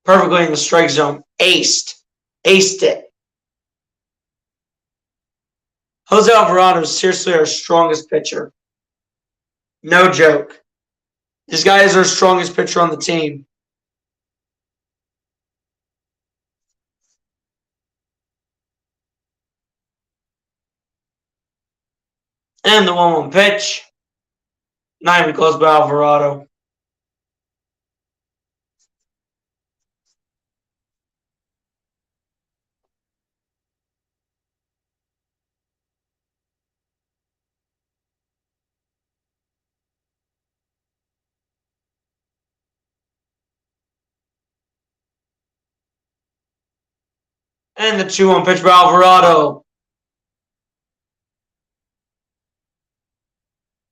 Perfectly in the strike zone. Aced it. Jose Alvarado is seriously our strongest pitcher. No joke. This guy is our strongest pitcher on the team. And the 1-1 pitch. Not even close by Alvarado. And the 2-1 pitch by Alvarado.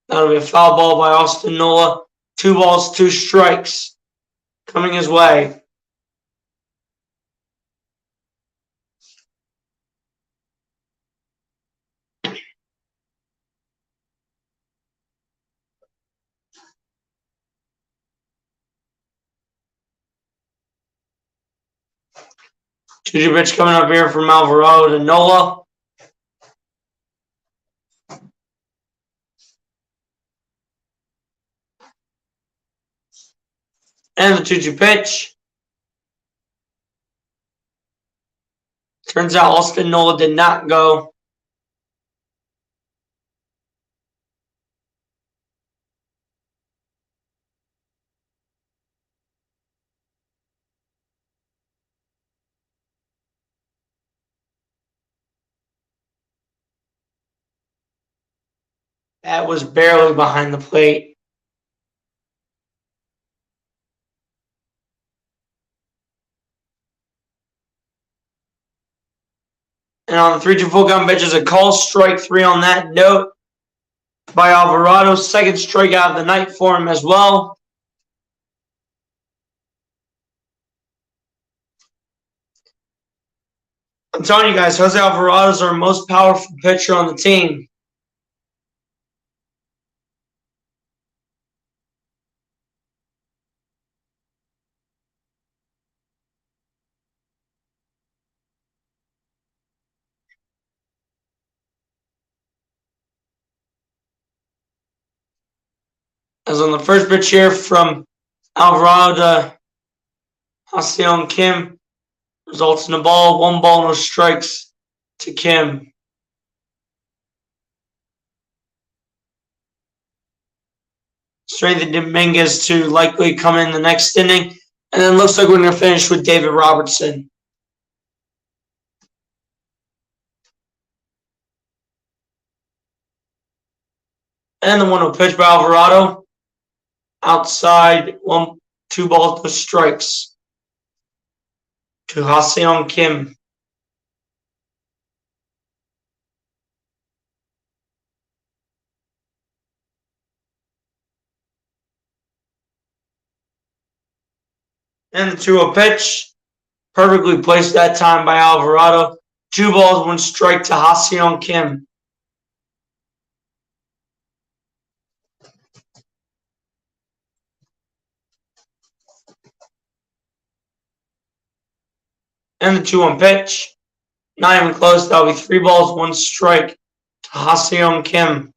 That'll be a foul ball by Austin Nola. 2 balls, 2 strikes coming his way. Two pitch coming up here from Alvarado to Nola. And the 2-2 pitch. Turns out Austin Nola did not go. That was barely behind the plate. And on the 3-2 full count pitch is a call, strike 3 on that note by Alvarado. Second strikeout of the night for him as well. I'm telling you guys, Jose Alvarado is our most powerful pitcher on the team. As on the first pitch here from Alvarado to Ha-Seong Kim, results in a ball, 1 ball, no strikes to Kim. Straight Dominguez to likely come in the next inning. And then looks like we're going to finish with David Robertson. And the 1-0 pitch by Alvarado. Outside, 2 balls, no strikes to Ha-Seong Kim. And the 2-0 pitch, perfectly placed that time by Alvarado. 2 balls, 1 strike to Ha-Seong Kim. And the 2-1 pitch, not even close. That'll be 3 balls, 1 strike to Ha-Seong Kim.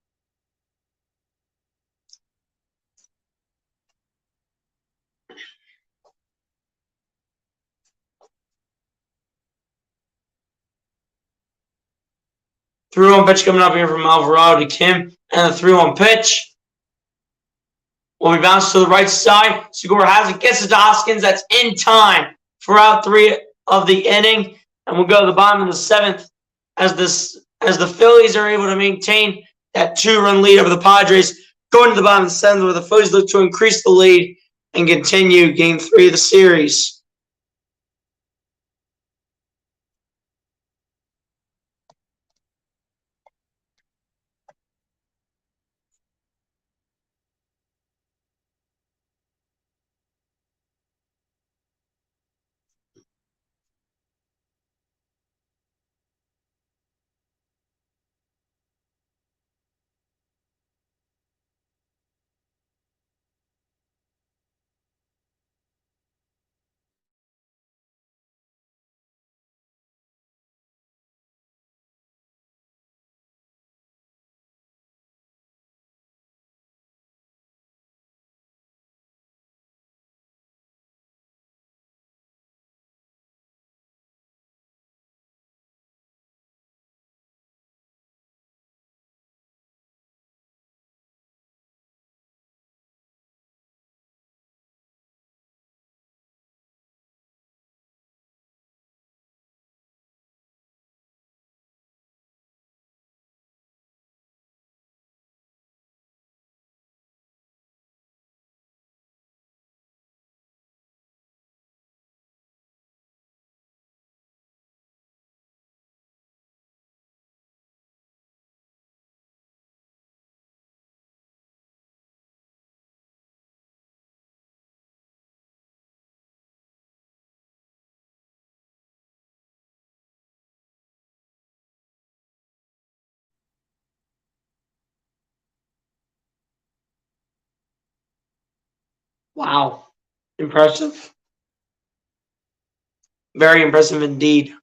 Three 1 pitch coming up here from Alvarado to Kim. And the 3-1 pitch will be bounced to the right side. Segura has it, gets it to Hoskins. That's in time for out 3 of the inning. And we'll go to the bottom of the 7th as the Phillies are able to maintain that 2-run lead over the Padres. Going to the bottom of the 7th where the Phillies look to increase the lead and continue Game 3 of the series. Wow. Impressive. Very impressive indeed.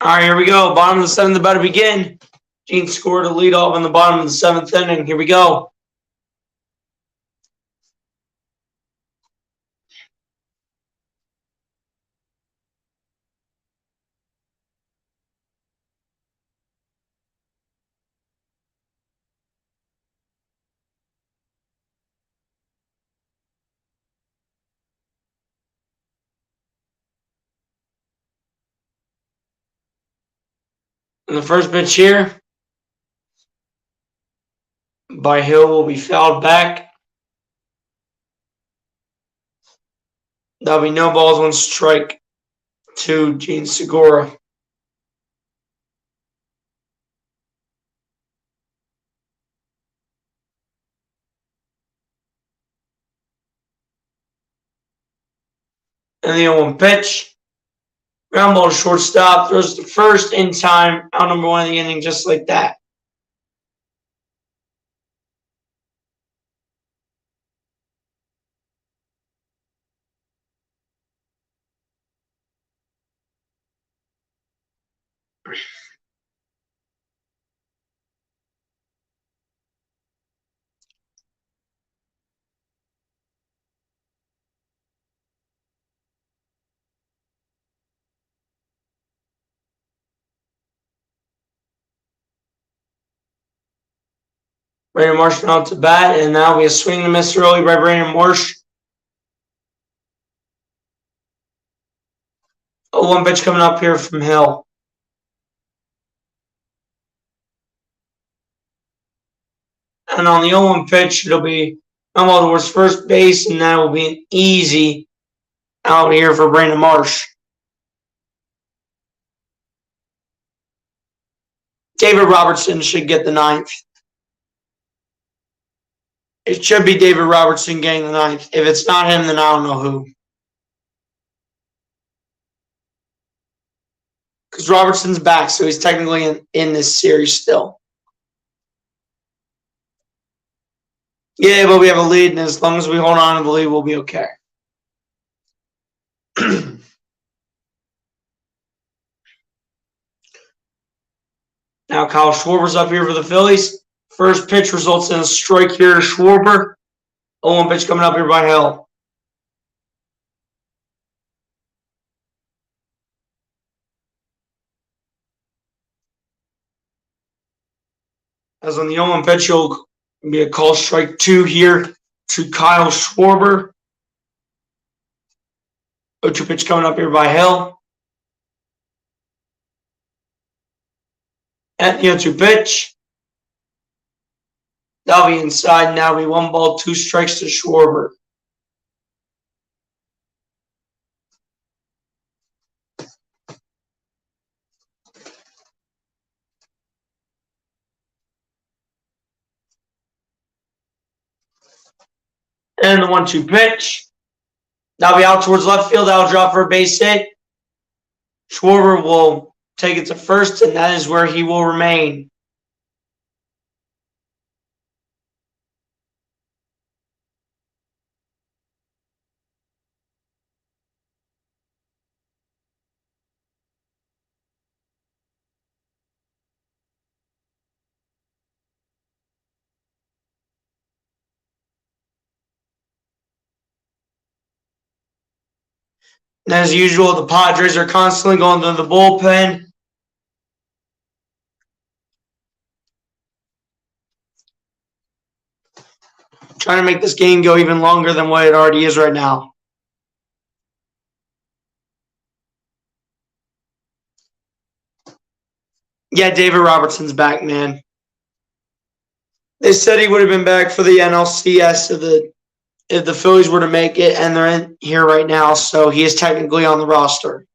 All right, here we go. Bottom of the 7th about to begin. Gene scored a lead off in the bottom of the 7th inning. Here we go. And the first pitch here by Hill will be fouled back. There'll be no balls, 1 strike to Gene Segura. And the 0-1 pitch. Ground ball to shortstop. Throws the first in time. Out number 1 of the inning, just like that. Brandon Marsh out to bat, and now we have swing and miss early by Brandon Marsh. 0-1 pitch coming up here from Hill. And on the 0-1 pitch, it'll be ball towards first base, and that will be an easy out here for Brandon Marsh. David Robertson should get the 9th. It should be David Robertson getting the 9th. If it's not him, then I don't know who. Because Robertson's back, so he's technically in this series still. Yeah, but we have a lead, and as long as we hold on to the lead, we'll be okay. Now Kyle Schwarber's up here for the Phillies. First pitch results in a strike here to Schwarber. 0-1 pitch coming up here by Hill. As on the 0-1 pitch, it'll be a call strike 2 here to Kyle Schwarber. 0-2 pitch coming up here by Hill. And the 0-2 pitch. That'll be inside. Now we 1 ball, 2 strikes to Schwarber. And the 1-2 pitch. That'll be out towards left field. That'll drop for a base hit. Schwarber will take it to first, and that is where he will remain. And as usual, the Padres are constantly going to the bullpen. Trying to make this game go even longer than what it already is right now. Yeah, David Robertson's back, man. They said he would have been back for the NLCS if the Phillies were to make it, and they're in here right now, so he is technically on the roster.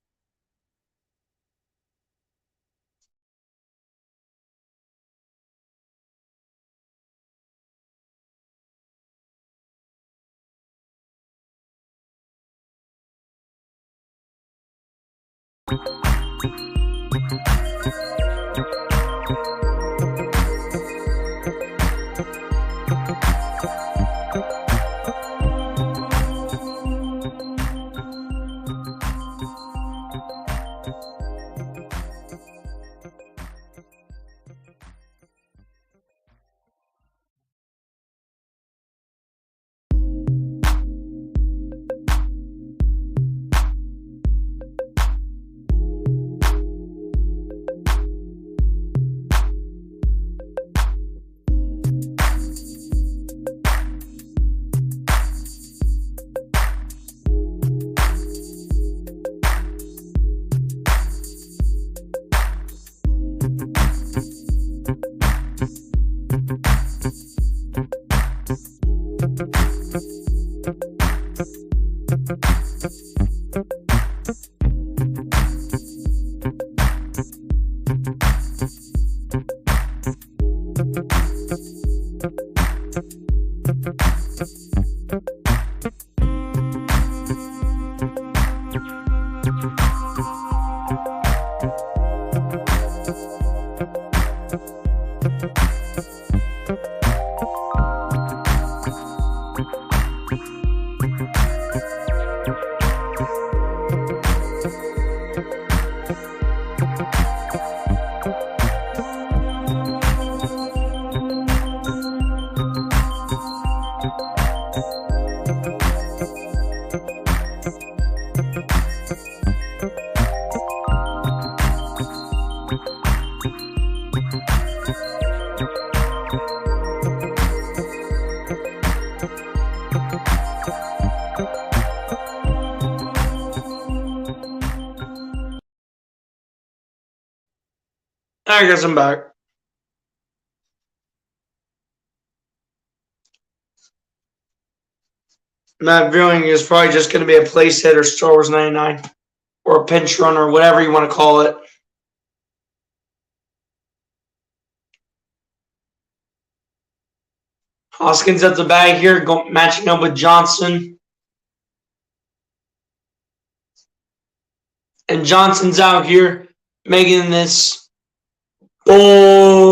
I guess I'm back. Matt Viewing is probably just going to be a place hitter, Star Wars 99, or a pinch runner, whatever you want to call it. Hoskins at the bag here, matching up with Johnson. And Johnson's out here, making this boring.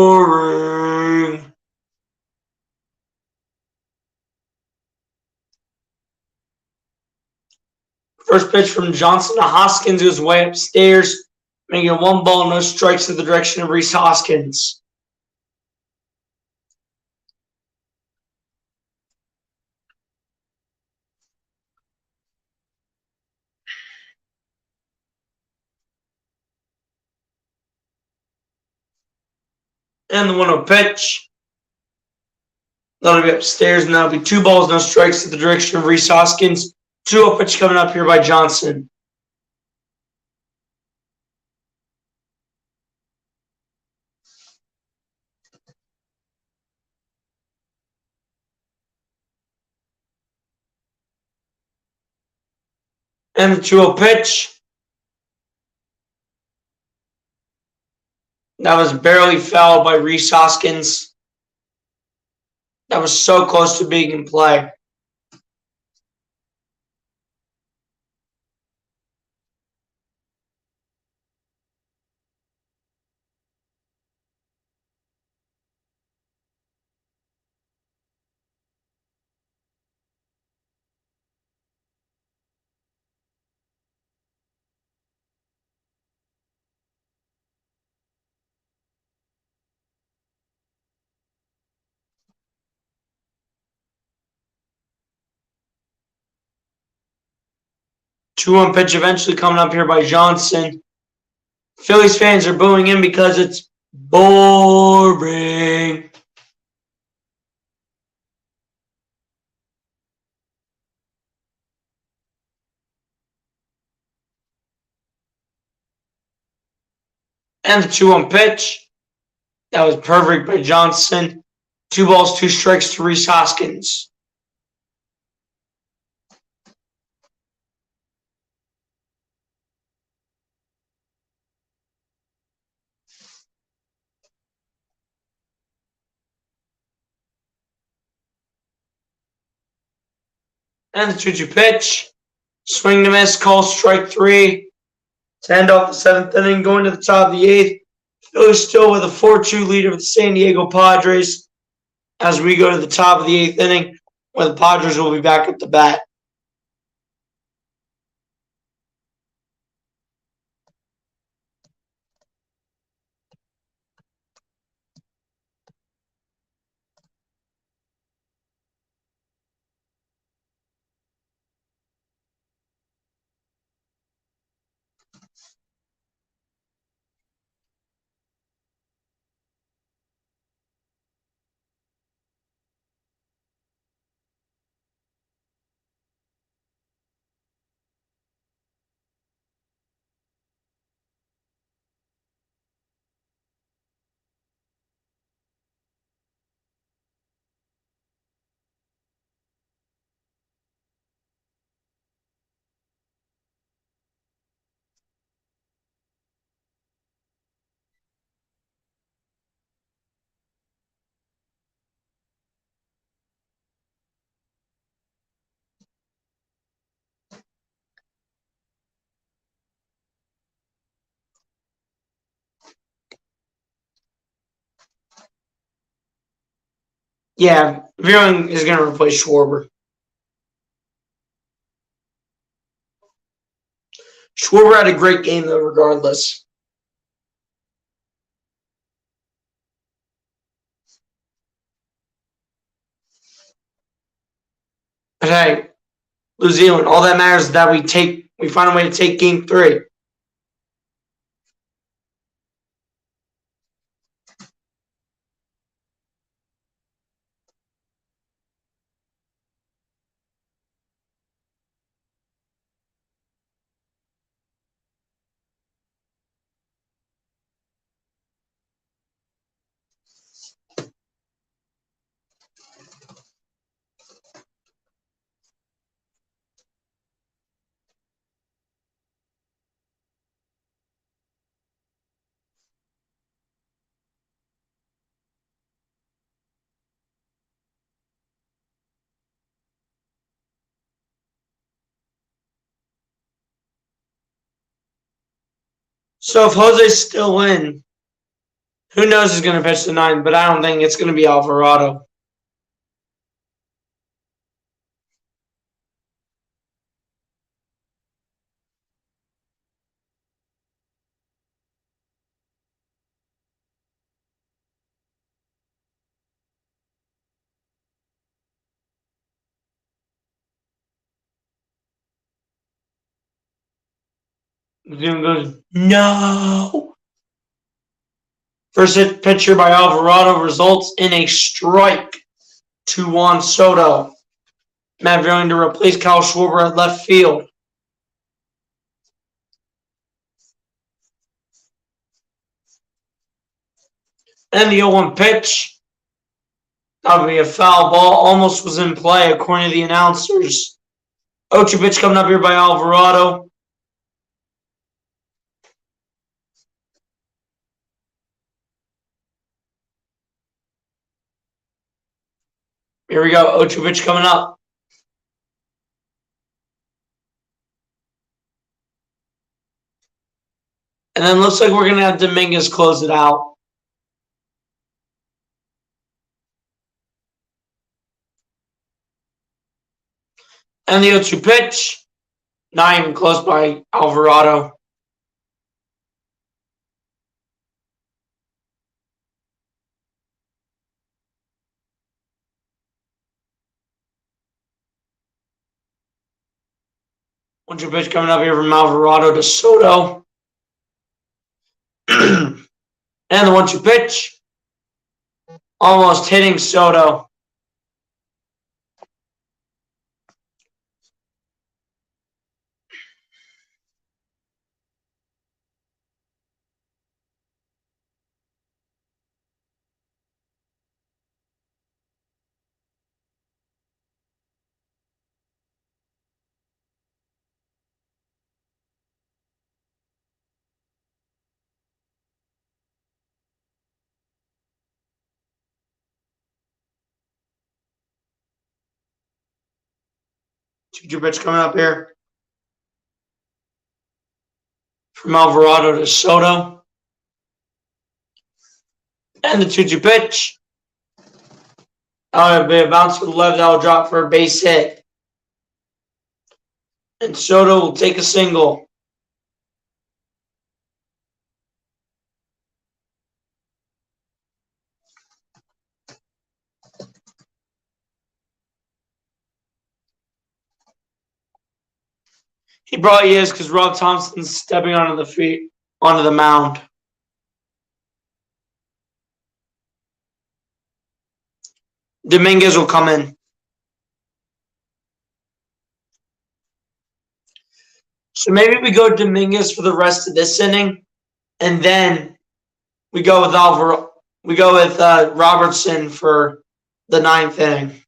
First pitch from Johnson to Hoskins goes way upstairs, making it 1 ball, no strikes to the direction of Rhys Hoskins. And the 1-0 pitch. That'll be upstairs, and that'll be 2 balls, no strikes to the direction of Rhys Hoskins. 2-0 pitch coming up here by Johnson. And the 2-0 pitch. That was barely fouled by Rhys Hoskins. That was so close to being in play. Two-one pitch eventually coming up here by Johnson. Phillies fans are booing him because it's boring. And the 2-1 pitch. That was perfect by Johnson. 2 balls, 2 strikes to Rhys Hoskins. And the 2-2 pitch. Swing to miss, call strike 3. To end off the 7th inning, going to the top of the 8th. Phillies still with a 4-2 lead over the San Diego Padres as we go to the top of the 8th inning, where the Padres will be back at the bat. Yeah, Viewing is going to replace Schwarber. Schwarber had a great game, though, regardless. But hey, New Zealand, all that matters is that we find a way to take game 3. So if Jose's still in, who knows who's going to pitch the 9th, but I don't think it's going to be Alvarado. Zoom goes, no. First hit pitcher by Alvarado results in a strike to Juan Soto. Matt Viewing to replace Kyle Schwarber at left field. And the 0-1 pitch. That would be a foul ball. Almost was in play, according to the announcers. 0-2 pitch coming up here by Alvarado. Here we go. 0-2 pitch coming up. And then looks like we're going to have Dominguez close it out. And the 0-2 pitch. Not even close by Alvarado. One-two pitch coming up here from Alvarado to Soto. And the 1-2 pitch. Almost hitting Soto. Two-two pitch coming up here from Alvarado to Soto. And the 2-2 pitch. That'll be a bounce to the left. That'll drop for a base hit. And Soto will take a single. He probably is because Rob Thompson's stepping onto the mound. Dominguez will come in. So maybe we go Dominguez for the rest of this inning, and then we go with Robertson for the 9th inning.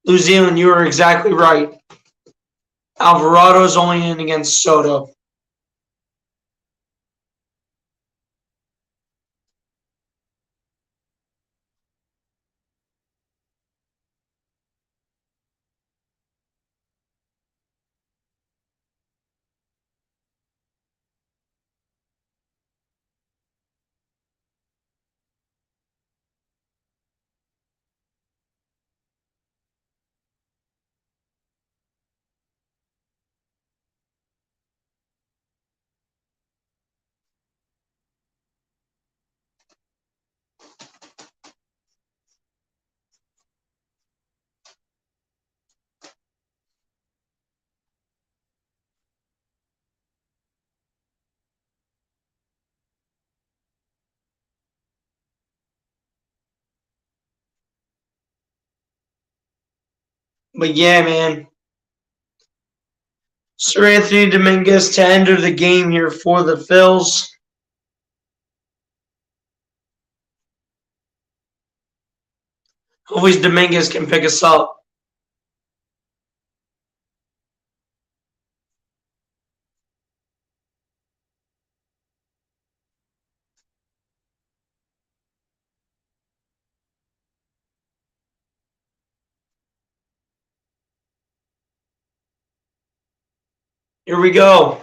New Zealand, you are exactly right. Alvarado's only in against Soto. But yeah, man. Sir Anthony Dominguez to enter the game here for the Phils. Hopefully Dominguez can pick us up. Here we go.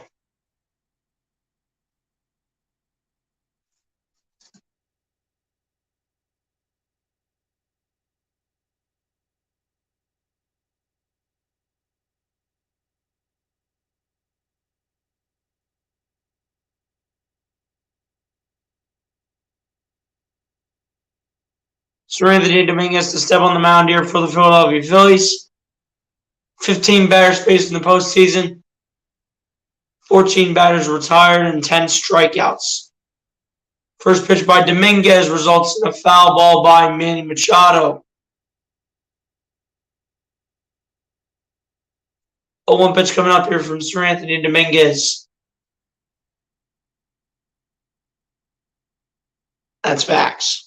Sir Anthony Dominguez to step on the mound here for the Philadelphia Phillies. 15 batters faced in the postseason. 14 batters retired and 10 strikeouts. First pitch by Dominguez results in a foul ball by Manny Machado. 0-1 pitch coming up here from Sir Anthony Dominguez. That's facts.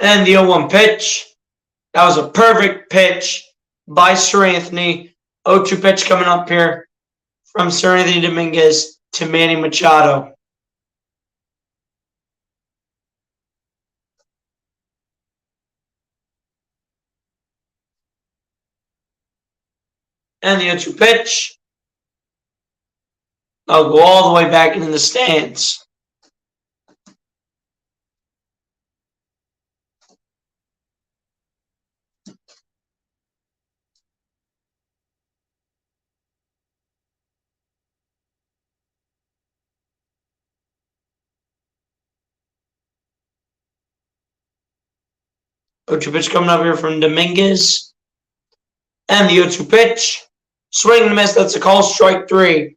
And the 0-1 pitch. That was a perfect pitch by Sir Anthony. 0-2 pitch coming up here from Sir Anthony Dominguez to Manny Machado. And the 0-2 pitch. I'll go all the way back into the stands. O2 pitch coming up here from Dominguez. And the 0-2 pitch. Swing and miss. That's a call, strike 3.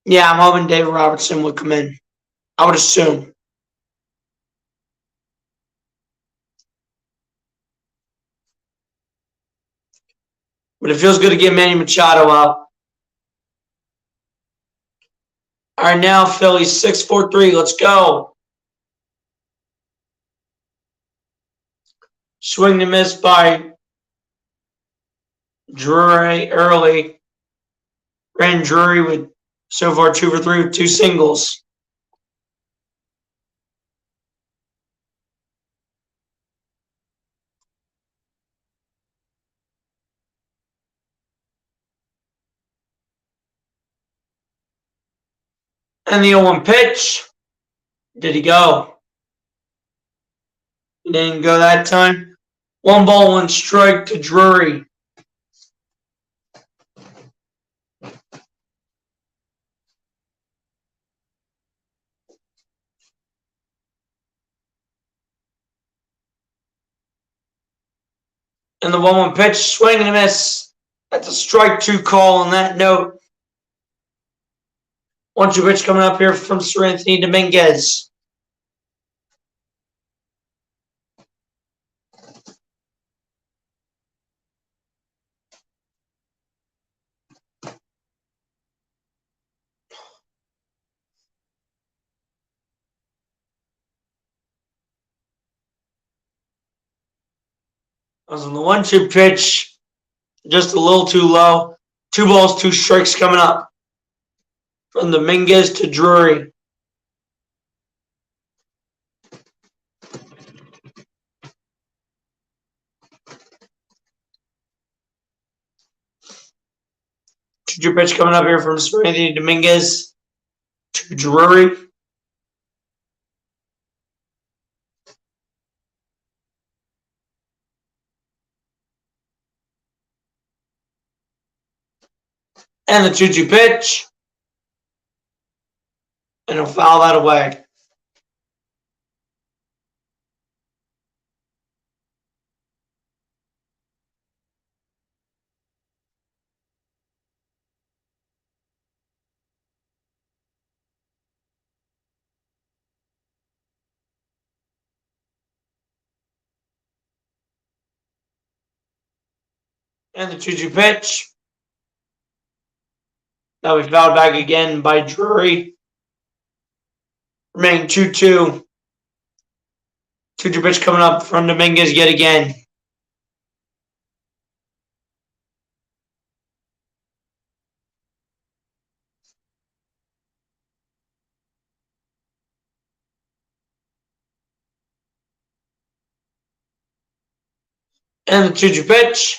Yeah, I'm hoping David Robertson would come in. I would assume. But it feels good to get Manny Machado out. All right, now Phillies 6-4-3. Let's go. Swing and miss by Drury early. Brandon Drury with so far 2 for 3 with 2 singles. And the 0-1 pitch. Did he go? He didn't go that time. 1 ball, 1 strike to Drury. And the 1-1 pitch, swing and a miss. That's a strike 2 call on that note. 1-2 pitch coming up here from Sir Anthony Dominguez. I was on the 1-2 pitch, just a little too low. 2 balls, 2 strikes coming up. From Dominguez to Drury. Two pitch coming up here from Anthony Dominguez to Drury. And the 2-2 pitch. And he'll foul that away. And the 2-2 pitch. Now we fouled back again by Drury. Remaining 2-2. 2-2 pitch coming up from Dominguez yet again. And the 2-2 pitch.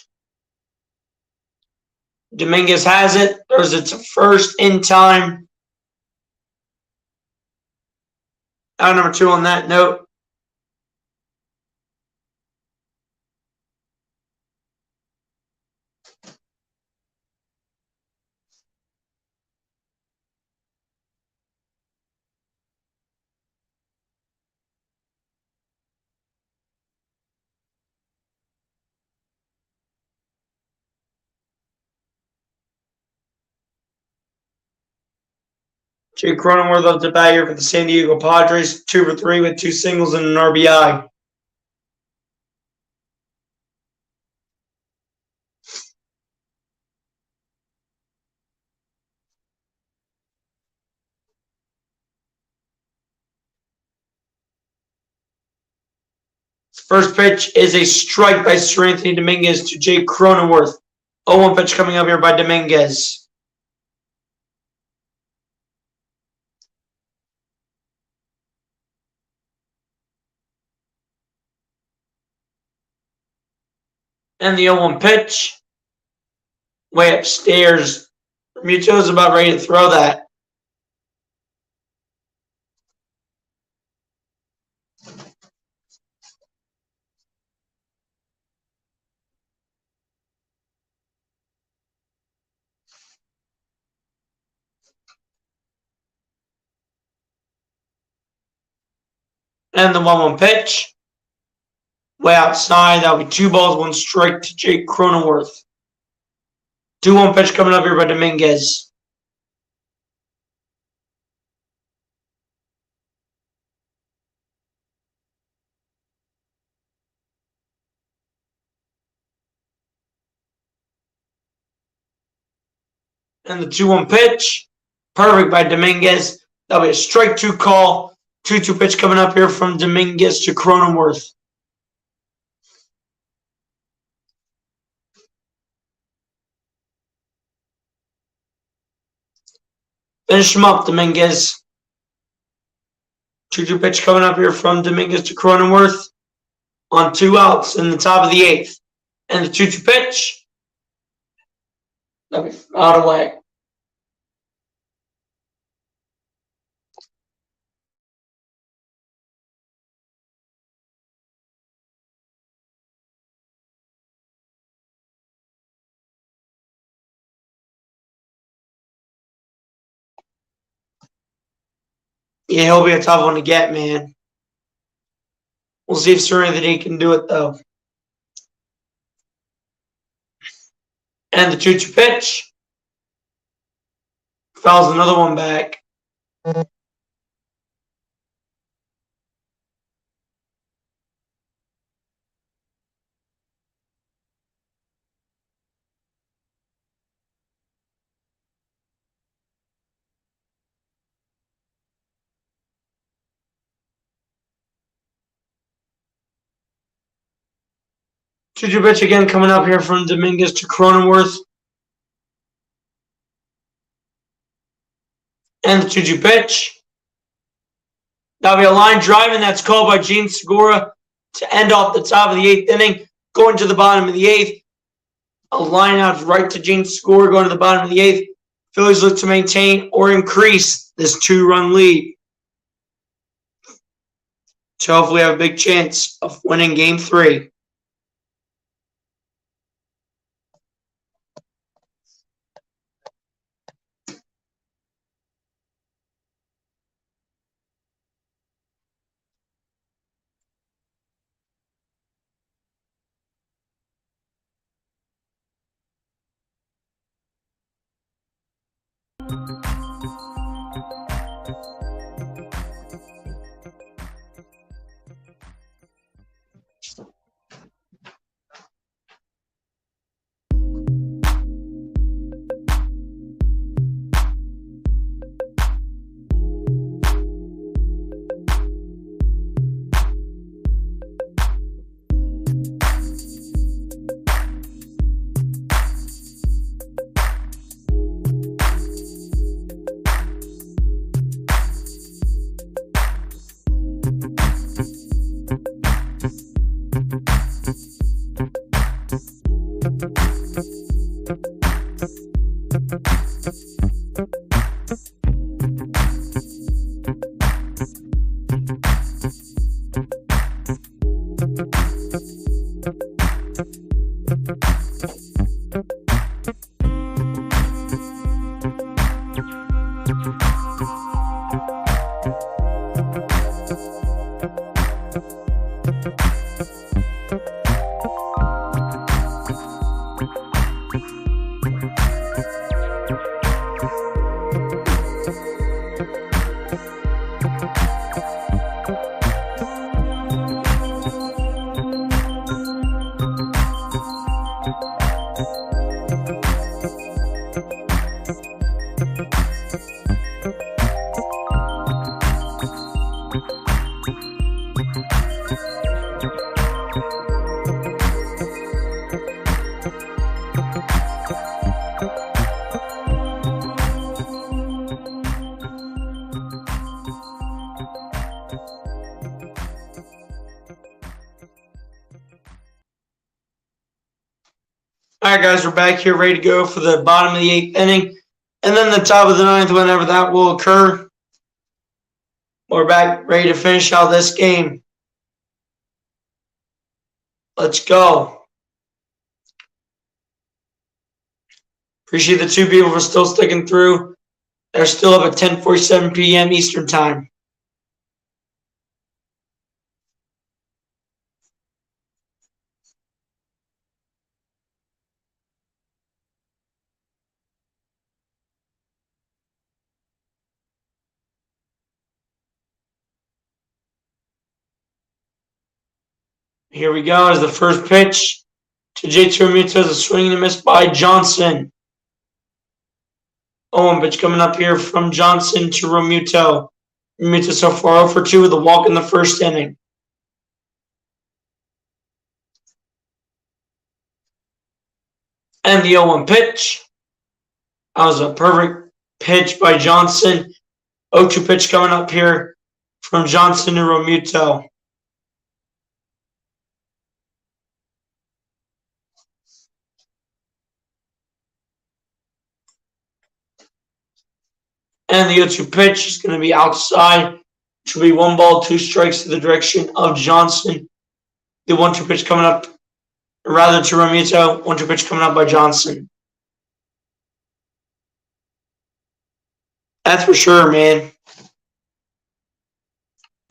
Dominguez has it. Throws it to first in time. Out number 2 on that note. Jake Cronenworth up to bat here for the San Diego Padres. 2 for 3 with 2 singles and an RBI. First pitch is a strike by Sir Anthony Dominguez to Jake Cronenworth. 0-1 pitch coming up here by Dominguez. And the 0-1 pitch. Way upstairs. Muto's about ready to throw that. And the 1-1 pitch. Way outside. That'll be 2 balls, 1 strike to Jake Cronenworth. 2-1 pitch coming up here by Dominguez. And the 2-1 pitch. Perfect by Dominguez. That'll be a strike 2 call. 2-2 pitch coming up here from Dominguez to Cronenworth. Finish him up, Dominguez. 2-2 pitch coming up here from Dominguez to Cronenworth on 2 outs in the top of the 8th. And the 2-2 pitch. That'll be out away. Yeah, he'll be a tough one to get, man. We'll see if Sir Anthony can do it, though. And the 2-2 pitch. Fouls another one back. 2-2 pitch again coming up here from Dominguez to Cronenworth. And the 2-2 pitch. That'll be a line drive, and that's called by Gene Segura to end off the top of the 8th inning. Going to the bottom of the 8th. A line out right to Gene Segura going to the bottom of the 8th. Phillies look to maintain or increase this 2-run lead to hopefully have a big chance of winning Game 3. All right, guys, we're back here ready to go for the bottom of the 8th inning. And then the top of the 9th, whenever that will occur. We're back ready to finish out this game. Let's go. Appreciate the 2 people for still sticking through. They're still up at 10:47 p.m. Eastern Time. Here we go as the first pitch to J.T. Realmuto is a swing and a miss by Johnson. 0-1 pitch coming up here from Johnson to Realmuto. Realmuto so far 0 for 2 with a walk in the first inning. And the 0-1 pitch. That was a perfect pitch by Johnson. 0-2 pitch coming up here from Johnson to Realmuto. And the 0-2 pitch is going to be outside, which will be 1 ball, 2 strikes to the direction of Johnson. The 1-2 pitch coming up, rather to Realmuto. 1-2 pitch coming up by Johnson. That's for sure, man.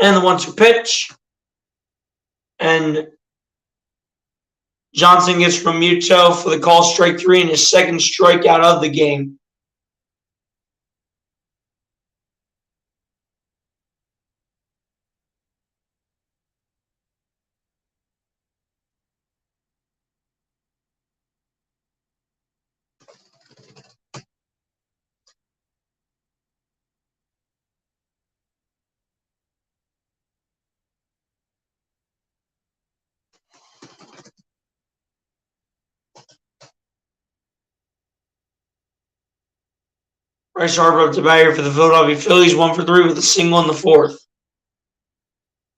And the 1-2 pitch. And Johnson gets Realmuto for the call, strike 3, and his second strikeout of the game. Bryce Harper up to bat here for the Philadelphia Phillies, 1 for 3 with a single in the fourth.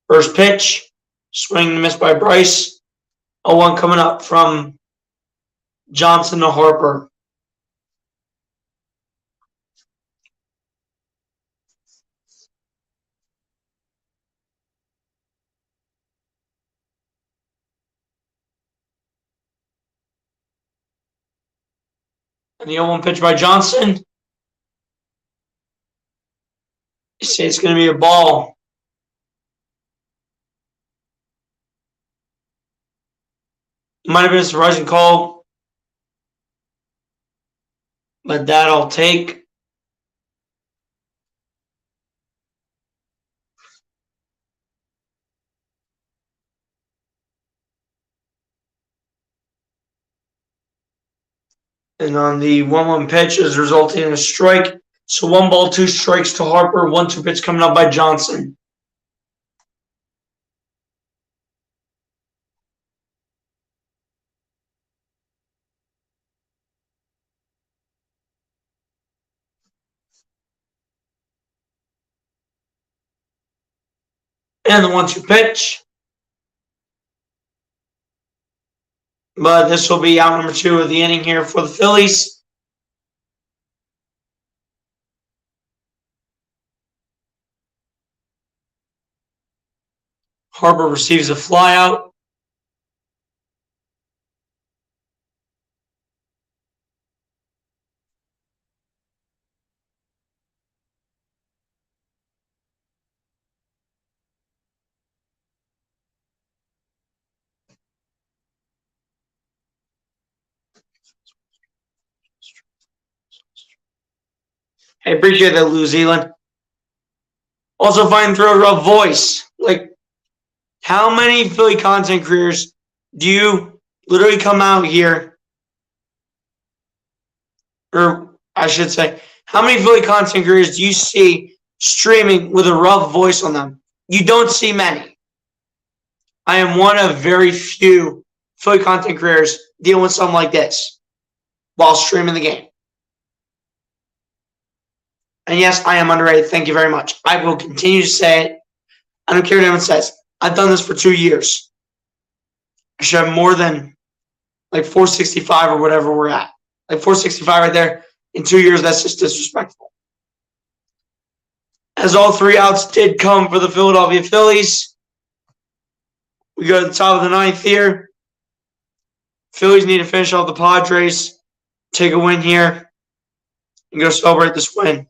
First pitch, swing and miss by Bryce. 0-1 coming up from Johnson to Harper. And the 0-1 pitch by Johnson. You say it's going to be a ball. It might have been a surprising call, but that I'll take. And on the 1-1 pitch is resulting in a strike. So 1 ball, 2 strikes to Harper. 1-2 pitch coming up by Johnson. And the 1-2 pitch. But this will be out number 2 of the inning here for the Phillies. Harper receives a flyout. I appreciate that, New Zealand. Also find through a rough voice. Like, how many Philly content creators do you literally come out here, or I should say, how many Philly content creators do you see streaming with a rough voice on them? You don't see many. I am one of very few Philly content creators dealing with something like this while streaming the game. And yes, I am underrated. Thank you very much. I will continue to say it. I don't care what anyone says. I've done this for 2 years. I should have more than like 465 or whatever we're at. Like 465 right there. In 2 years, that's just disrespectful. As all 3 outs did come for the Philadelphia Phillies. We go to the top of the 9th here. Phillies need to finish off the Padres. Take a win here. And go celebrate this win.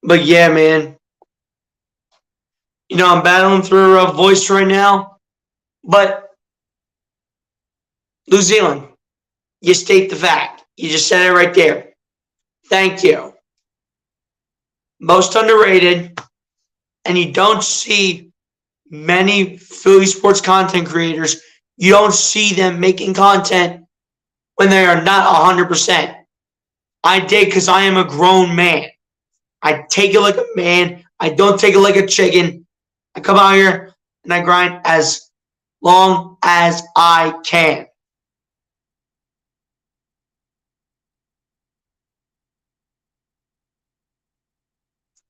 But yeah, man. You know, I'm battling through a rough voice right now. But New Zealand, you state the fact. You just said it right there. Thank you. Most underrated. And you don't see many Philly sports content creators. You don't see them making content when they are not 100%. I did because I am a grown man. I take it like a man. I don't take it like a chicken. I come out here and I grind as long as I can.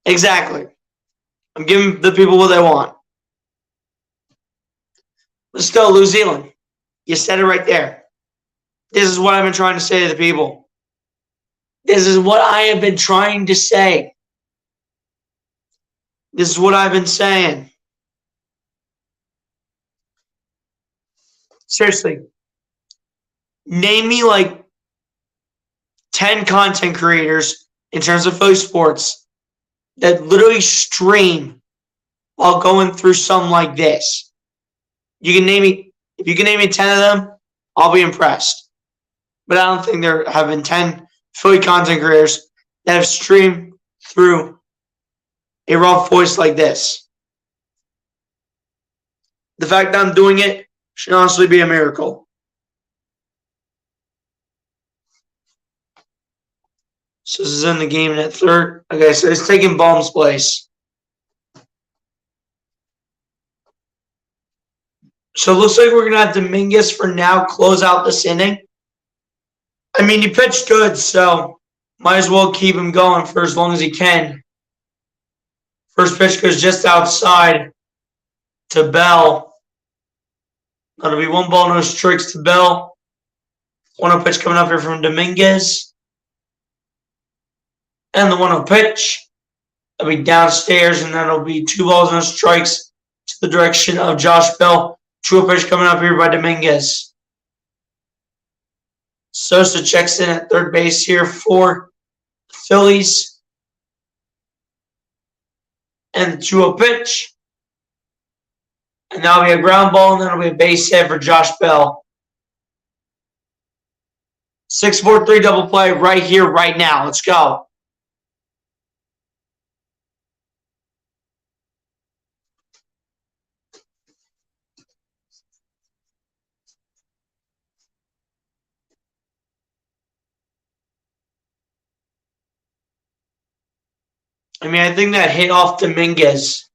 Exactly. I'm giving the people what they want. But still, New Zealand, you said it right there. This is what I've been trying to say to the people. This is what I have been trying to say. This is what I've been saying. Seriously. Name me like 10 content creators in terms of Philly sports that literally stream while going through something like this. You can name me, if you can name me 10 of them, I'll be impressed. but I don't think there have been 10 Philly content creators that have streamed through a rough voice like this. The fact that I'm doing it should honestly be a miracle. So this is in the game at third. Okay, so it's taking Baum's place. So it looks like we're going to have Dominguez for now close out this inning. I mean, he pitched good, so might as well keep him going for as long as he can. First pitch goes just outside to Bell. That'll be 1 ball, no strikes to Bell. 1-0 pitch coming up here from Dominguez. And the 1-0 pitch. That'll be downstairs, and that'll be 2 balls, no strikes to the direction of Josh Bell. 2-0 pitch coming up here by Dominguez. Sosa checks in at third base here for the Phillies. And the 2-0 pitch. And that'll be a ground ball, and that'll be a base hit for Josh Bell. 6-4-3 double play right here, right now. Let's go. I mean, I think that hit off Dominguez.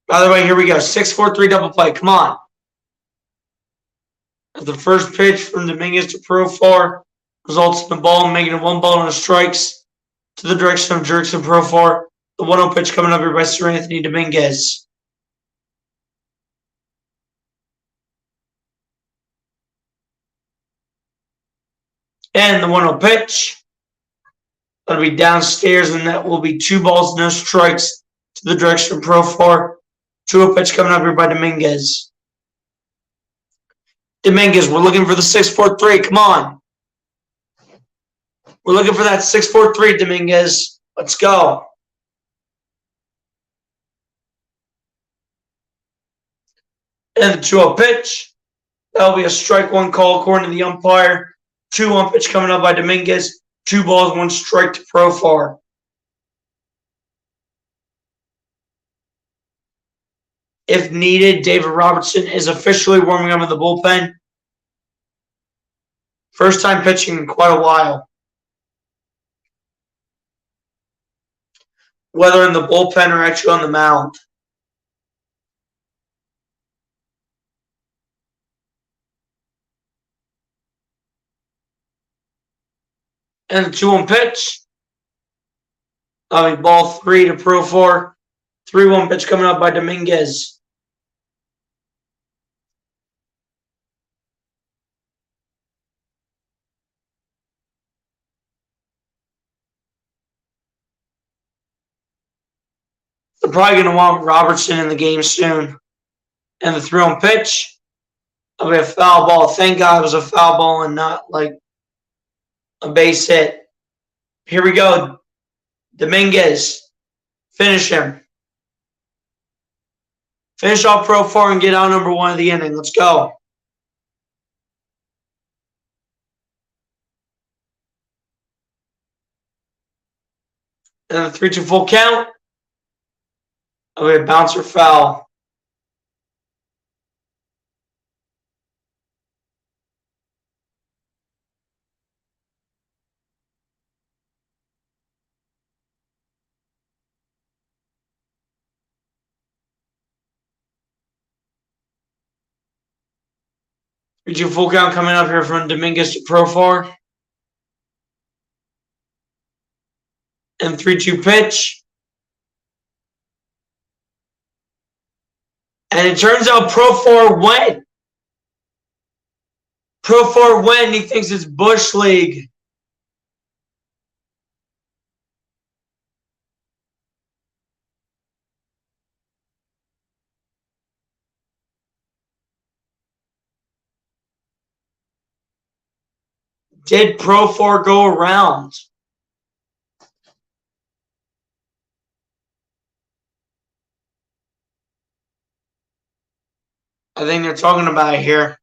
By the way, here we go. 6-4-3 double play. Come on. The first pitch from Dominguez to Profar results in the ball, making it 1 ball, no strikes to the direction of Jerks and Profar. The 1-0 pitch coming up here by Sir Anthony Dominguez. And the 1-0 pitch. That'll be downstairs, and that will be 2 balls, no strikes to the direction of Profar. 2-0 pitch coming up here by Dominguez. Dominguez, we're looking for the 6-4-3. Come on. We're looking for that 6-4-3, Dominguez. Let's go. And the 2-0 pitch. That'll be a strike 1 call according to the umpire. 2-1 pitch coming up by Dominguez. 2 balls, 1 strike to Profar. If needed, David Robertson is officially warming up in the bullpen. First time pitching in quite a while. Whether in the bullpen or actually on the mound. And the 2-1 pitch. That'll be ball 3 to Profar. 3-1 pitch coming up by Dominguez. They're probably going to want Robertson in the game soon. And the 3-1 pitch. That'll be a foul ball. Thank God it was a foul ball and not like a base hit. Here we go. Dominguez. Finish him. Finish off Profar and get out number 1 of the inning. Let's go. And the 3-2 full count. Okay, bouncer foul. Three-two full count coming up here from Dominguez to Profar. And 3-2 pitch. And it turns out Profar went. Profar went. He thinks it's Bush League. Did Profar go around? I think they're talking about it here.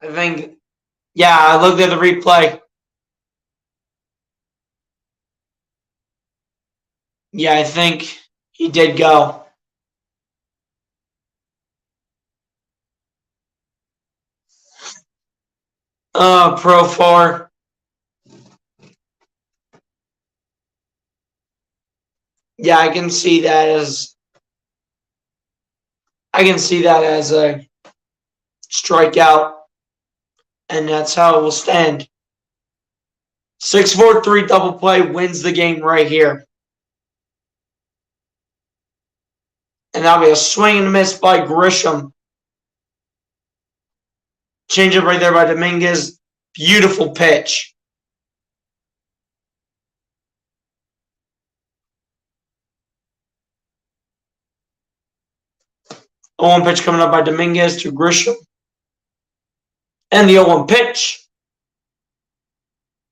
I think, yeah, I looked at the replay. Yeah, I think he did go. Pro 4. Yeah, I can see that as a strikeout, and that's how it will stand. 6-4-3 double play wins the game right here. And that'll be a swing and a miss by Grisham. Change up right there by Dominguez. Beautiful pitch. 0-1 pitch coming up by Dominguez to Grisham. And the 0-1 pitch.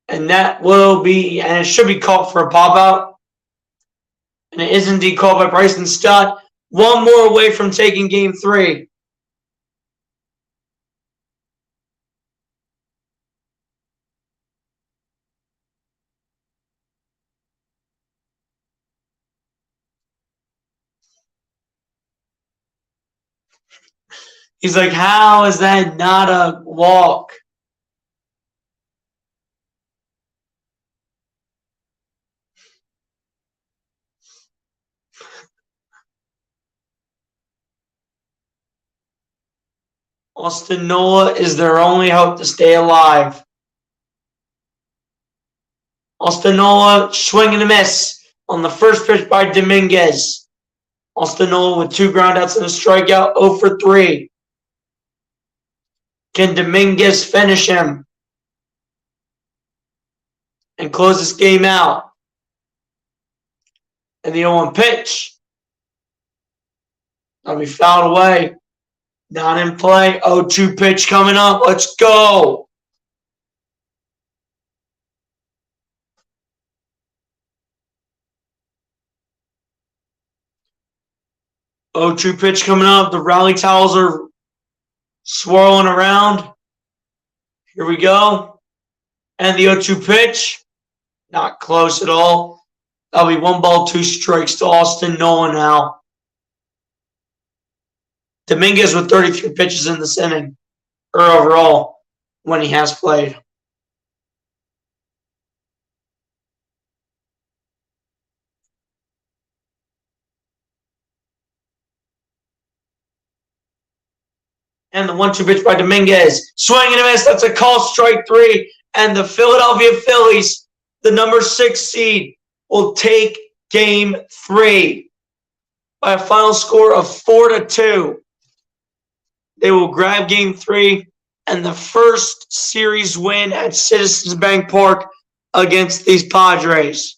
And that will be, and it should be called for a pop out. And it is indeed called by Bryson Stott. One more away from taking game 3. He's like, how is that not a walk? Austin Nola is their only hope to stay alive. Austin Nola swing and a miss on the first pitch by Dominguez. Austin Nola with 2 groundouts and a strikeout, 0 for 3. Can Dominguez finish him and close this game out? And the 0-1 pitch. That'll be fouled away. Not in play. 0-2 pitch coming up. Let's go. Oh, 2 pitch coming up. The rally towels are swirling around. Here we go. And the 0-2 pitch. Not close at all. That'll be 1 ball, 2 strikes to Austin Nola now. Dominguez with 33 pitches in this inning, or overall, when he has played. And the 1-2 pitch by Dominguez. Swing and a miss. That's a call, strike 3. And the Philadelphia Phillies, the number 6 seed, will take game 3 by a final score of 4-2. They will grab game 3 and the first series win at Citizens Bank Park against these Padres.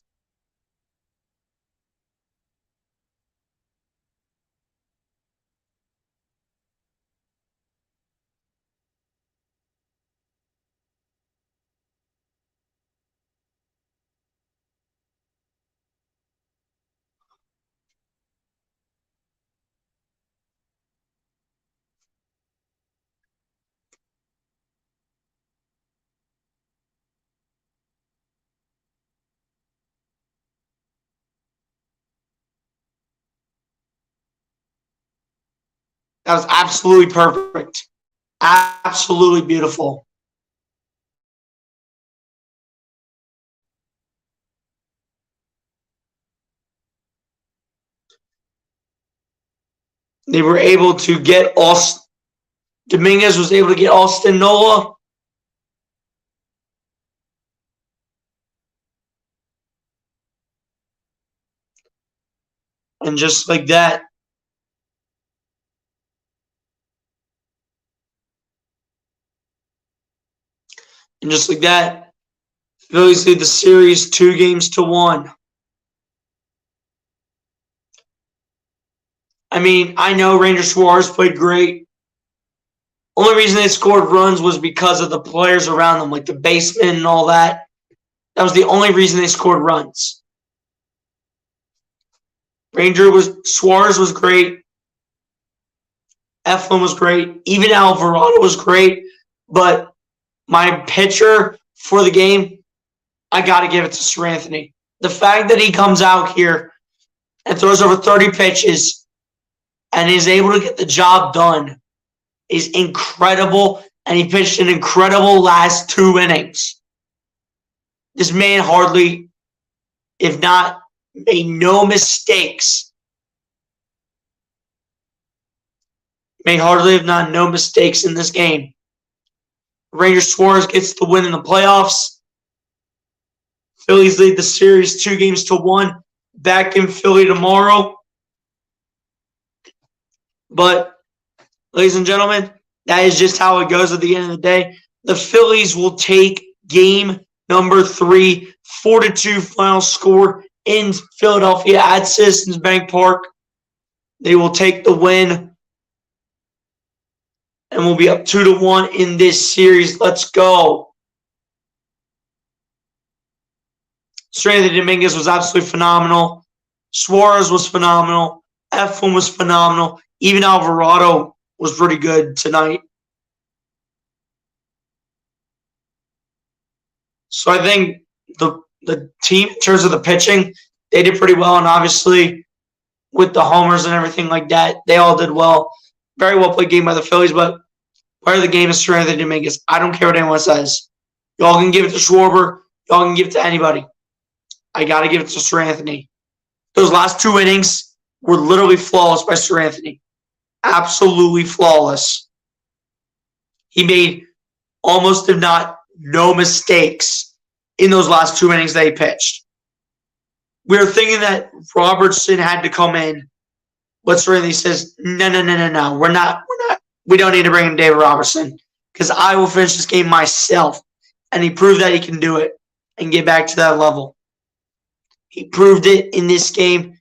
That was absolutely perfect. Absolutely beautiful. They were able to get Austin. Dominguez was able to get Austin Nola. And just like that, Phillies lead the series 2-1. I mean, I know Ranger Suarez played great. Only reason they scored runs was because of the players around them, like the baseman and all that. That was the only reason they scored runs. Suarez was great. Eflin was great. Even Alvarado was great. But my pitcher for the game, I got to give it to Seranthony. The fact that he comes out here and throws over 30 pitches and is able to get the job done is incredible. And he pitched an incredible last 2 innings. This man hardly, if not, made no mistakes. Made hardly, if not, no mistakes in this game. Ranger Suarez gets the win in the playoffs. Phillies lead the series 2-1. Back in Philly tomorrow. But, ladies and gentlemen, that is just how it goes at the end of the day. The Phillies will take game number 3, 4-2 final score in Philadelphia at Citizens Bank Park. They will take the win. And we'll be up 2-1 in this series. Let's go. Seranthony Dominguez was absolutely phenomenal. Suarez was phenomenal. Eflin was phenomenal. Even Alvarado was pretty good tonight. So I think the team, in terms of the pitching, they did pretty well. And obviously, with the homers and everything like that, they all did well. Very well played game by the Phillies, but part of the game is Seranthony Dominguez. I don't care what anyone says. Y'all can give it to Schwarber. Y'all can give it to anybody. I got to give it to Seranthony. Those last 2 innings were literally flawless by Seranthony. Absolutely flawless. He made almost, if not, no mistakes in those last 2 innings that he pitched. We were thinking that Robertson had to come in, but Seranthony says, no. We don't need to bring in David Robertson because I will finish this game myself. And he proved that he can do it and get back to that level. He proved it in this game.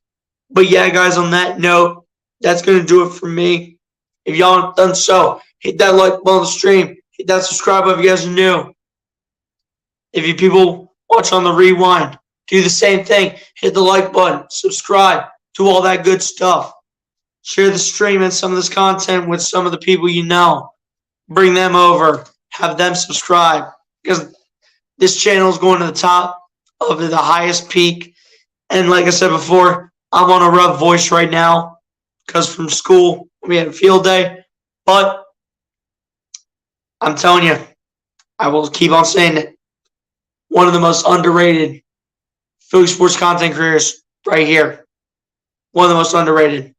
But yeah, guys, on that note, that's going to do it for me. If y'all haven't done so, hit that like button on the stream. Hit that subscribe button if you guys are new. If you people watch on the rewind, do the same thing. Hit the like button. Subscribe. Do all that good stuff. Share the stream and some of this content with some of the people you know. Bring them over. Have them subscribe. Because this channel is going to the top of the highest peak. And like I said before, I'm on a rough voice right now because from school we had a field day. But I'm telling you, I will keep on saying it. One of the most underrated Philly sports content creators right here. One of the most underrated.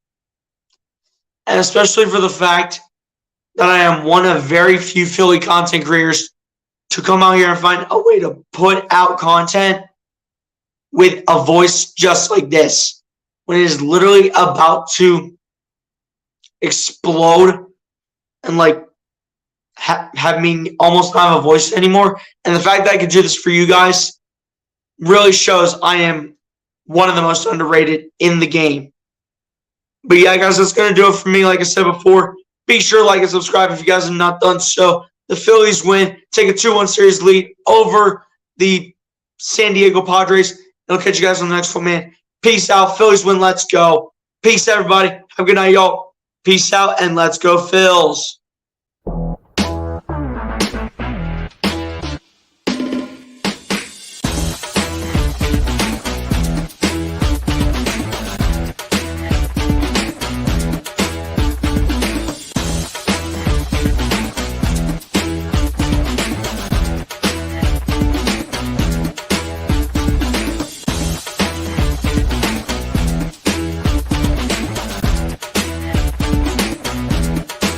And especially for the fact that I am one of very few Philly content creators to come out here and find a way to put out content with a voice just like this, when it is literally about to explode and like have me almost not have a voice anymore. And the fact that I could do this for you guys really shows I am one of the most underrated in the game. But yeah, guys, that's going to do it for me. Like I said before, be sure to like and subscribe if you guys have not done so. The Phillies win, take a 2-1 series lead over the San Diego Padres. And I'll catch you guys on the next one, man. Peace out. Phillies win. Let's go. Peace, everybody. Have a good night, y'all. Peace out, and let's go, Phils.